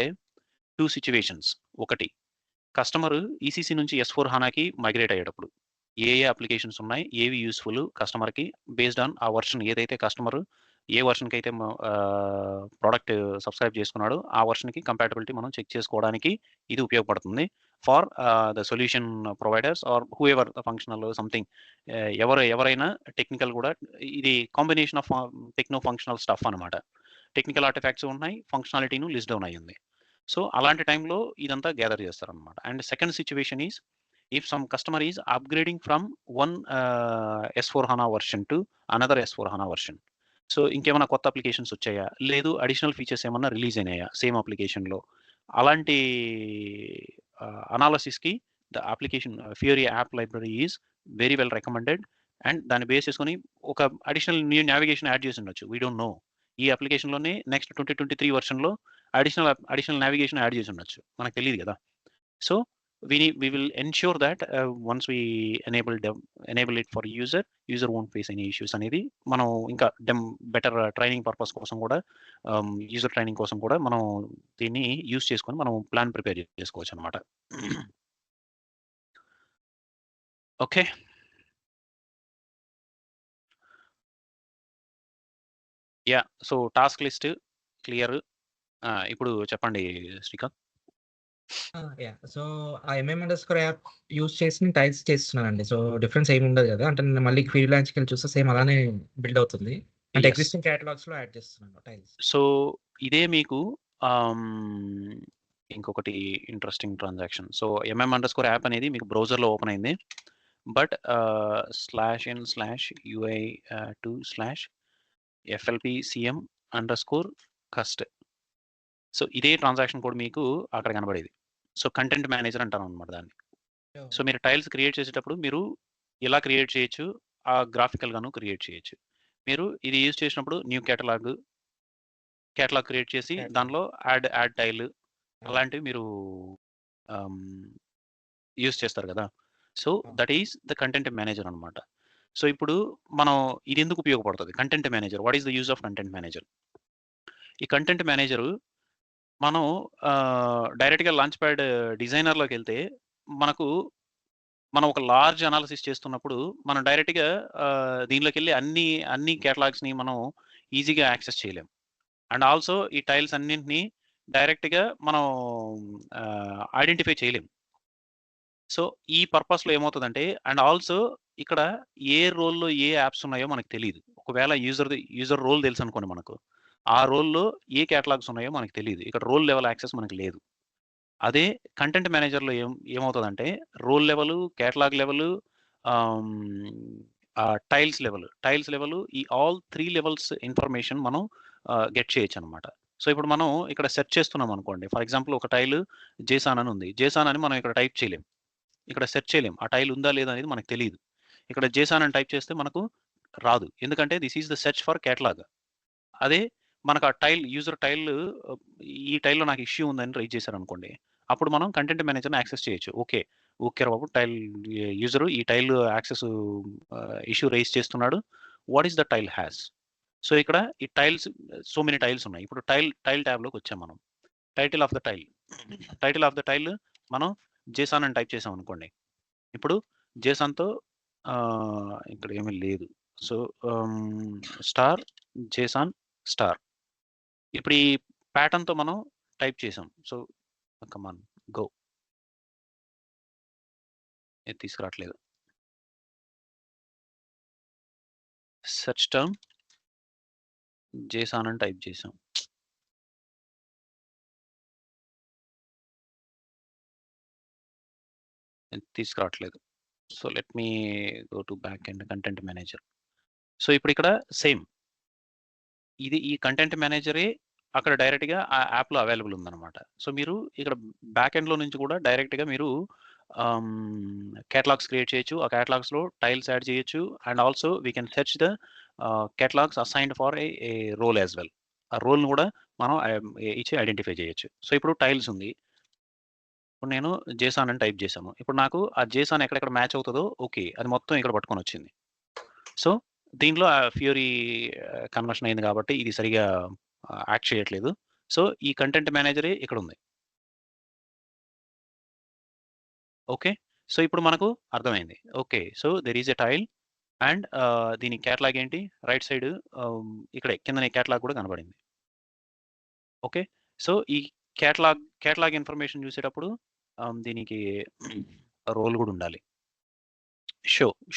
2 సిచ్యువేషన్స్. ఒకటి, కస్టమర్ ఈసీసీ నుంచి S4 HANAకి మైగ్రేట్ అయ్యేటప్పుడు ఏ అప్లికేషన్స్ ఉన్నాయి, ఏవి యూస్ఫుల్ కస్టమర్కి బేస్డ్ ఆన్ ఆ వర్షన్, ఏదైతే కస్టమర్ ఏ వర్షన్కి అయితే ప్రోడక్ట్ సబ్స్క్రైబ్ చేసుకున్నాడో ఆ వర్షన్కి కంపాటబిలిటీ మనం చెక్ చేసుకోవడానికి ఇది ఉపయోగపడుతుంది for the solution providers or whoever functional something, ఎవరైనా టెక్నికల్ కూడా. ఇది combination of techno functional stuff అనమాట. టెక్నికల్ ఆర్టిఫాక్ట్స్ ఉన్నాయి, ఫంక్షనాలిటీను లిస్ట్ డౌన్ అయ్యింది. సో అలాంటి టైంలో ఇదంతా గ్యాదర్ చేస్తారనమాట. And second situation is if some customer is upgrading from one S4 HANA version to another S4 HANA version. So ఇంకేమైనా కొత్త అప్లికేషన్స్ వచ్చాయా, లేదు అడిషనల్ ఫీచర్స్ ఏమన్నా రిలీజ్ అయినాయా సేమ్ అప్లికేషన్లో, అలాంటి అనాలసిస్కి the application ఫియరీ app library is very well recommended. And దాన్ని base చేసుకొని ఒక అడిషనల్ న్యూ నావిగేషన్ యాడ్ చేసి ఉండొచ్చు, వీ డోంట్ నో. ఈ అప్లికేషన్లోనే నెక్స్ట్ 2023 వర్షన్లో అడిషనల్ నావిగేషన్ యాడ్ చేసి ఉండొచ్చు, మనకు తెలియదు కదా. So we will ensure that once we enable it for user won't face any issues అనేది మనం ఇంకా బెటర్ ట్రైనింగ్ పర్పస్ కోసం కూడా, యూజర్ ట్రైనింగ్ కోసం కూడా మనం దీన్ని యూజ్ చేసుకొని మనం ప్లాన్ ప్రిపేర్ చేసుకోవచ్చు అనమాట. Okay. Yeah, so task list clear. ఇప్పుడు చెప్పండి శ్రీకాంత్. యాహ్! సో ఆ ఎంఎం_అండర్‌స్కోర్ యాప్ యూజ్ చేసి నేను టైల్స్ చేస్తున్నానండి. సో డిఫరెన్స్ ఏమి ఉండదు గదా! అంటే నేను మళ్ళీ ఫ్రీలాన్స్‌కెళ్ళి చూస్తే సేమ్ అలానే బిల్డ్ అవుతుంది. అంటే Yes. ఎగ్జిస్టింగ్ కేటలాగ్స్‌లో యాడ్ చేస్తున్నాను టైల్స్. సో ఇదే మీకు ఇంకొకటి ఇంట్రెస్టింగ్ ట్రాన్సాక్షన్. సో ఎంఎం_అండర్‌స్కోర్ యాప్ అనేది మీకు బ్రౌజర్లో ఓపెన్ అయింది. But /n/ui2/flpcm_cust. సో ఇదే ట్రాన్సాక్షన్ కోడ్ మీకు అక్కడ కనబడేది. సో కంటెంట్ మేనేజర్ అంటాను అనమాట దాన్ని. సో మీరు టైల్స్ క్రియేట్ చేసేటప్పుడు మీరు ఇలా క్రియేట్ చేయొచ్చు, ఆ గ్రాఫికల్గాను క్రియేట్ చేయొచ్చు. మీరు ఇది యూజ్ చేసినప్పుడు న్యూ కేటలాగ్ క్రియేట్ చేసి దానిలో యాడ్ టైల్ అలాంటివి మీరు యూజ్ చేస్తారు కదా. So that is the content manager అనమాట. సో ఇప్పుడు మనం ఇది ఎందుకు ఉపయోగపడుతుంది content manager, what is the use of content manager? ఈ కంటెంట్ మేనేజరు మనం డైరెక్ట్గా లాంచ్ ప్యాడ్ డిజైనర్లోకి వెళ్తే మనం ఒక లార్జ్ అనాలిసిస్ చేస్తున్నప్పుడు మనం డైరెక్ట్గా దీనిలోకి వెళ్ళి అన్ని కేటలాగ్స్ని మనం ఈజీగా యాక్సెస్ చేయలేం. అండ్ ఆల్సో ఈ టైల్స్ అన్నింటినీ డైరెక్ట్గా మనం ఐడెంటిఫై చేయలేం. సో ఈ పర్పస్లో ఏమవుతుందంటే, అండ్ ఆల్సో ఇక్కడ ఏ రోల్లో ఏ యాప్స్ ఉన్నాయో మనకు తెలియదు. ఒకవేళ యూజర్ రోల్ తెలుసు అనుకోండి మనకు, ఆ రోల్లో ఏ కేటలాగ్స్ ఉన్నాయో మనకు తెలియదు. ఇక్కడ రోల్ లెవెల్ యాక్సెస్ మనకు లేదు. అదే కంటెంట్ మేనేజర్లో ఏమవుతుందంటే role level, catalogue level, tiles level, ఈ ఆల్ 3 లెవెల్స్ ఇన్ఫర్మేషన్ మనం గెట్ చేయొచ్చు అనమాట. సో ఇప్పుడు మనం ఇక్కడ సెర్చ్ చేస్తున్నాం అనుకోండి, ఫర్ ఎగ్జాంపుల్ ఒక టైల్ జేసాన్ అని ఉంది. జేసాన్ అని మనం ఇక్కడ టైప్ చేయలేం, ఇక్కడ సెర్చ్ చేయలేం. ఆ టైల్ ఉందా లేదా అనేది మనకు తెలియదు. ఇక్కడ జేసాన్ అని టైప్ చేస్తే మనకు రాదు, ఎందుకంటే this is the search for catalogue. అదే మనకు ఆ యూజర్ ఈ టైల్లో నాకు ఇష్యూ ఉందని రైజ్ చేశారు అనుకోండి, అప్పుడు మనం కంటెంట్ మేనేజర్ని యాక్సెస్ చేయొచ్చు. ఓకే బాబు, యూజరు ఈ టైల్ యాక్సెస్ ఇష్యూ రైజ్ చేస్తున్నాడు, what is the tile has. So ఇక్కడ ఈ టైల్స్ సో మెనీ టైల్స్ ఉన్నాయి. ఇప్పుడు టైల్ ట్యాబ్లోకి వచ్చాం మనం. టైటిల్ ఆఫ్ ద టైల్ మనం జేసాన్ అని టైప్ చేసాం అనుకోండి. ఇప్పుడు జేసాన్తో ఇక్కడ ఏమీ లేదు. So star JSON star. ఇప్పుడు ఈ ప్యాటర్న్తో మనం టైప్ చేసాం. So come on go. ఇది తీసుకురావట్లేదు. సెర్చ్ టర్మ్ జేసాన్ అని టైప్ చేసాం. ఇది తీసుకురావట్లేదు. So let me go to back end content manager. So ఇప్పుడు ఇక్కడ సేమ్ ఈ కంటెంట్ మేనేజరే అక్కడ డైరెక్ట్గా ఆ యాప్లో అవైలబుల్ ఉందన్నమాట. సో మీరు ఇక్కడ బ్యాక్ ఎండ్లో నుంచి కూడా డైరెక్ట్గా మీరు కేటలాగ్స్ క్రియేట్ చేయొచ్చు. ఆ కేటలాగ్స్లో టైల్స్ యాడ్ చేయొచ్చు. And also we can search the catalogues assigned for a role as well. ఆ రోల్ను కూడా మనం ఇచ్చి ఐడెంటిఫై చేయొచ్చు. సో ఇప్పుడు టైల్స్ ఉంది. ఇప్పుడు నేను జేసాన్ అని టైప్ చేశాను. ఇప్పుడు నాకు ఆ జేసాన్ ఎక్కడెక్కడ మ్యాచ్ అవుతుందో ఓకే, అది మొత్తం ఇక్కడ పట్టుకొని వచ్చింది. సో దీనిలో ఫ్యూరీ కన్వర్షన్ అయింది కాబట్టి ఇది సరిగా యాక్ట్ చేయట్లేదు. సో ఈ కంటెంట్ మేనేజరే ఇక్కడ ఉంది. ఓకే, సో ఇప్పుడు మనకు అర్థమైంది. Okay, so there is a tile and దీని కేటలాగ్ ఏంటి, రైట్ సైడ్ ఇక్కడే కింద కేటలాగ్ కూడా కనబడింది. ఓకే, సో ఈ కేటలాగ్ ఇన్ఫర్మేషన్ చూసేటప్పుడు దీనికి రోల్ కూడా ఉండాలి.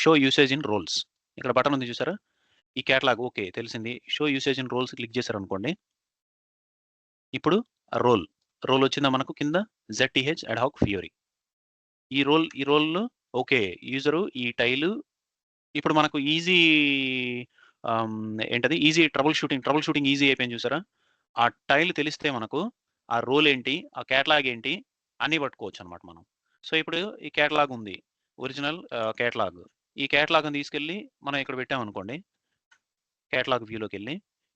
షో యూసేజ్ ఇన్ రోల్స్, ఇక్కడ బటన్ ఉంది చూసారా, ఈ కేటలాగ్ ఓకే తెలిసింది. Show usage in roles click చేశారు అనుకోండి. ఇప్పుడు రోల్ వచ్చిందా మనకు కింద ZTH అడ్హాక్ ఫ్యూరీ. ఈ రోల్లో ఓకే యూజరు ఈ టైలు ఇప్పుడు మనకు ఈజీ ఏంటది ఈజీ ట్రబుల్ షూటింగ్ ఈజీ అయిపోయింది చూసారా. ఆ టైల్ తెలిస్తే మనకు ఆ రోల్ ఏంటి, ఆ కేటలాగ్ ఏంటి అన్నీ పట్టుకోవచ్చు అనమాట మనం. సో ఇప్పుడు ఈ కేటలాగ్ ఉంది, ఒరిజినల్ కేటలాగ్. ఈ కేటలాగ్ని తీసుకెళ్ళి మనం ఇక్కడ పెట్టామనుకోండి, కేటలాగ్ వ్యూలోకి వెళ్ళి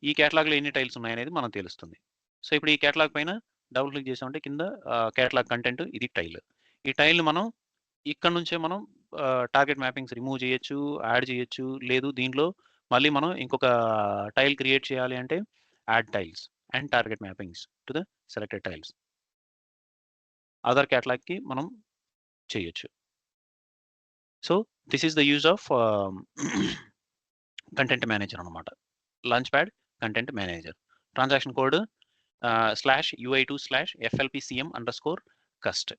ఈ కేటలాగ్లో ఎన్ని టైల్స్ ఉన్నాయనేది మనకు తెలుస్తుంది. సో ఇప్పుడు ఈ కేటలాగ్ పైన డబుల్ క్లిక్ చేసామంటే కింద కేటలాగ్ కంటెంట్ ఇది టైల్. ఈ టైల్ని మనం ఇక్కడ నుంచే మనం టార్గెట్ మ్యాపింగ్స్ రిమూవ్ చేయొచ్చు, యాడ్ చేయొచ్చు. లేదు దీంట్లో మళ్ళీ మనం ఇంకొక టైల్ క్రియేట్ చేయాలి అంటే add tiles and target mappings to the selected tiles other కేటలాగ్కి మనం చేయొచ్చు. So this is the use of content manager అనమాట. Launch pad content manager. Transaction code /UI2/FLPCM_cust.